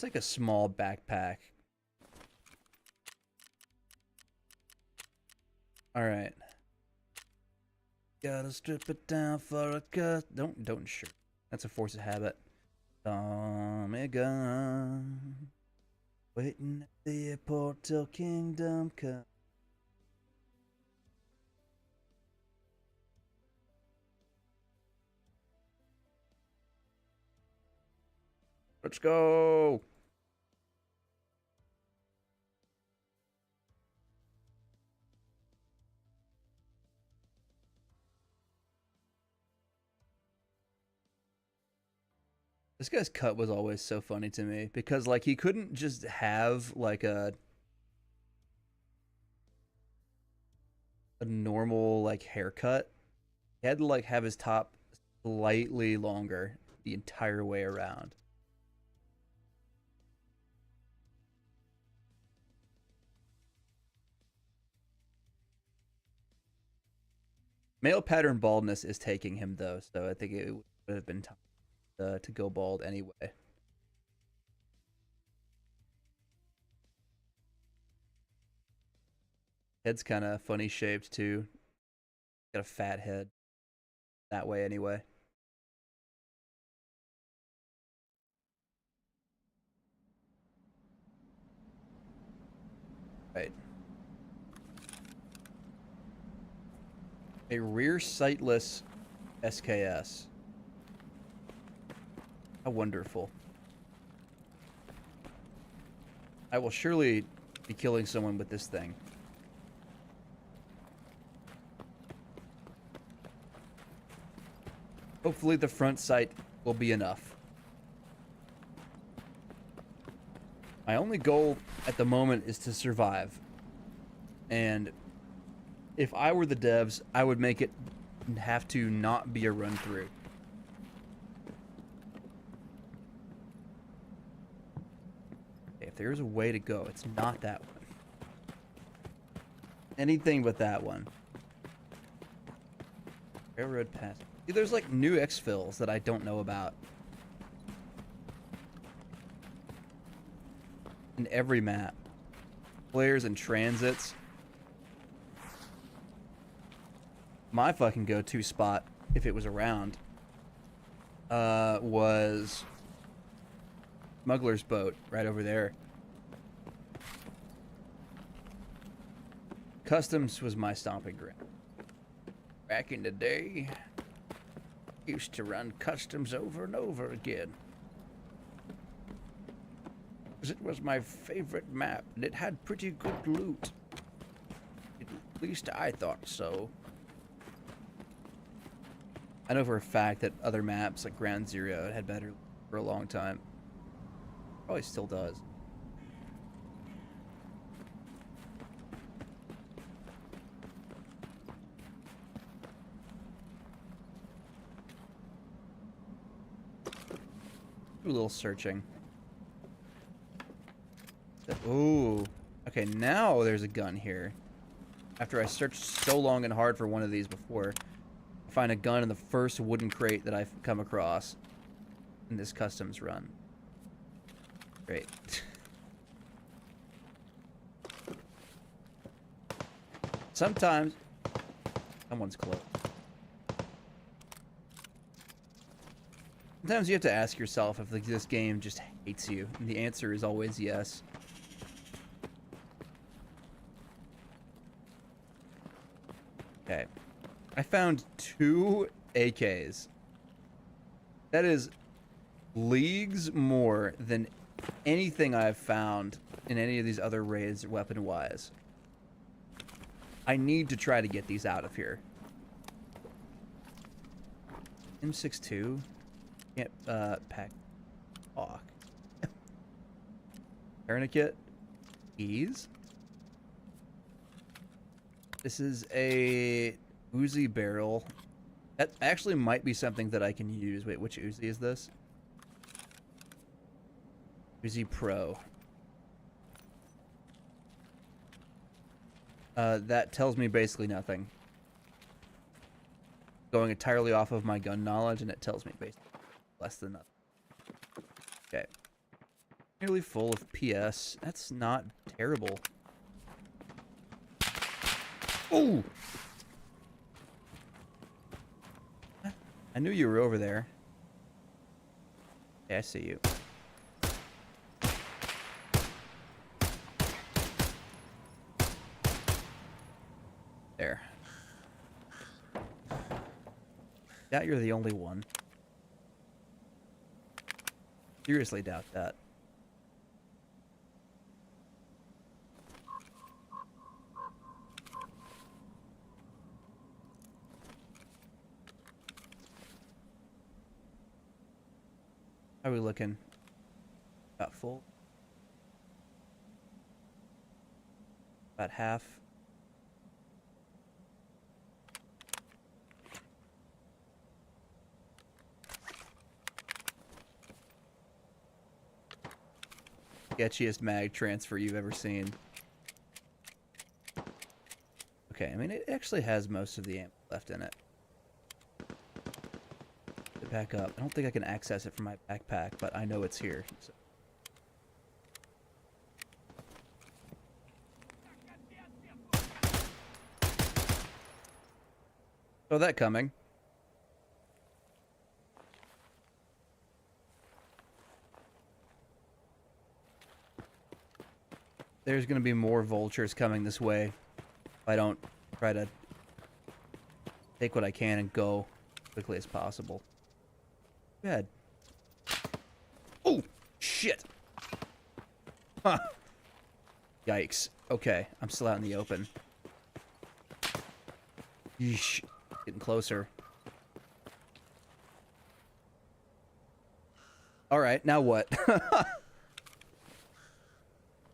take a small backpack. Alright. Gotta strip it down for a cut. Don't sure. That's a force of habit. Tommy gun. Waiting at the airport till kingdom come. Let's go. This guy's cut was always so funny to me because like he couldn't just have like a normal like haircut. He had to like have his top slightly longer the entire way around. Male pattern baldness is taking him though, so I think it would have been time to go bald anyway. Head's kind of funny shaped too. Got a fat head. That way anyway. Right. A rear sightless SKS. How wonderful. I will surely be killing someone with this thing. Hopefully the front sight will be enough. My only goal at the moment is to survive. And if I were the devs, I would make it have to not be a run through. Okay, if there's a way to go, it's not that one. Anything but that one. Railroad pass. See, there's like new exfils that I don't know about. In every map. Flares and transits. My fucking go-to spot, if it was around, was Smuggler's Boat, right over there. Customs was my stomping ground. Back in the day, used to run Customs over and over again. It was my favorite map, and it had pretty good loot. At least I thought so. I know for a fact that other maps, like Ground Zero, had better loot for a long time. Probably still does. Do a little searching. Ooh. Okay, now there's a gun here. After I searched so long and hard for one of these before, I find a gun in the first wooden crate that I've come across in this customs run. Great. Sometimes someone's close. Sometimes you have to ask yourself if like, this game just hates you, and the answer is always yes. Okay. I found 2 AKs. That is leagues more than anything I've found in any of these other raids weapon-wise. I need to try to get these out of here. M62? Can't, pack. Hawk. Tourniquet. Ease. This is a Uzi barrel. That actually might be something that I can use. Wait, which Uzi is this? Uzi Pro. That tells me basically nothing. Going entirely off of my gun knowledge, and it tells me basically less than nothing. Okay. Nearly full of PS. That's not terrible. Oh! I knew you were over there. Yeah, I see you. There. Doubt you're the only one. Seriously doubt that. How are we looking? About full? About half? Sketchiest mag transfer you've ever seen. Okay, I mean, it actually has most of the ammo left in it. Get back up. I don't think I can access it from my backpack, but I know it's here. So. Saw that coming. There's going to be more vultures coming this way if I don't try to take what I can and go as quickly as possible. Go ahead. Oh, shit. Huh. Yikes. Okay, I'm still out in the open. Yeesh. Getting closer. Alright, now what?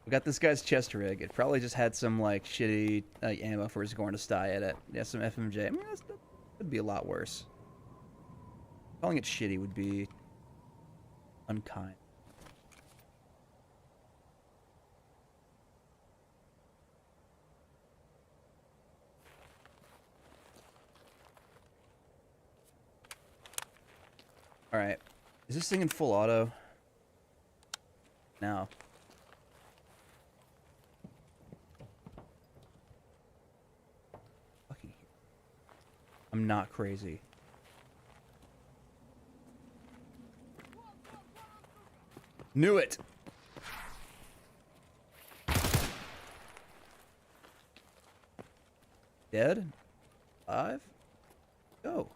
We got this guy's chest rig. It probably just had some, like, shitty ammo for his Gornastai at it. Yeah, some FMJ. I mean, that would be a lot worse. Calling it shitty would be unkind. Alright. Is this thing in full auto? No. Fucking. I'm not crazy. Knew it! Dead? Alive? Go.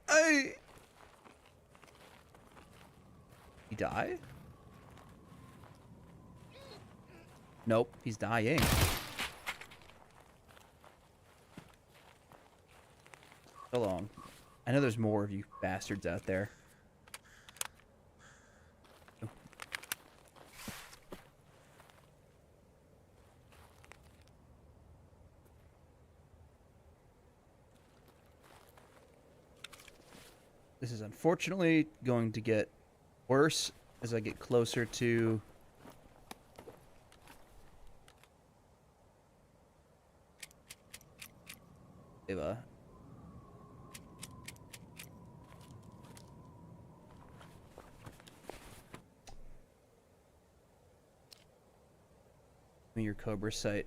Hey! He die? Nope, he's dying. So long. I know there's more of you bastards out there. This is unfortunately going to get worse as I get closer to Ava. Give me your Cobra sight.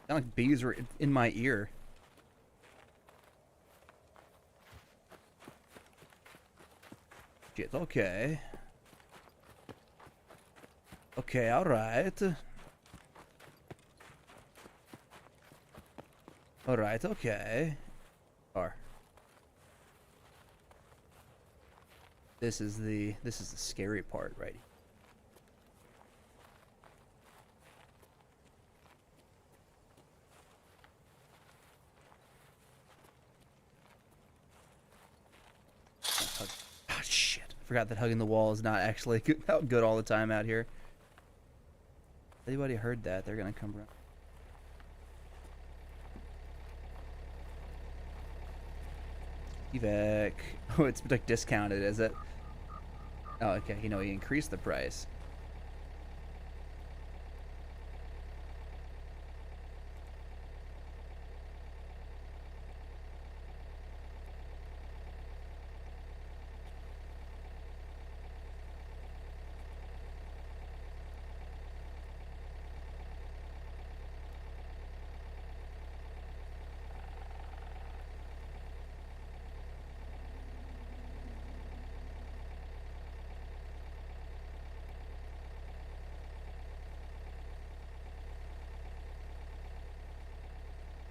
Sound like bees were in my ear. Shit, okay. Okay, alright. Alright, okay. This is the scary part, right? Ah, shit. Forgot that hugging the wall is not actually good all the time out here. Anybody heard that? They're gonna come around. Evac. Oh, it's like discounted, is it? Oh, okay. You know, he increased the price.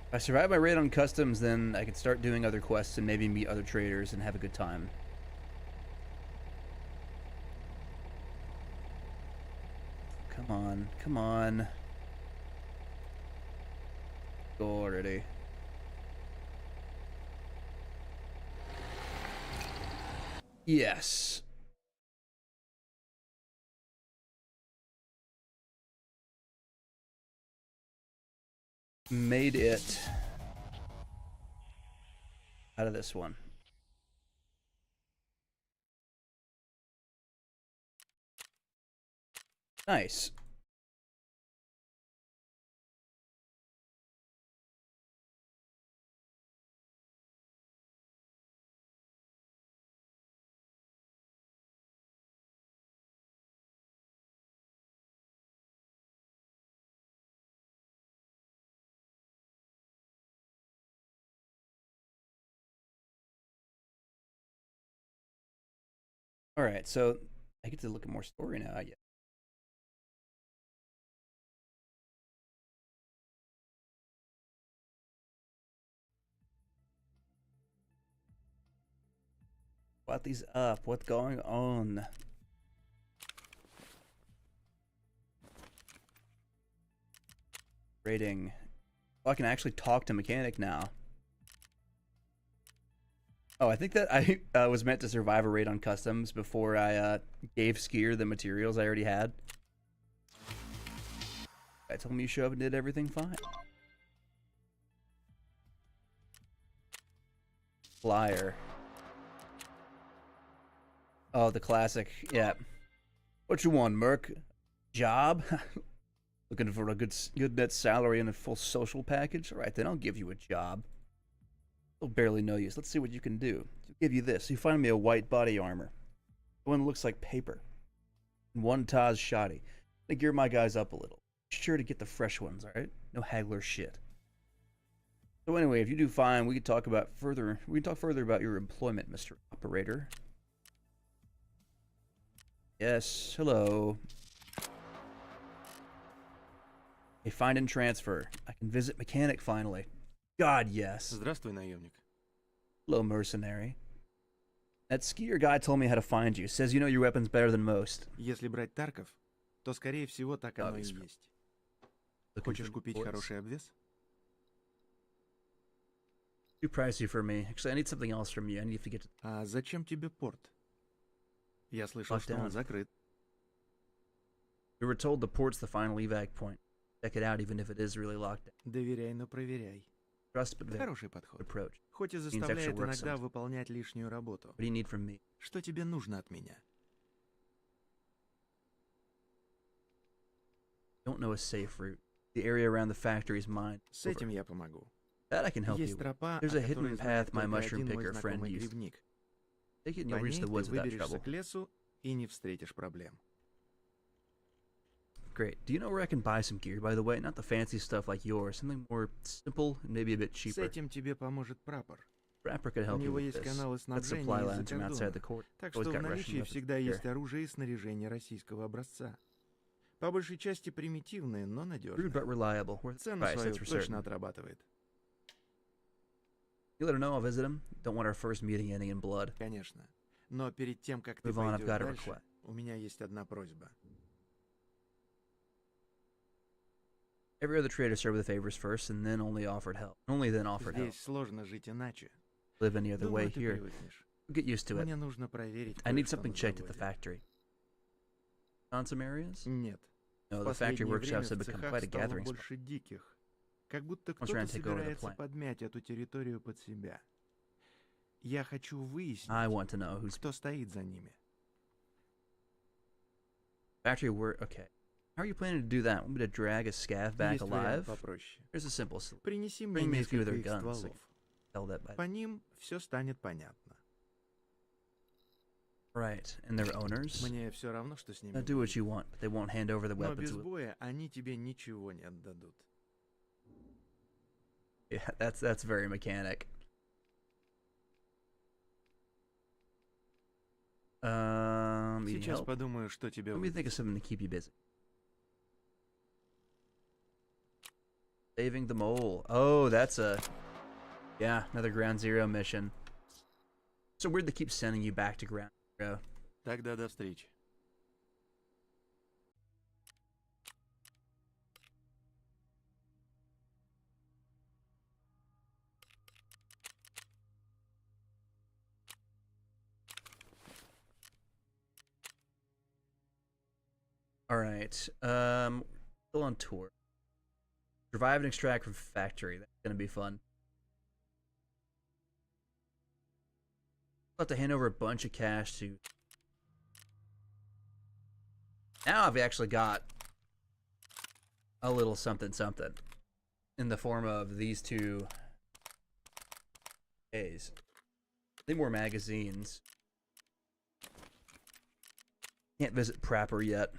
If I survive my raid on customs, then I can start doing other quests and maybe meet other traders and have a good time. Come on, come on. Go already. Yes. Made it out of this one. Nice. All right, so I get to look at more story now. Yeah. What these up? What's going on? Rating. Oh, I can actually talk to mechanic now. Oh, I think that I was meant to survive a raid on customs before I gave Skier the materials I already had. I told him you show up and did everything fine. Flyer. Oh, the classic. Yeah. What you want, Merc? Job? Looking for a good net salary and a full social package? All right, then I'll give you a job. They'll barely know you, so let's see what you can do. I'll give you this. You find me a white body armor. The one that looks like paper. And one Taz shoddy. I gear my guys up a little. Be sure to get the fresh ones, alright? No haggler shit. So anyway, if you do fine, we can talk further about your employment, Mr. Operator. Yes, hello. A find and transfer. I can visit mechanic finally. God, yes. Здравствуй, наемник. Hello, mercenary. That skier guy told me how to find you. Says you know your weapons better than most. Если брать Тарков, то, скорее всего, так оно и есть. Хочешь купить хороший обвес? Too pricey for me. Actually, I need something else from you. I need to get to... А зачем тебе порт? Я слышал, что он закрыт. We were told the port's the final evac point. Check it out, even if it is really locked down. Доверяй, но проверяй. Trust but Хороший подход. approach. Хоть и заставляет иногда выполнять лишнюю работу. What do you need from me? Что тебе нужно от меня? Don't know a safe route. The area around the factory is mine. С этим я помогу. That I can help Есть you with. тропа, There's о a hidden которой знает path my только mushroom один мой picker friend знакомый used. грибник. Take it and По you'll reach ней the ты woods without выберешься trouble. к лесу и не встретишь проблем. Great. Do you know where I can buy some gear, by the way? Not the fancy stuff like yours. Something more simple and maybe a bit С cheaper. этим тебе поможет прапор. Rapper could У help you него with есть this. каналы That снабжения supply из-за lines from outside the кордона. court. Так Always что в got Russian наличии weapons всегда here. есть оружие и снаряжение российского образца. По большей части примитивные, но Rude надежные. but reliable. Worth the Цену price, свою that's for точно certain. отрабатывает. You let him know I'll visit him. Don't want our first meeting ending in blood. Конечно. Но перед тем, как ты Move on, I've пойдешь got a дальше, request. у меня есть одна просьба. Every other trader started with favors first and then only offered help. Only then offered help. Здесь сложно жить иначе. Live any other way Думаю, ты here. привыкнешь. We'll get used to it. Мне нужно проверить I need кое-что something на checked at the заводе. factory. On some areas? Нет. No, В the factory последнее время workshops have в become цехах quite a стало gathering spot. больше диких. Как будто One's trying кто-то to take over the собирается plant. подмять эту территорию под себя. Я хочу выяснить, I want to know who's... кто стоит за ними. Factory work. Okay. How are you planning to do that? Want me to drag a scav back Есть вариант alive? попроще. Here's a simple solution. Принеси мне Bring me a few of несколько their их guns. стволов. Tell that by. По ним все станет понятно. Right. And their owners? Мне все равно, что с ними Now do what будет. you want, but they won't hand over the Но weapons. без боя они тебе ничего не отдадут. Yeah, that's very mechanic. Needing Сейчас help? подумаю, что тебе Let me think of something to keep you busy. Saving the mole. Oh, that's a... Yeah, another Ground Zero mission. So weird they keep sending you back to Ground Zero. Тогда до встречи. Alright, still on tour. Survive and extract from factory. That's gonna be fun. I'll have to hand over a bunch of cash to... Now I've actually got a little something something in the form of these two A's. Need more magazines. Can't visit Prapor yet.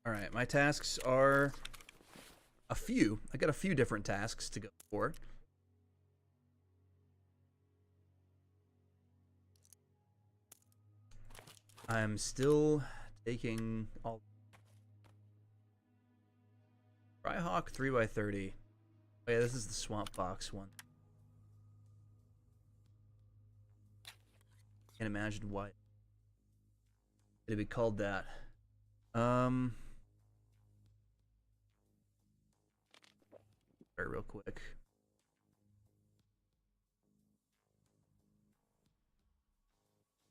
Alright, my tasks are a few. I got a few different tasks to go for. I'm still taking all... Fryhawk 3x30. Oh yeah, this is the Swamp Fox one. Can't imagine why it'd be called that. Sorry, real quick.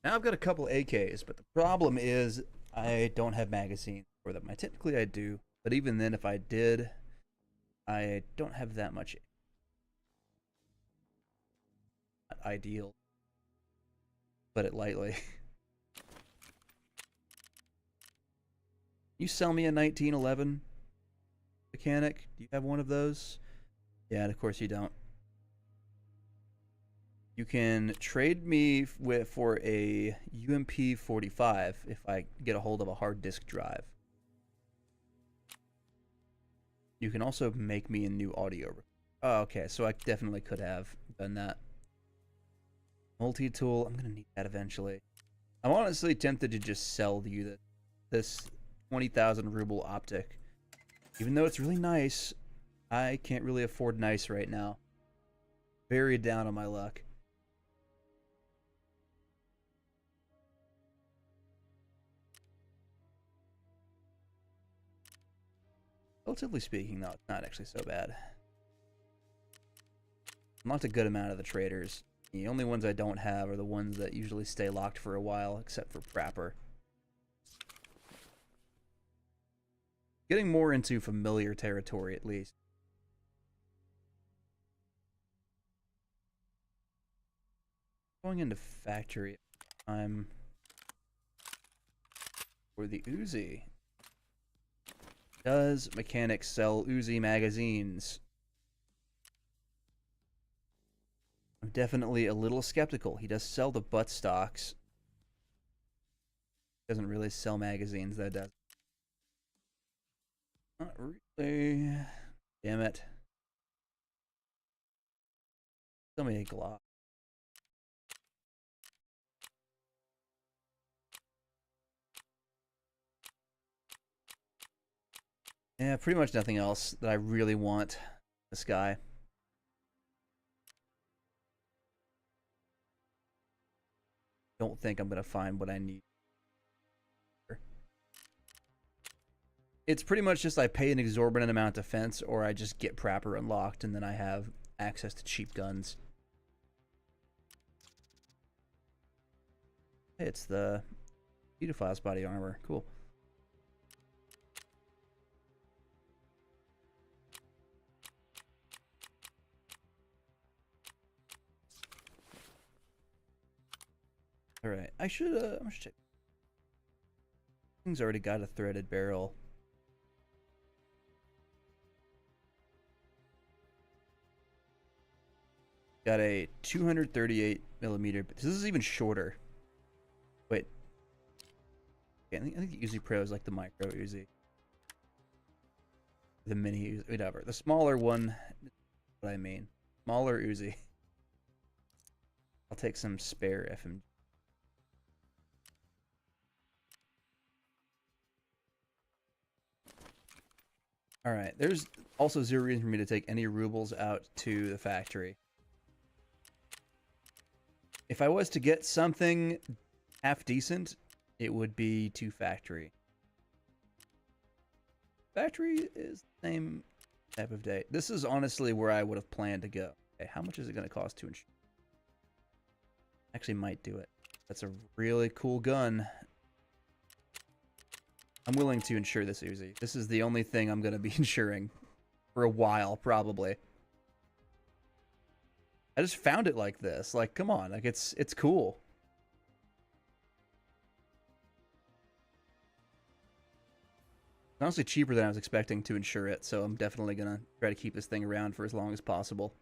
Now I've got a couple AKs, but the problem is I don't have magazines for them. Typically I do, but even then if I did, I don't have that much. Not ideal. Put it lightly. You sell me a 1911 mechanic? Do you have one of those? Yeah, and of course you don't. You can trade me for a UMP 45 if I get a hold of a hard disk drive. You can also make me a new audio. Oh, okay, so I definitely could have done that. Multi-tool, I'm gonna need that eventually. I'm honestly tempted to just sell you this 20,000 ruble optic. Even though it's really nice, I can't really afford nice right now. Very down on my luck. Relatively speaking, though, it's not actually so bad. Unlocked a good amount of the traders. The only ones I don't have are the ones that usually stay locked for a while, except for Prapor. Getting more into familiar territory, at least. Going into factory. I'm for the Uzi. Does mechanics sell Uzi magazines? I'm definitely a little skeptical. He does sell the butt stocks. Doesn't really sell magazines, that does. Not really. Damn it. Sell me a Glock. Yeah, pretty much nothing else that I really want this guy. Don't think I'm gonna find what I need. It's pretty much just I pay an exorbitant amount of defense, or I just get Prapor unlocked, and then I have access to cheap guns. Hey, it's the Pedophile's body armor. Cool. Alright, I should check. Thing's already got a threaded barrel. Got a 238 millimeter. This is even shorter. Wait. Okay, I think the Uzi Pro is like the micro Uzi. The mini Uzi, whatever. The smaller one, what I mean. Smaller Uzi. I'll take some spare FMG. Alright, there's also zero reason for me to take any rubles out to the factory. If I was to get something half decent, it would be to factory. Factory is the same type of day. This is honestly where I would have planned to go. Okay, how much is it going to cost to insure? Actually might do it. That's a really cool gun. I'm willing to insure this Uzi. This is the only thing I'm going to be insuring for a while, probably. I just found it like this. Like, come on. Like, it's cool. It's honestly cheaper than I was expecting to insure it, so I'm definitely going to try to keep this thing around for as long as possible.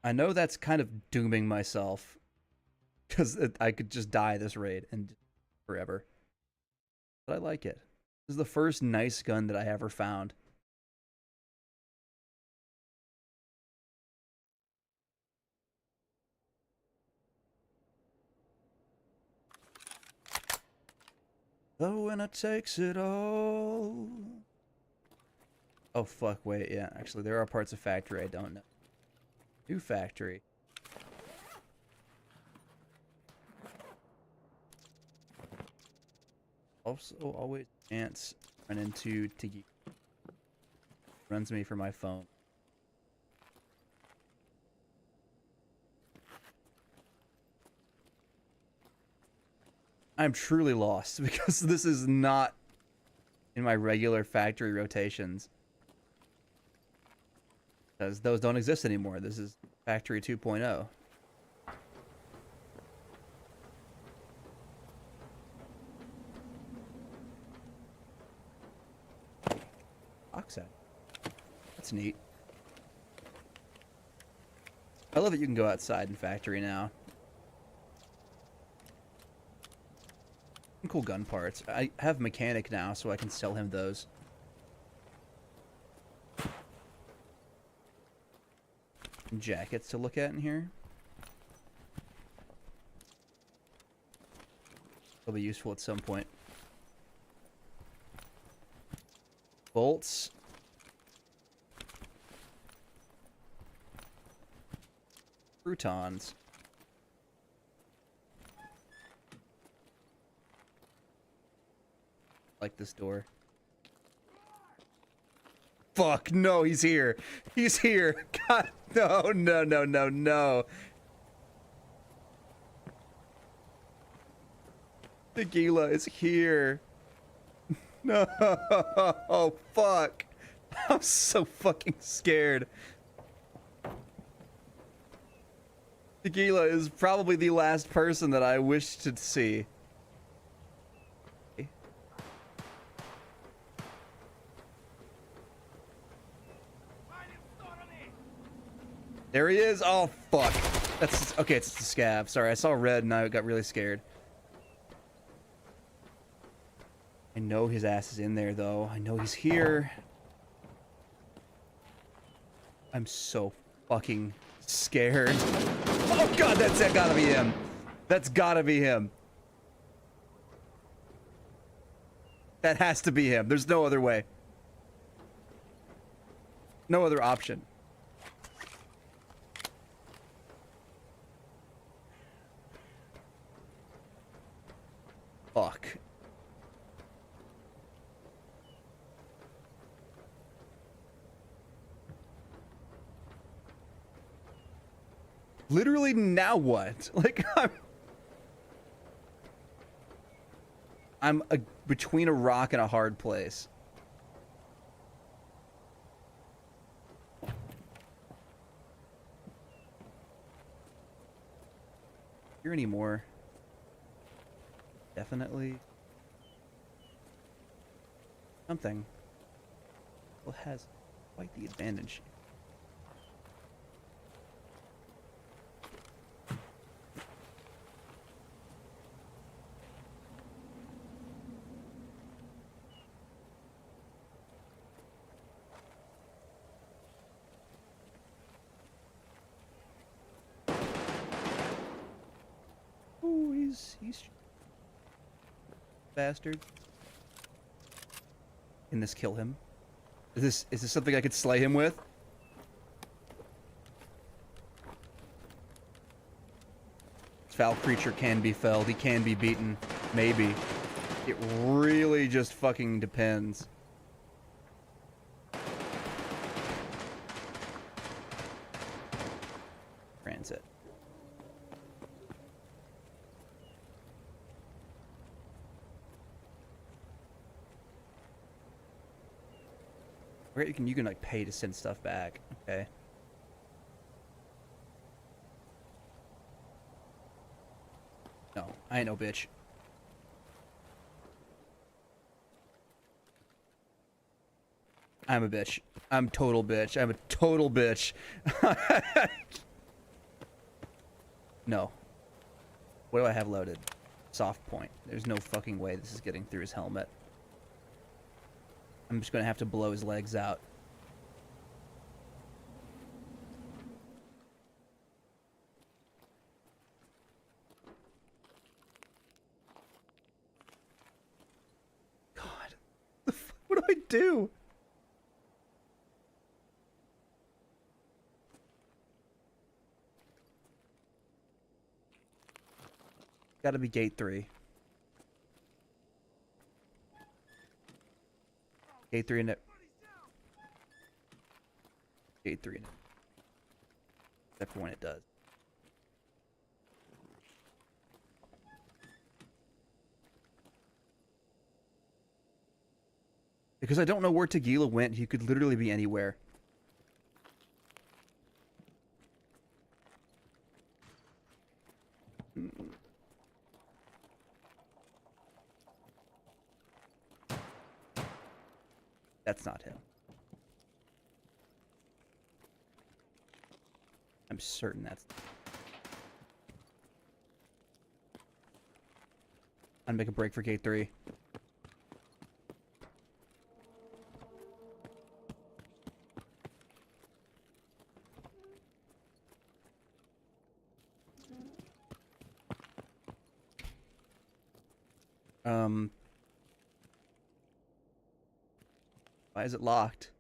I know that's kind of dooming myself, because I could just die this raid and forever. But I like it. This is the first nice gun that I ever found. The winner takes it all. Oh, fuck, wait, yeah. Actually, there are parts of factory I don't know. New factory. Also, always chance run into Tiki. Runs me for my phone. I'm truly lost because this is not in my regular factory rotations. Because those don't exist anymore. This is factory 2.0. Oxide. That's neat. I love that you can go outside in factory now. Some cool gun parts. I have mechanic now, so I can sell him those. Jackets to look at in here. They'll be useful at some point. Bolts. Croutons. Like this door. Fuck, no, he's here. He's here. God, no, no, no, no, no. Tequila is here. No. Oh, fuck. I'm so fucking scared. Tequila is probably the last person that I wish to see. There he is. Oh, fuck. That's okay. It's the scab. Sorry, I saw red and I got really scared. I know his ass is in there, though. I know he's here. I'm so fucking scared. Oh, God, that's gotta be him. That's gotta be him. That has to be him. There's no other way. No other option. Fuck. Literally, now what? Like, I'm between a rock and a hard place. Here anymore. Definitely something. Well, has quite the advantage. Oh, he's bastard. Can this kill him? Is this something I could slay him with? This foul creature can be felled. He can be beaten. Maybe. It really just fucking depends. Transit. Right, you can like pay to send stuff back. Okay. No, I ain't no bitch. I'm a bitch. I'm total bitch. I'm a total bitch. No. What do I have loaded? Soft point. There's no fucking way this is getting through his helmet. I'm just gonna have to blow his legs out. God. What do I do? Gotta be gate 3. Gate 3 in it. Gate 3 in it. Except for when it does. Because I don't know where Tagila went, he could literally be anywhere. That's not him. I'm certain that's... I'd make a break for gate 3. Why is it locked?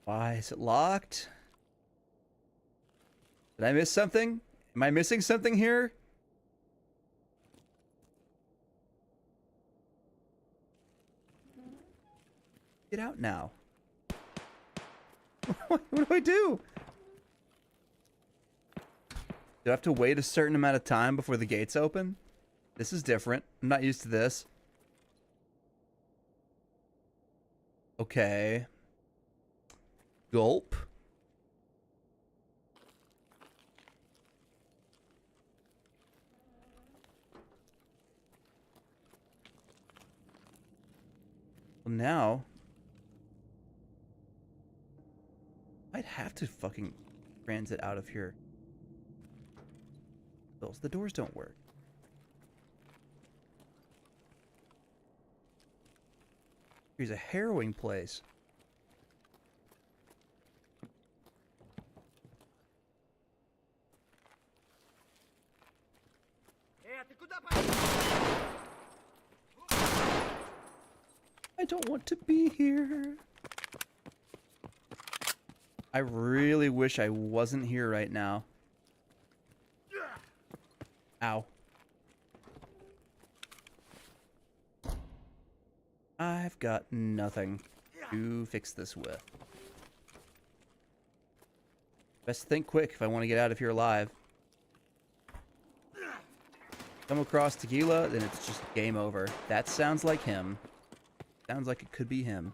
Why is it locked? Did I miss something? Am I missing something here? Get out now. What do I do? Do I have to wait a certain amount of time before the gates open? This is different. I'm not used to this. Okay. Gulp. Well, now I'd have to fucking transit out of here. The doors don't work. Here's a harrowing place. I don't want to be here. I really wish I wasn't here right now. Ow. I've got nothing to fix this with. Best think quick if I want to get out of here alive. Come across Tequila, then it's just game over. That sounds like him. Sounds like it could be him.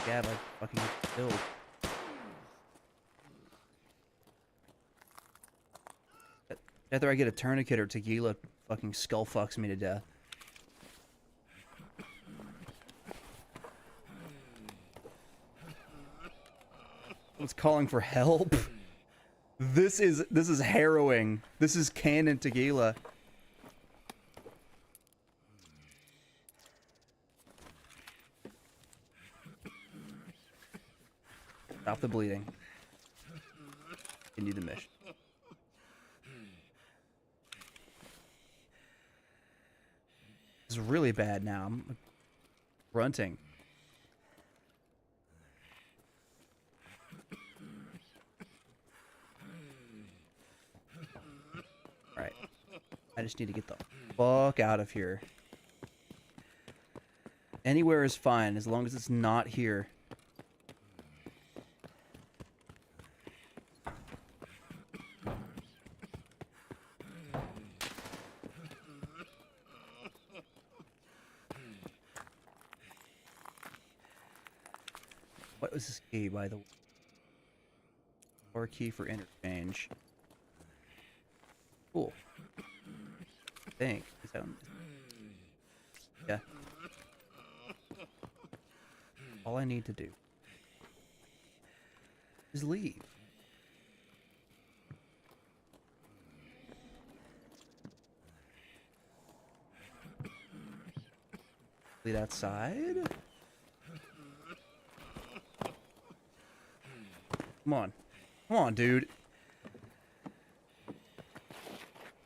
Gab, I fucking get killed. Either I get a tourniquet or tequila fucking skull fucks me to death. It's calling for help. This is harrowing. This is canon tequila. Stop the bleeding. Continue the mission. It's really bad now. I'm grunting. Alright. I just need to get the fuck out of here. Anywhere is fine as long as it's not here. What was this key, by the way? Or key for interchange. Cool. I think. Is that one? Yeah. All I need to do is leave. Lead outside. Come on. Come on, dude.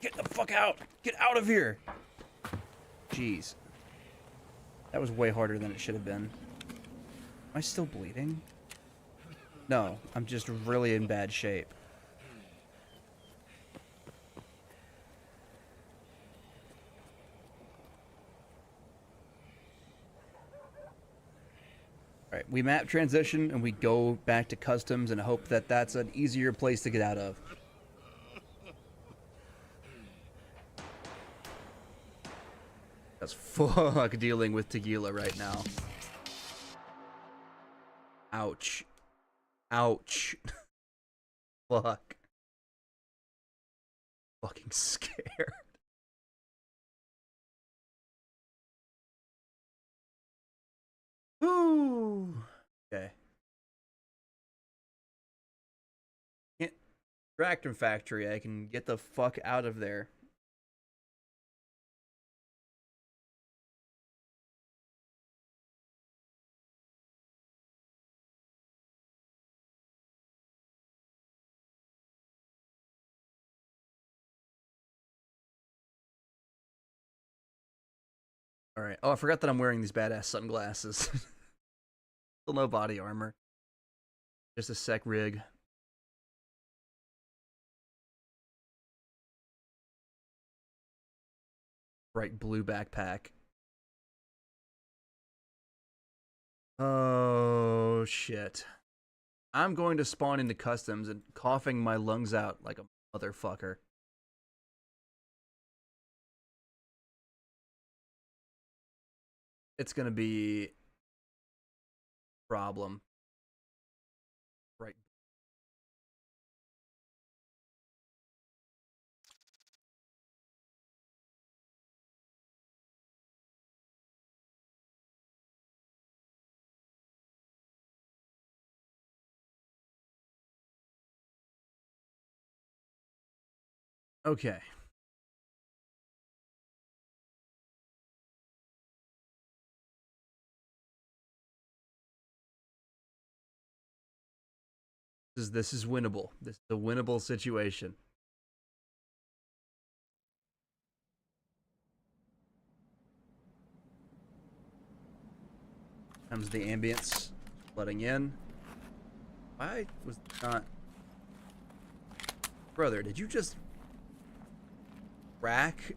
Get the fuck out. Get out of here. Jeez. That was way harder than it should have been. Am I still bleeding? No, I'm just really in bad shape. Alright, we map transition and we go back to customs and hope that that's an easier place to get out of. That's fuck dealing with tequila right now. Ouch. Ouch. Fuck. Fucking scared. Woo. Okay. Can't Tractor factory. I can get the fuck out of there. All right. Oh, I forgot that I'm wearing these badass sunglasses. Still no body armor. Just a sec rig. Bright blue backpack. Oh, shit. I'm going to spawn into customs and coughing my lungs out like a motherfucker. It's gonna be a problem. Right. Okay. This is winnable. This is a winnable situation. Comes the ambience letting in. Why was not... Brother, did you just rack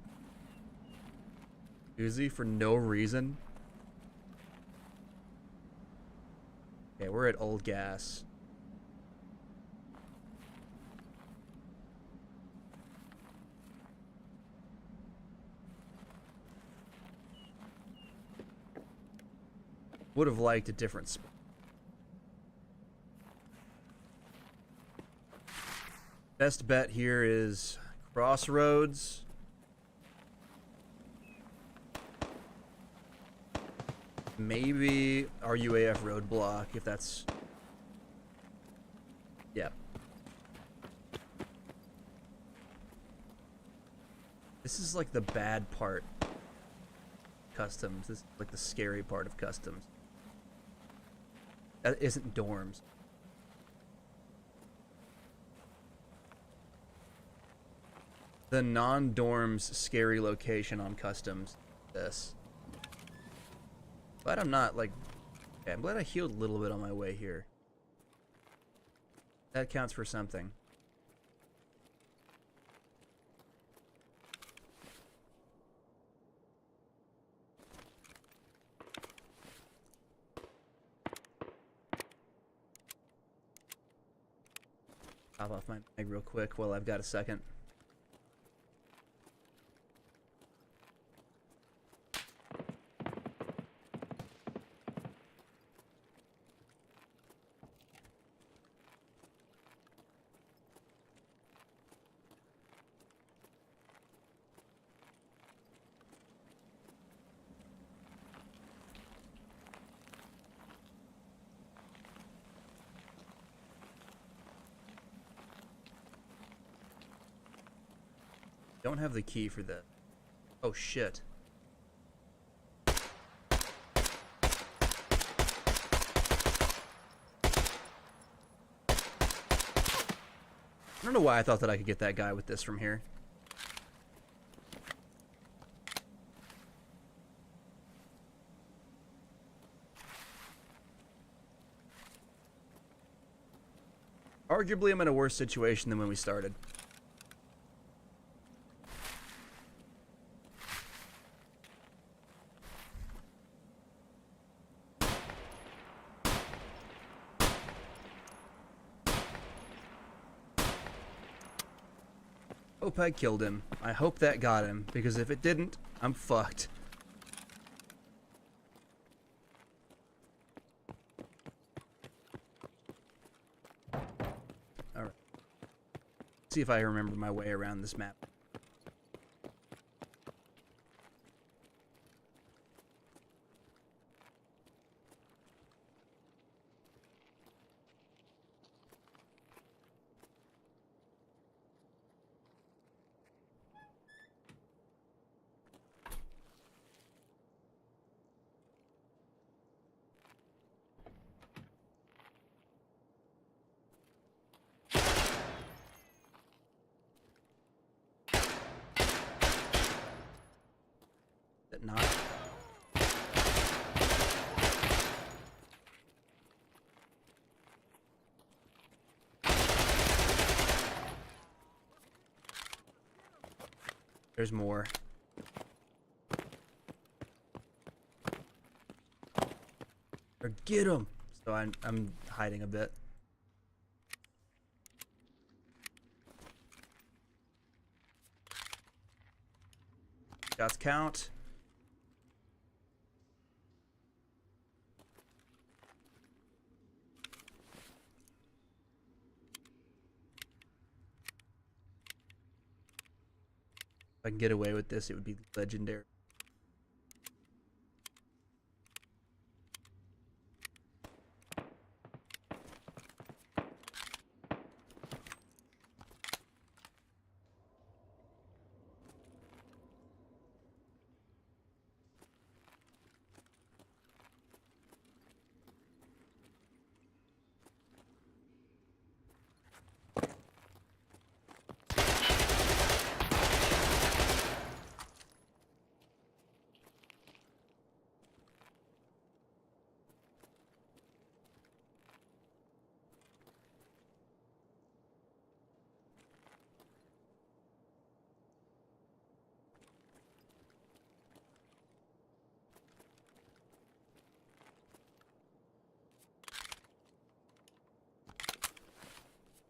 Uzi for no reason? Okay, we're at old gas. Would have liked a different spot. Best bet here is Crossroads. Maybe RUAF Roadblock, if that's... Yeah. This is like the bad part. Customs. This is like the scary part of customs. That isn't dorms. The non-dorms scary location on customs. This. Glad I'm not like... Okay, I'm glad I healed a little bit on my way here. That counts for something. Pop off my mag real quick while I've got a second. Don't have the key for that. Oh shit. I don't know why I thought that I could get that guy with this from here. Arguably, I'm in a worse situation than when we started. Hope I killed him. I hope that got him, because if it didn't, I'm fucked. Alright. See if I remember my way around this map. Not. There's more. Or get him. So I'm hiding a bit. Shots count. If I can get away with this, it would be legendary.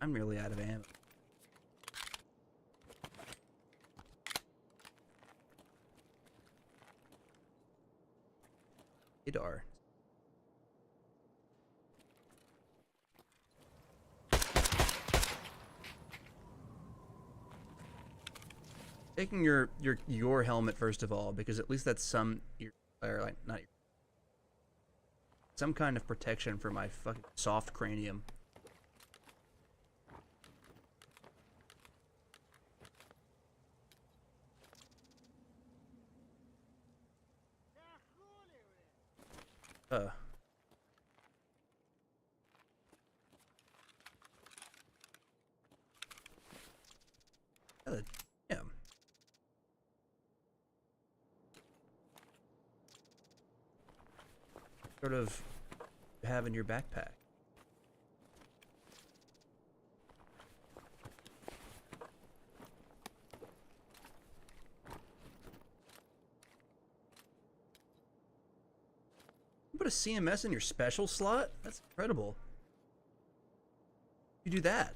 I'm really out of ammo. Radar. taking your helmet first of all, because at least that's some or like not some kind of protection for my fucking soft cranium. Damn. Sort of have in your backpack. You put a CMS in your special slot? That's incredible. You do that.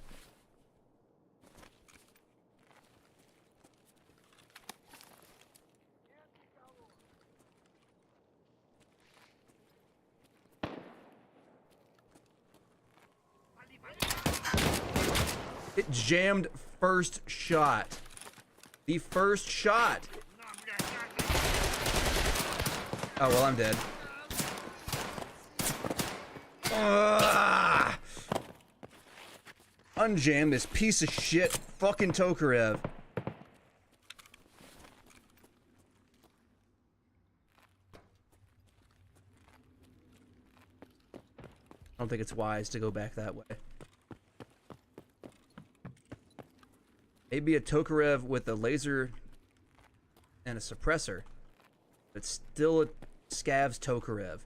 It jammed first shot. The first shot. Oh, well, I'm dead. Unjam this piece of shit fucking Tokarev. I don't think it's wise to go back that way. Maybe a Tokarev with a laser and a suppressor. But still a Scavs Tokarev.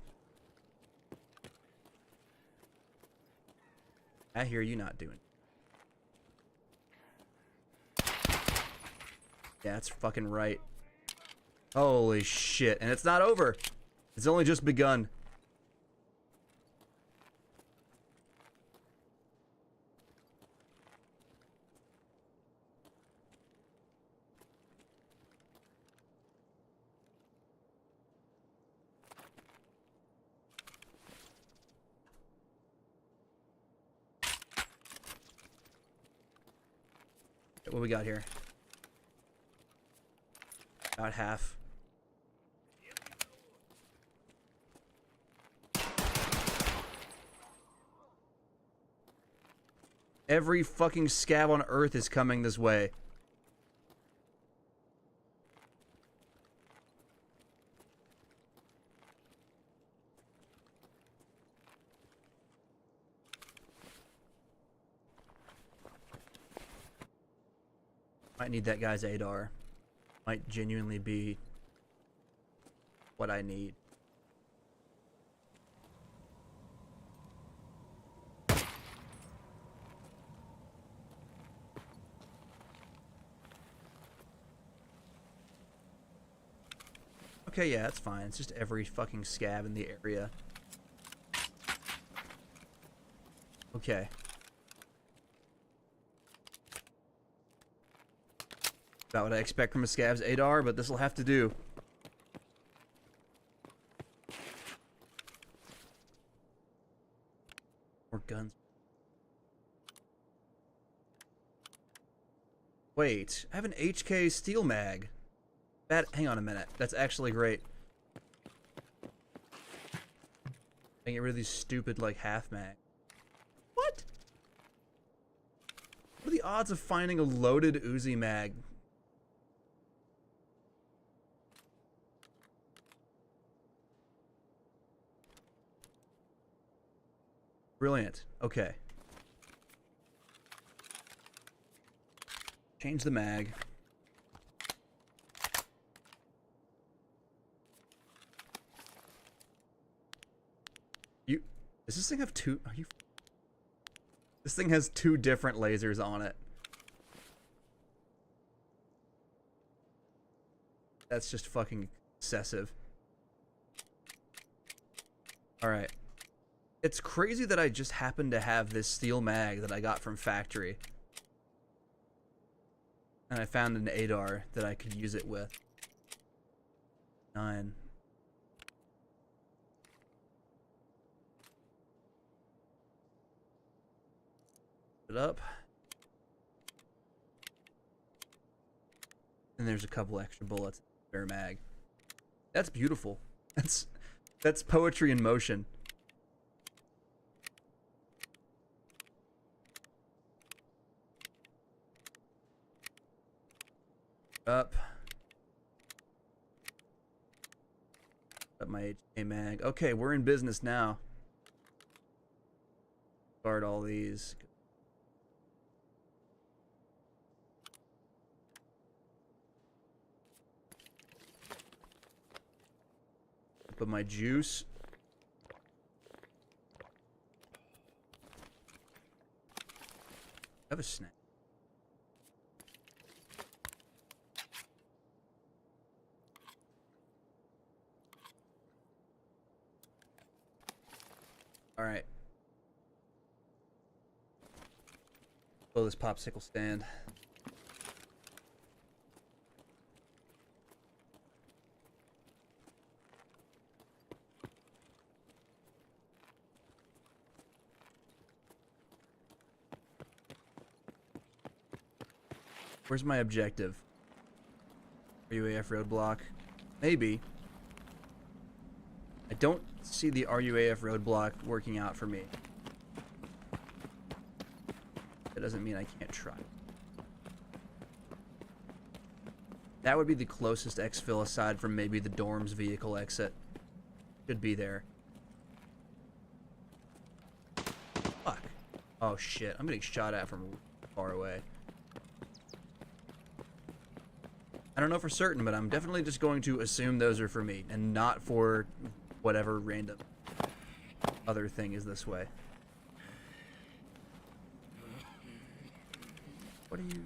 I hear you not doing. Yeah, that's fucking right. Holy shit. And it's not over. It's only just begun. What we got here? About half. Every fucking scab on Earth is coming this way. Might need that guy's ADAR. Might genuinely be what I need. Okay, yeah, that's fine. It's just every fucking scab in the area. Okay. About what I expect from a Scav's ADAR, but this will have to do. More guns. Wait, I have an HK steel mag. Hang on a minute. That's actually great. I can get rid of these stupid, like, half mag. What? What are the odds of finding a loaded Uzi mag? Brilliant. Okay. Change the mag. Does this thing have two? Are you? This thing has two different lasers on it. That's just fucking excessive. Alright. It's crazy that I just happen to have this steel mag that I got from factory. And I found an ADAR that I could use it with. 9. It up. And there's a couple extra bullets. Spare mag. That's beautiful. That's poetry in motion. Up my HA mag. Okay, we're in business now. Guard all these. Put my juice. I have a snack. All right. Blow this popsicle stand. Where's my objective? RUAF roadblock? Maybe. I don't see the RUAF roadblock working out for me. That doesn't mean I can't try. That would be the closest exfil aside from maybe the dorm's vehicle exit. Should be there. Fuck. Oh shit, I'm getting shot at from far away. I don't know for certain, but I'm definitely just going to assume those are for me and not for whatever random other thing is this way. What are you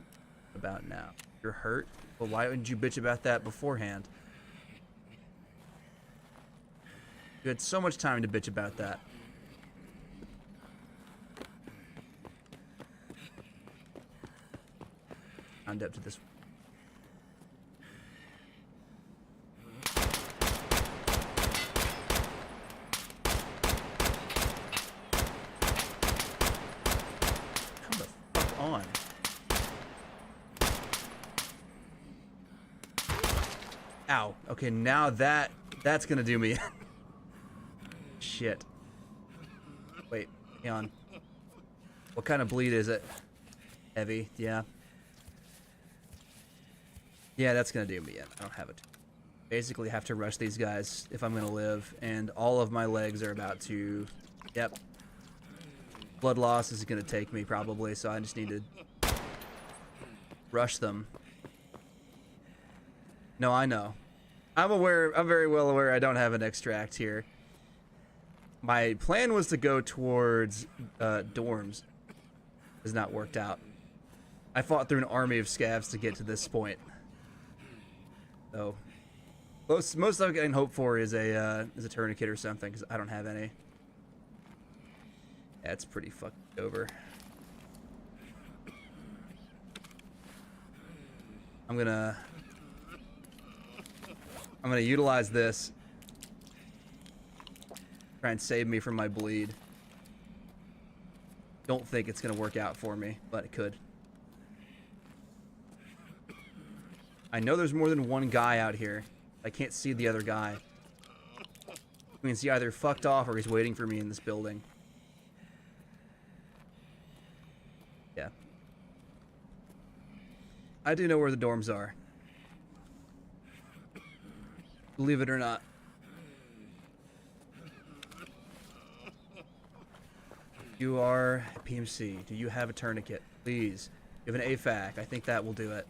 about now? You're hurt? Well, why wouldn't you bitch about that beforehand? You had so much time to bitch about that. Round up to this. On. Ow. Okay, now that's gonna do me. Shit. Wait, hang on. What kind of bleed is it? Heavy, yeah. Yeah, that's gonna do me in. I don't have it. Basically have to rush these guys if I'm gonna live, and all of my legs are about to... Yep. Blood loss is gonna take me probably, so I just need to rush them. No, I know. I'm very well aware I don't have an extract here. My plan was to go towards dorms. Has not worked out. I fought through an army of scavs to get to this point. So, most I can hope for is a tourniquet or something, because I don't have any. That's pretty fucked over. I'm gonna utilize this. Try and save me from my bleed. Don't think it's gonna work out for me, but it could. I know there's more than one guy out here. I can't see the other guy. It means he either fucked off or he's waiting for me in this building. Yeah. I do know where the dorms are. Believe it or not. You are PMC. Do you have a tourniquet? Please. You have an AFAC. I think that will do it.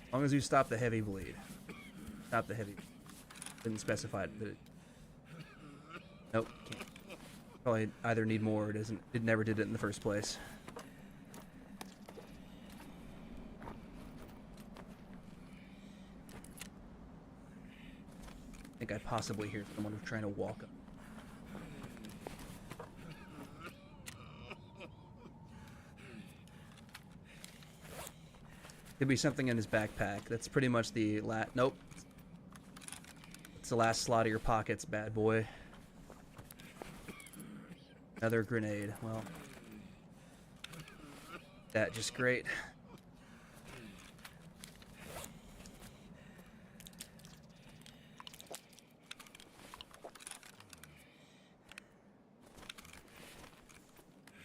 As long as you stop the heavy bleed. Stop the heavy. Didn't specify it, but it... Nope. Can't. Probably either need more or it never did it in the first place. I think I possibly hear someone who's trying to walk up. Could be something in his backpack. That's pretty much the last... Nope. It's the last slot of your pockets, bad boy. Another grenade. Well. That just great.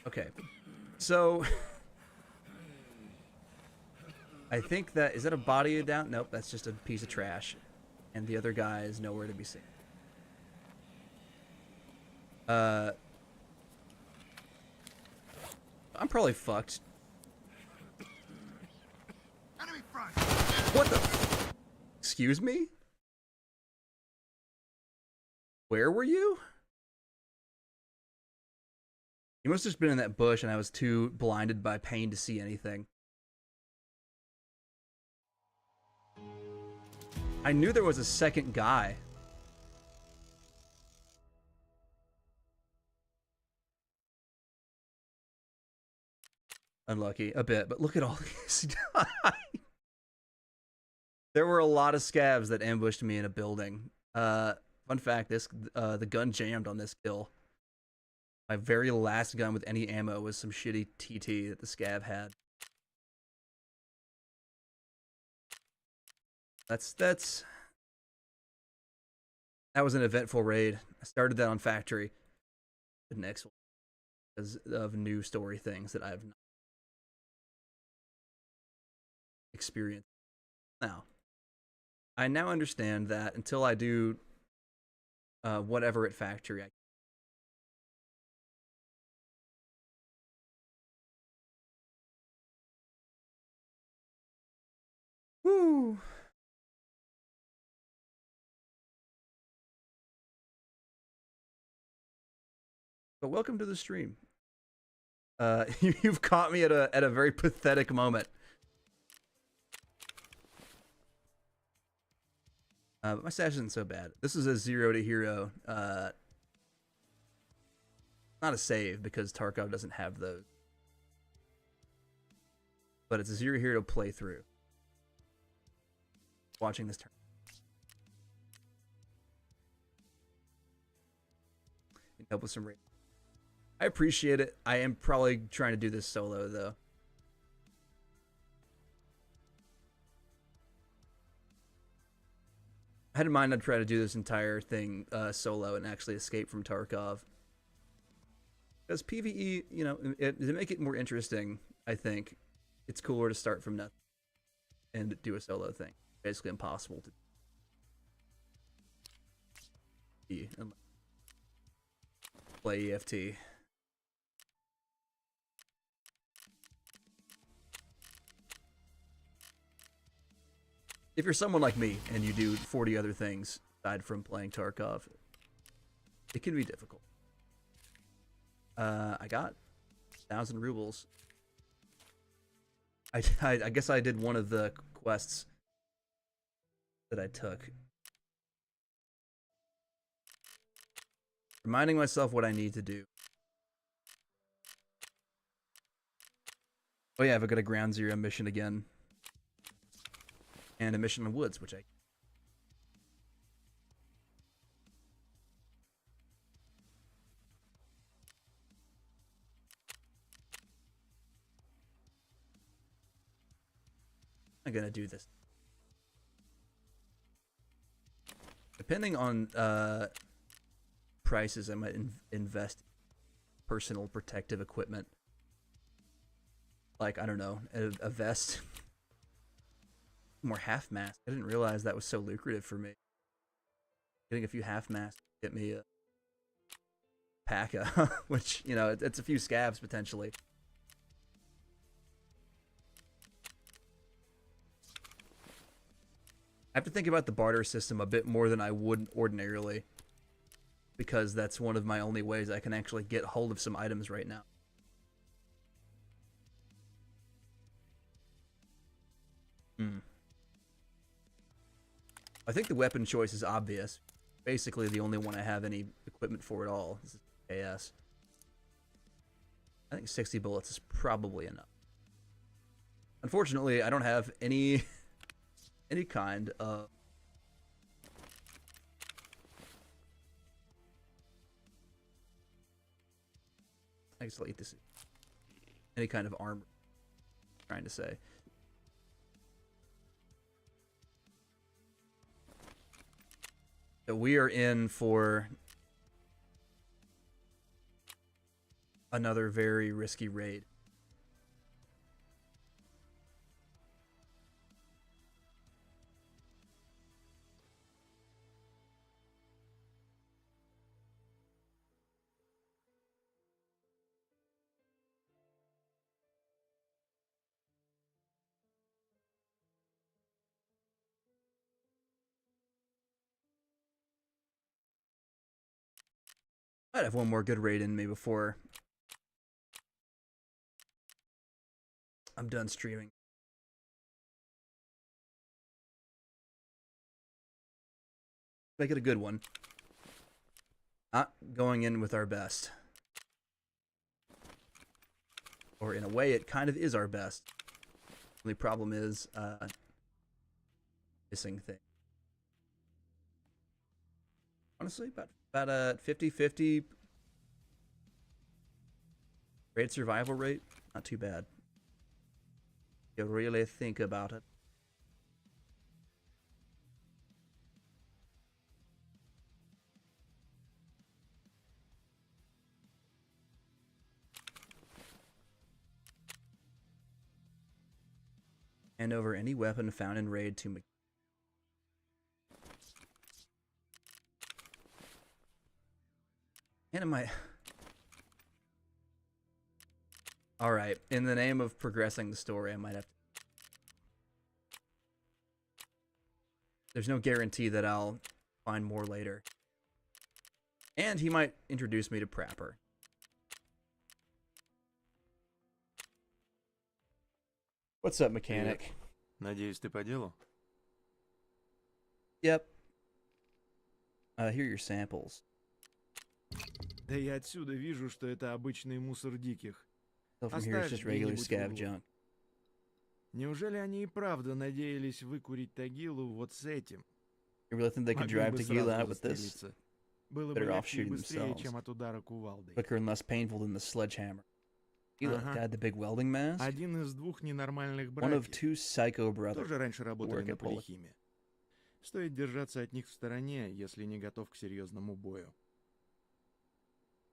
Okay, so I think that is that a body down? Nope, that's just a piece of trash, and the other guy is nowhere to be seen. I'm probably fucked. Enemy front! What the? Excuse me? Where were you? You must have just been in that bush and I was too blinded by pain to see anything. I knew there was a second guy. Unlucky, a bit, but look at all these. There were a lot of scavs that ambushed me in a building. Fun fact, the gun jammed on this kill. My very last gun with any ammo was some shitty TT that the scav had. That was an eventful raid. I started that on Factory. Didn't excellent because of new story things that I've not experienced. Now, I now understand that until I do whatever at Factory, woo. But welcome to the stream. You've caught me at a very pathetic moment. But my stash isn't so bad. This is a 0 to hero. Not a save because Tarkov doesn't have those. But it's a 0 hero playthrough. Watching this turn. Can help with some raid. I appreciate it. I am probably trying to do this solo though. I had in mind I'd try to do this entire thing solo and actually escape from Tarkov. Because PVE, you know, to make it more interesting, I think it's cooler to start from nothing and do a solo thing. Basically impossible to play EFT. If you're someone like me and you do 40 other things aside from playing Tarkov, it can be difficult. I got 1,000 rubles. I guess I did one of the quests that I took. Reminding myself what I need to do. Oh yeah, I've got a ground zero mission again. And a mission in the woods, which I'm gonna do this. Depending on prices, I might invest in personal protective equipment. Like, I don't know, a vest. More half masks. I didn't realize that was so lucrative for me. Getting a few half masks get me a P.A.C.A, which, you know, it's a few scabs potentially. I have to think about the barter system a bit more than I would ordinarily, because that's one of my only ways I can actually get hold of some items right now. I think the weapon choice is obvious. Basically, the only one I have any equipment for at all is AS. I think 60 bullets is probably enough. Unfortunately, I don't have any kind of I guess I'll eat this. Any kind of armor. trying to say. So we are in for another very risky raid. I'd have one more good raid in me before I'm done streaming. Make it a good one. Not going in with our best. Or in a way, it kind of is our best. Only problem is, missing thing. Honestly, about a 50-50 raid survival rate. Not too bad. You really think about it. Hand over any weapon found in raid to and my. Alright, in the name of progressing the story, I might have to. There's no guarantee that I'll find more later. And he might introduce me to Prapper. What's up, mechanic? Надеюсь, ты по делу? Yep. Here are your samples. Да я отсюда вижу, что это обычный мусор диких. So from here it's just regular scav junk. Неужели они и правда надеялись выкурить Тагилу вот с этим? You really think they could drive Tagila out with this? Было бы Better off легче и shooting быстрее, themselves. чем от удара кувалдой. Quicker and less painful than the sledgehammer. Tagila had the big welding mask. Один из двух ненормальных One of братьев. two psycho brothers. Тоже раньше работали work на at Poly. полихиме. Стоит держаться от них в стороне, если не готов к серьезному бою.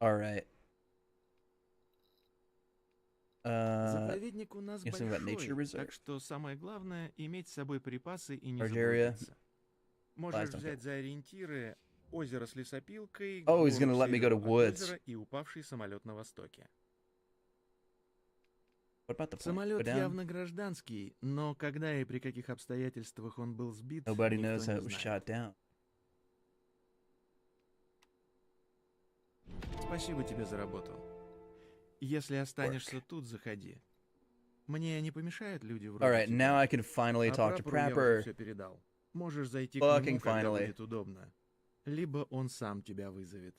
Alright. Заповедник у нас you have something about nature большой, reserve? так что самое главное — иметь с собой припасы и не Targaria. заблудиться. Можешь Lies don't взять за ориентиры озеро с лесопилкой, Oh, he's гору gonna let me go to северу от woods. озера и упавший самолет на востоке. What about the plane? Go Самолет down? явно гражданский, но когда и при каких обстоятельствах он был сбит, Nobody никто knows how не it was знает. shot down. Спасибо тебе за работу. Если останешься тут, заходи. Мне не помешают люди вроде Alright, тебя. now I can finally А talk to Прапору я уже Prapper. все передал. Можешь зайти к Fucking нему, когда finally. будет удобно. Либо он сам тебя вызовет.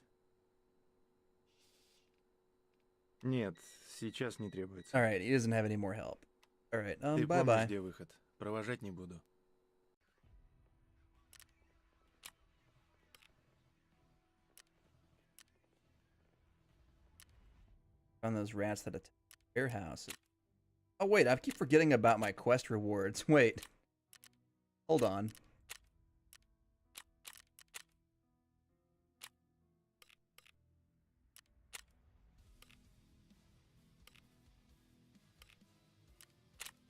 Нет, сейчас не требуется. Alright, he doesn't have any more help. Alright, Ты помнишь, bye-bye. где выход? Провожать не буду. On those rats that attack warehouses. Oh wait, I keep forgetting about my quest rewards. Wait. Hold on.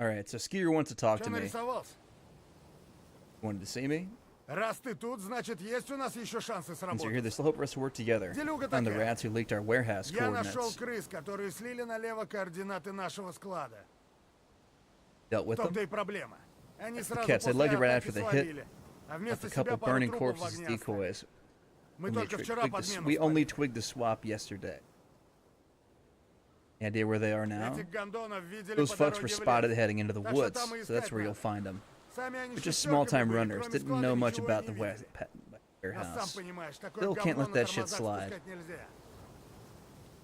Alright, so Skier wants to talk Чё to me. нарисовался? Wanted to see me? Раз ты тут, значит, есть у нас еще шансы Since you're here, сработать. there's still hope for us to work together. Делюга Found the такая. rats who leaked our warehouse Я нашел coordinates. крыс, которые слили налево координаты нашего склада. Dealt В with them. том-то и проблема. Они сразу cats. They после lugged it right атаки after the hit. свалили. А Left вместо a себя couple пару burning трупов в corpses as огне оставили. decoys. Мы We только вчера twigged под the- минус we only свалили. twigged the swap yesterday. Any idea where they are now? Этих гондонов видели Those по fucks дороге were в spotted лес. heading into the Так что woods, там и so that's искать where you'll надо. find them. Сами они They're just шестерками small-time были, runners. кроме Didn't склада know much ничего about и the не видели. А сам warehouse. понимаешь, такое Still can't говно let на that shit тормозах slide. спускать нельзя.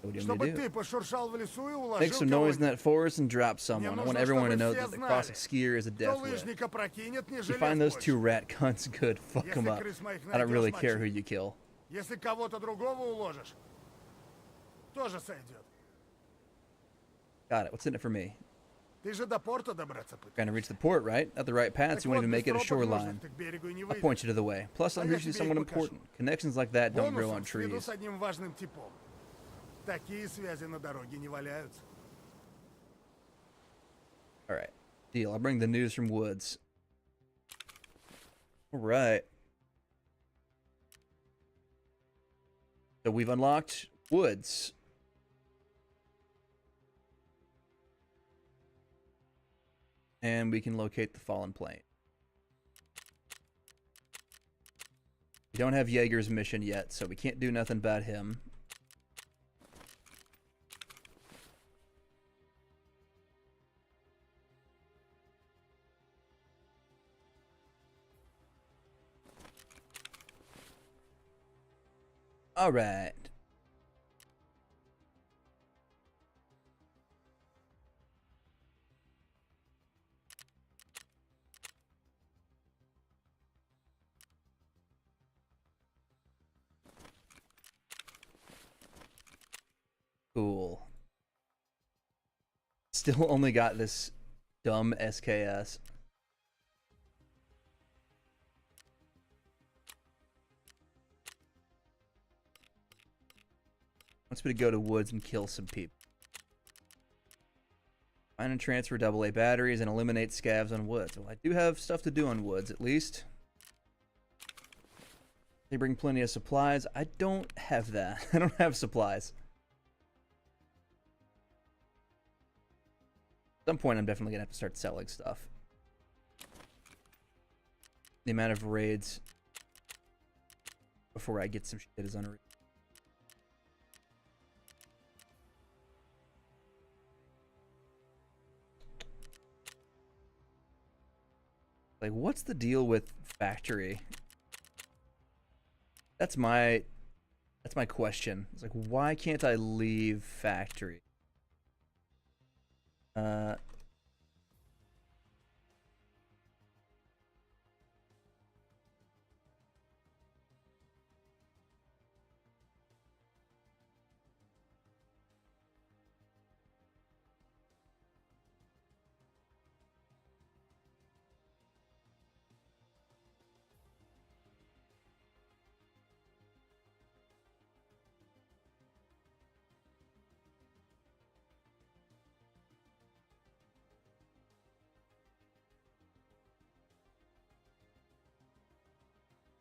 What do you want Чтобы me to ты do? пошуршал в лесу и Make уложил some noise in кого-нибудь. that forest and drop someone. I нужно, want everyone to чтобы know все that the classic знали. skier is a Кто death whip. лыжника прокинет, не If you жалей find those больше. two rat cunts, good, fuck them Если up. крыс моих I don't really найдешь, care who мочи. you kill. Если кого-то другого уложишь, тоже сойдет. Got it. What's in it for me? Ты же до порта добраться пытаешься. Trying to reach the port, right? At the right path, Так so you won't вот, even без make it a тропок shoreline. нужных ты к берегу и не I'll выйдешь. point you to the way. Plus, I'm я usually тебе их someone покажу. important. Connections like that don't grow on Бонусом сведу trees. с одним важным типом. Такие связи на дороге не валяются. All right, deal. I'll bring the news from Woods. All right. So we've unlocked Woods. And we can locate the fallen plane. We don't have Jaeger's mission yet, so we can't do nothing about him. All right. Cool. Still only got this dumb SKS. Wants me to go to Woods and kill some people. Find and transfer AA batteries and eliminate scavs on Woods. Well, I do have stuff to do on Woods, at least. They bring plenty of supplies. I don't have that. I don't have supplies. At some point, I'm definitely going to have to start selling stuff. The amount of raids before I get some shit is unreal. Like, what's the deal with factory? That's my question. It's like, why can't I leave factory?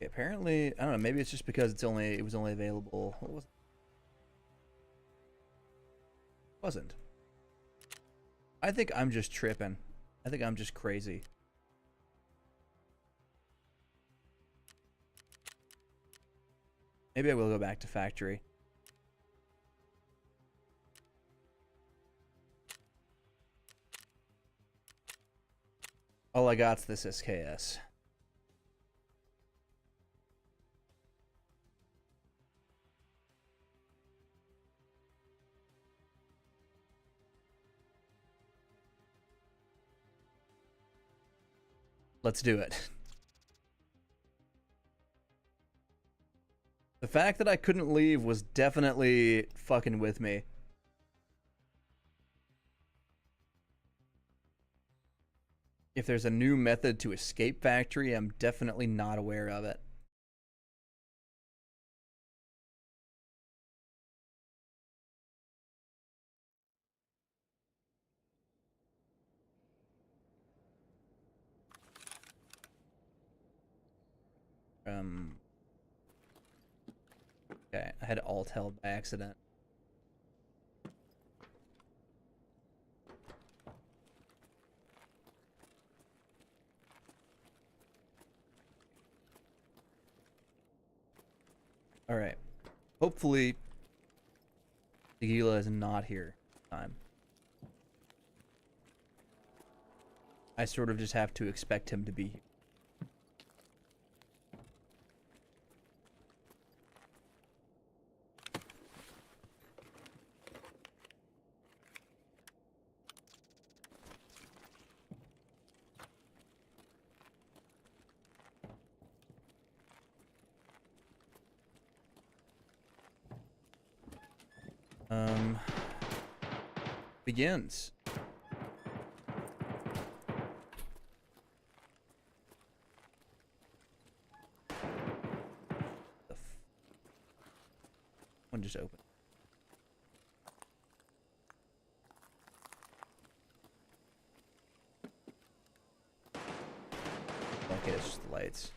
Apparently, I don't know, maybe it's just because it was only available. What was it? Wasn't. I think I'm just tripping. I think I'm just crazy. Maybe I will go back to factory. All I got's this SKS. Let's do it. The fact that I couldn't leave was definitely fucking with me. If there's a new method to escape factory, I'm definitely not aware of it. Okay, I had alt held by accident. All right. Hopefully, Tequila is not here this time. I sort of just have to expect him to be here. Begins. Okay, it's just the lights.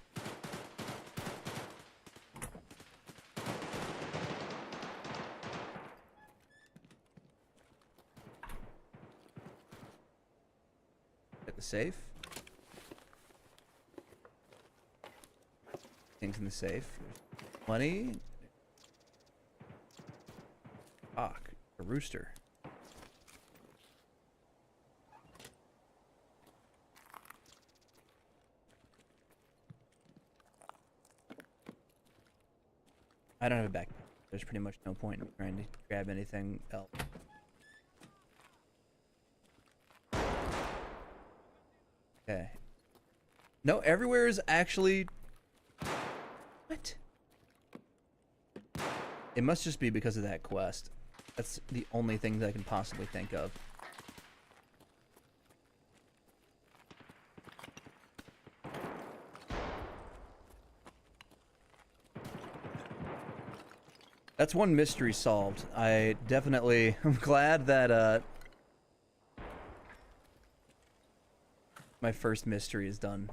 Get the safe. Things in the safe. Money. Fuck. A rooster. I don't have a backpack. There's pretty much no point in trying to grab anything else. Okay. No, everywhere is actually... What? It must just be because of that quest. That's the only thing that I can possibly think of. That's one mystery solved. I definitely... I'm glad that, my first mystery is done.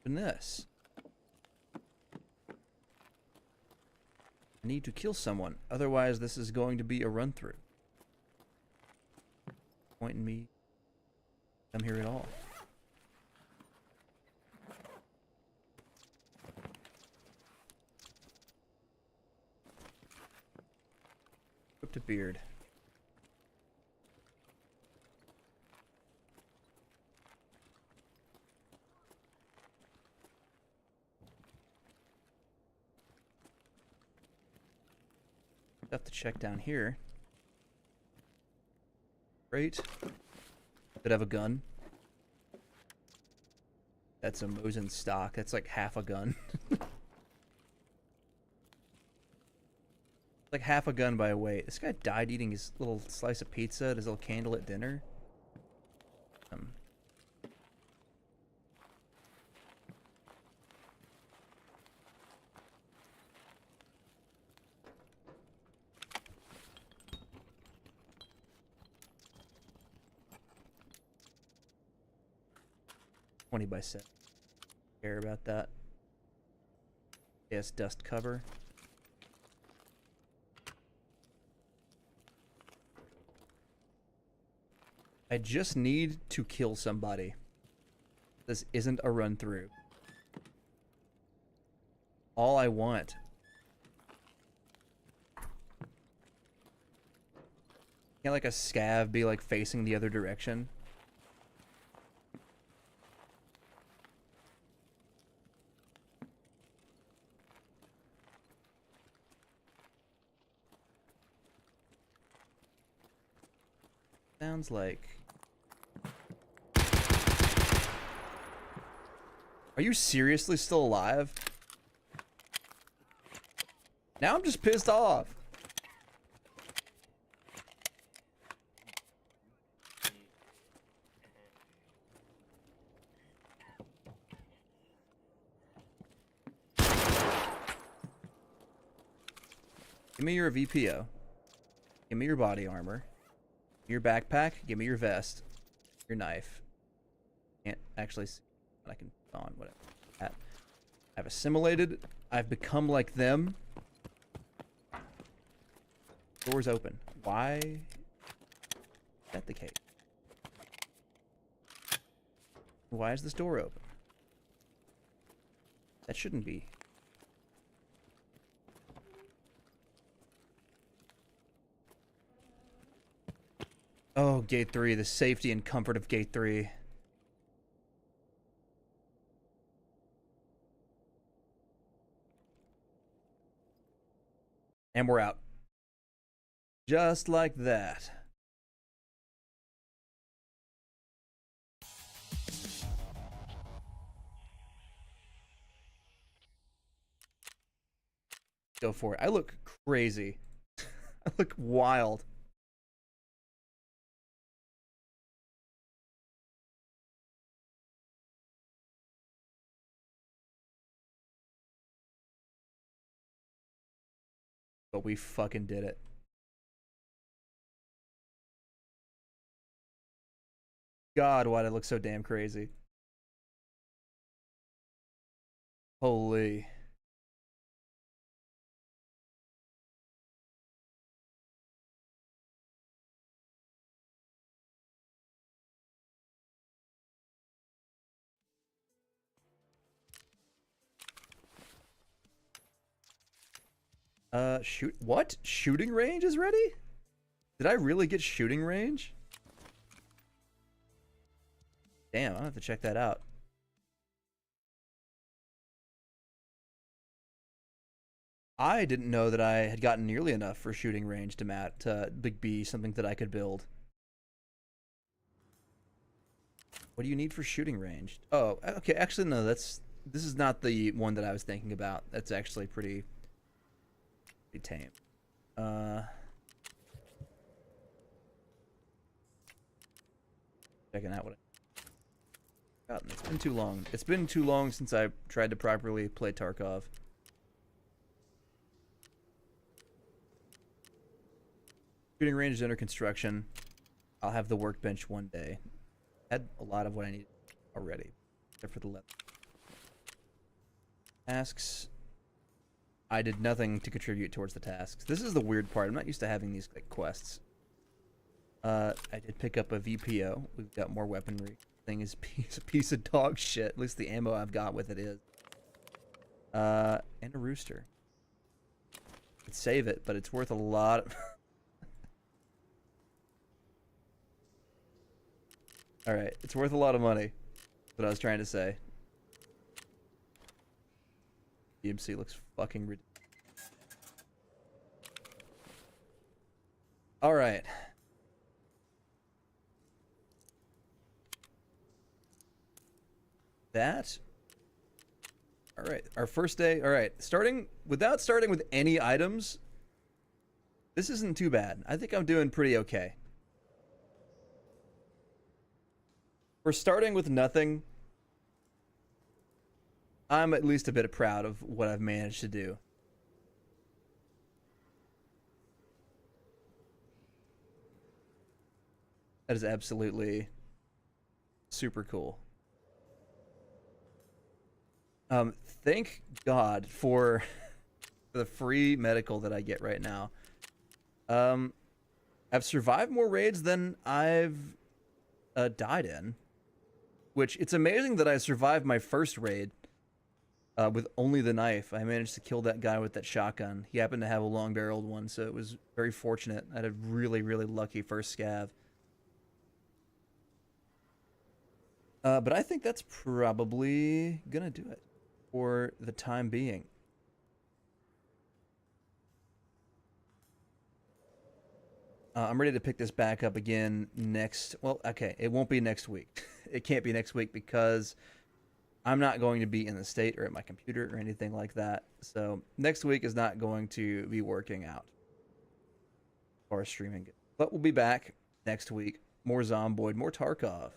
Open this. I need to kill someone, otherwise this is going to be a run-through. Point in me. I'm here at all. Whipped a beard. Stuff to check down here. Great. Could have a gun. That's a Mosin stock. That's like half a gun. Like half a gun by weight. This guy died eating his little slice of pizza at his little candle at dinner. 20 by 7. Care about that. Yes, dust cover. I just need to kill somebody. This isn't a run through. All I want. Can't like a scav be like facing the other direction? Sounds like... Are you seriously still alive? Now I'm just pissed off. Give me your VPO. Give me your body armor. Your backpack. Give me your vest. Your knife. Can't actually see what I can put on. Whatever. That. I've assimilated. I've become like them. Door's open. Why is that the case? Why is this door open? That shouldn't be. Oh, Gate 3, the safety and comfort of Gate 3. And we're out. Just like that. Go for it. I look crazy. I look wild. But we fucking did it. God, why'd I look so damn crazy? Holy. Shoot. What? Shooting range is ready? Did I really get shooting range? Damn, I'll have to check that out. I didn't know that I had gotten nearly enough for shooting range to be something that I could build. What do you need for shooting range? Oh, okay. Actually, no. This is not the one that I was thinking about. That's actually pretty tame. Checking out what I got. It's been too long. It's been too long since I tried to properly play Tarkov. Shooting range is under construction. I'll have the workbench one day. Had a lot of what I need already, except for the leather. Tasks. I did nothing to contribute towards the tasks. This is the weird part. I'm not used to having these like quests. I did pick up a VPO. We've got more weaponry. Thing is a piece of dog shit. At least the ammo I've got with it is. And a rooster. Could save it, but it's worth a lot. All right, it's worth a lot of money. That's what I was trying to say. EMC looks fucking ridiculous. All right. That. All right, our first day. All right, without starting with any items, this isn't too bad. I think I'm doing pretty okay. We're starting with nothing. I'm at least a bit proud of what I've managed to do. That is absolutely super cool. Thank God for the free medical that I get right now. I've survived more raids than I've died in. Which, it's amazing that I survived my first raid with only the knife. I managed to kill that guy with that shotgun. He happened to have a long-barreled one, so it was very fortunate. I had a really, really lucky first scav. But I think that's probably gonna do it for the time being. I'm ready to pick this back up again next. Well, okay, it won't be next week. It can't be next week because I'm not going to be in the state or at my computer or anything like that. So next week is not going to be working out or streaming. But we'll be back next week. More Zomboid, more Tarkov.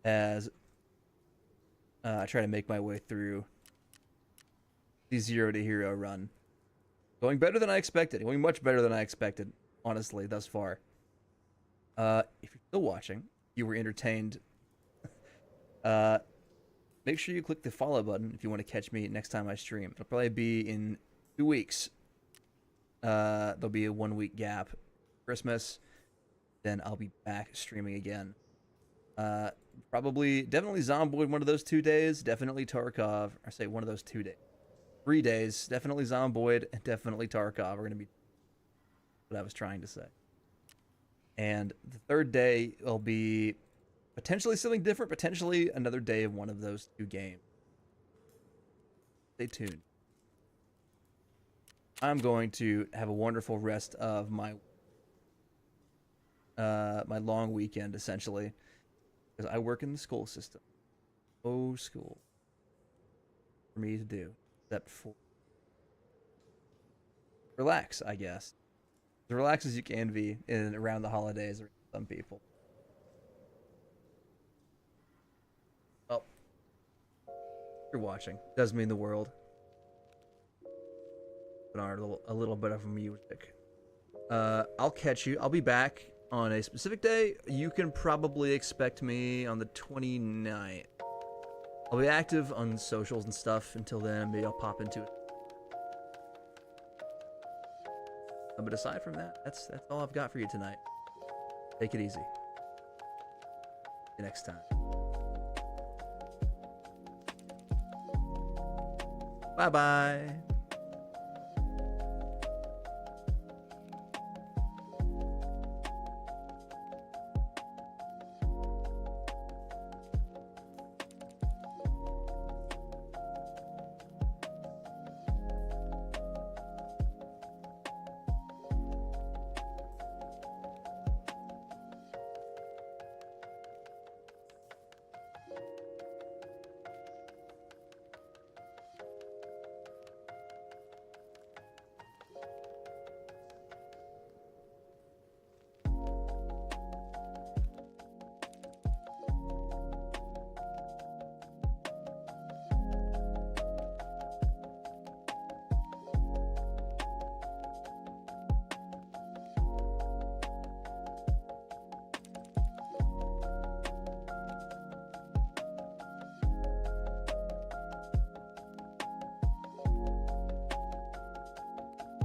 As I try to make my way through the 0 to Hero run. Going better than I expected. Going much better than I expected, honestly, thus far. If you're still watching, you were entertained. Make sure you click the follow button if you want to catch me next time I stream. It'll probably be in 2 weeks. There'll be a 1 week gap. Christmas. Then I'll be back streaming again. Definitely Zomboid one of those 2 days. Definitely Tarkov. I say one of those 2 days. 3 days. Definitely Zomboid and definitely Tarkov are going to be what I was trying to say. And the third day will be potentially something different. Potentially another day of one of those 2 games. Stay tuned. I'm going to have a wonderful rest of my my long weekend, essentially. Because I work in the school system. Oh, school. for me to do except for relax, I guess. As relaxed as you can be in around the holidays or some people. Well, you're watching. Does mean the world. Put on a little bit of music. I'll catch you. I'll be back on a specific day. You can probably expect me on the 29th. I'll be active on socials and stuff until then. Maybe I'll pop into it. But aside from that, that's all I've got for you tonight. Take it easy. See you next time. Bye-bye.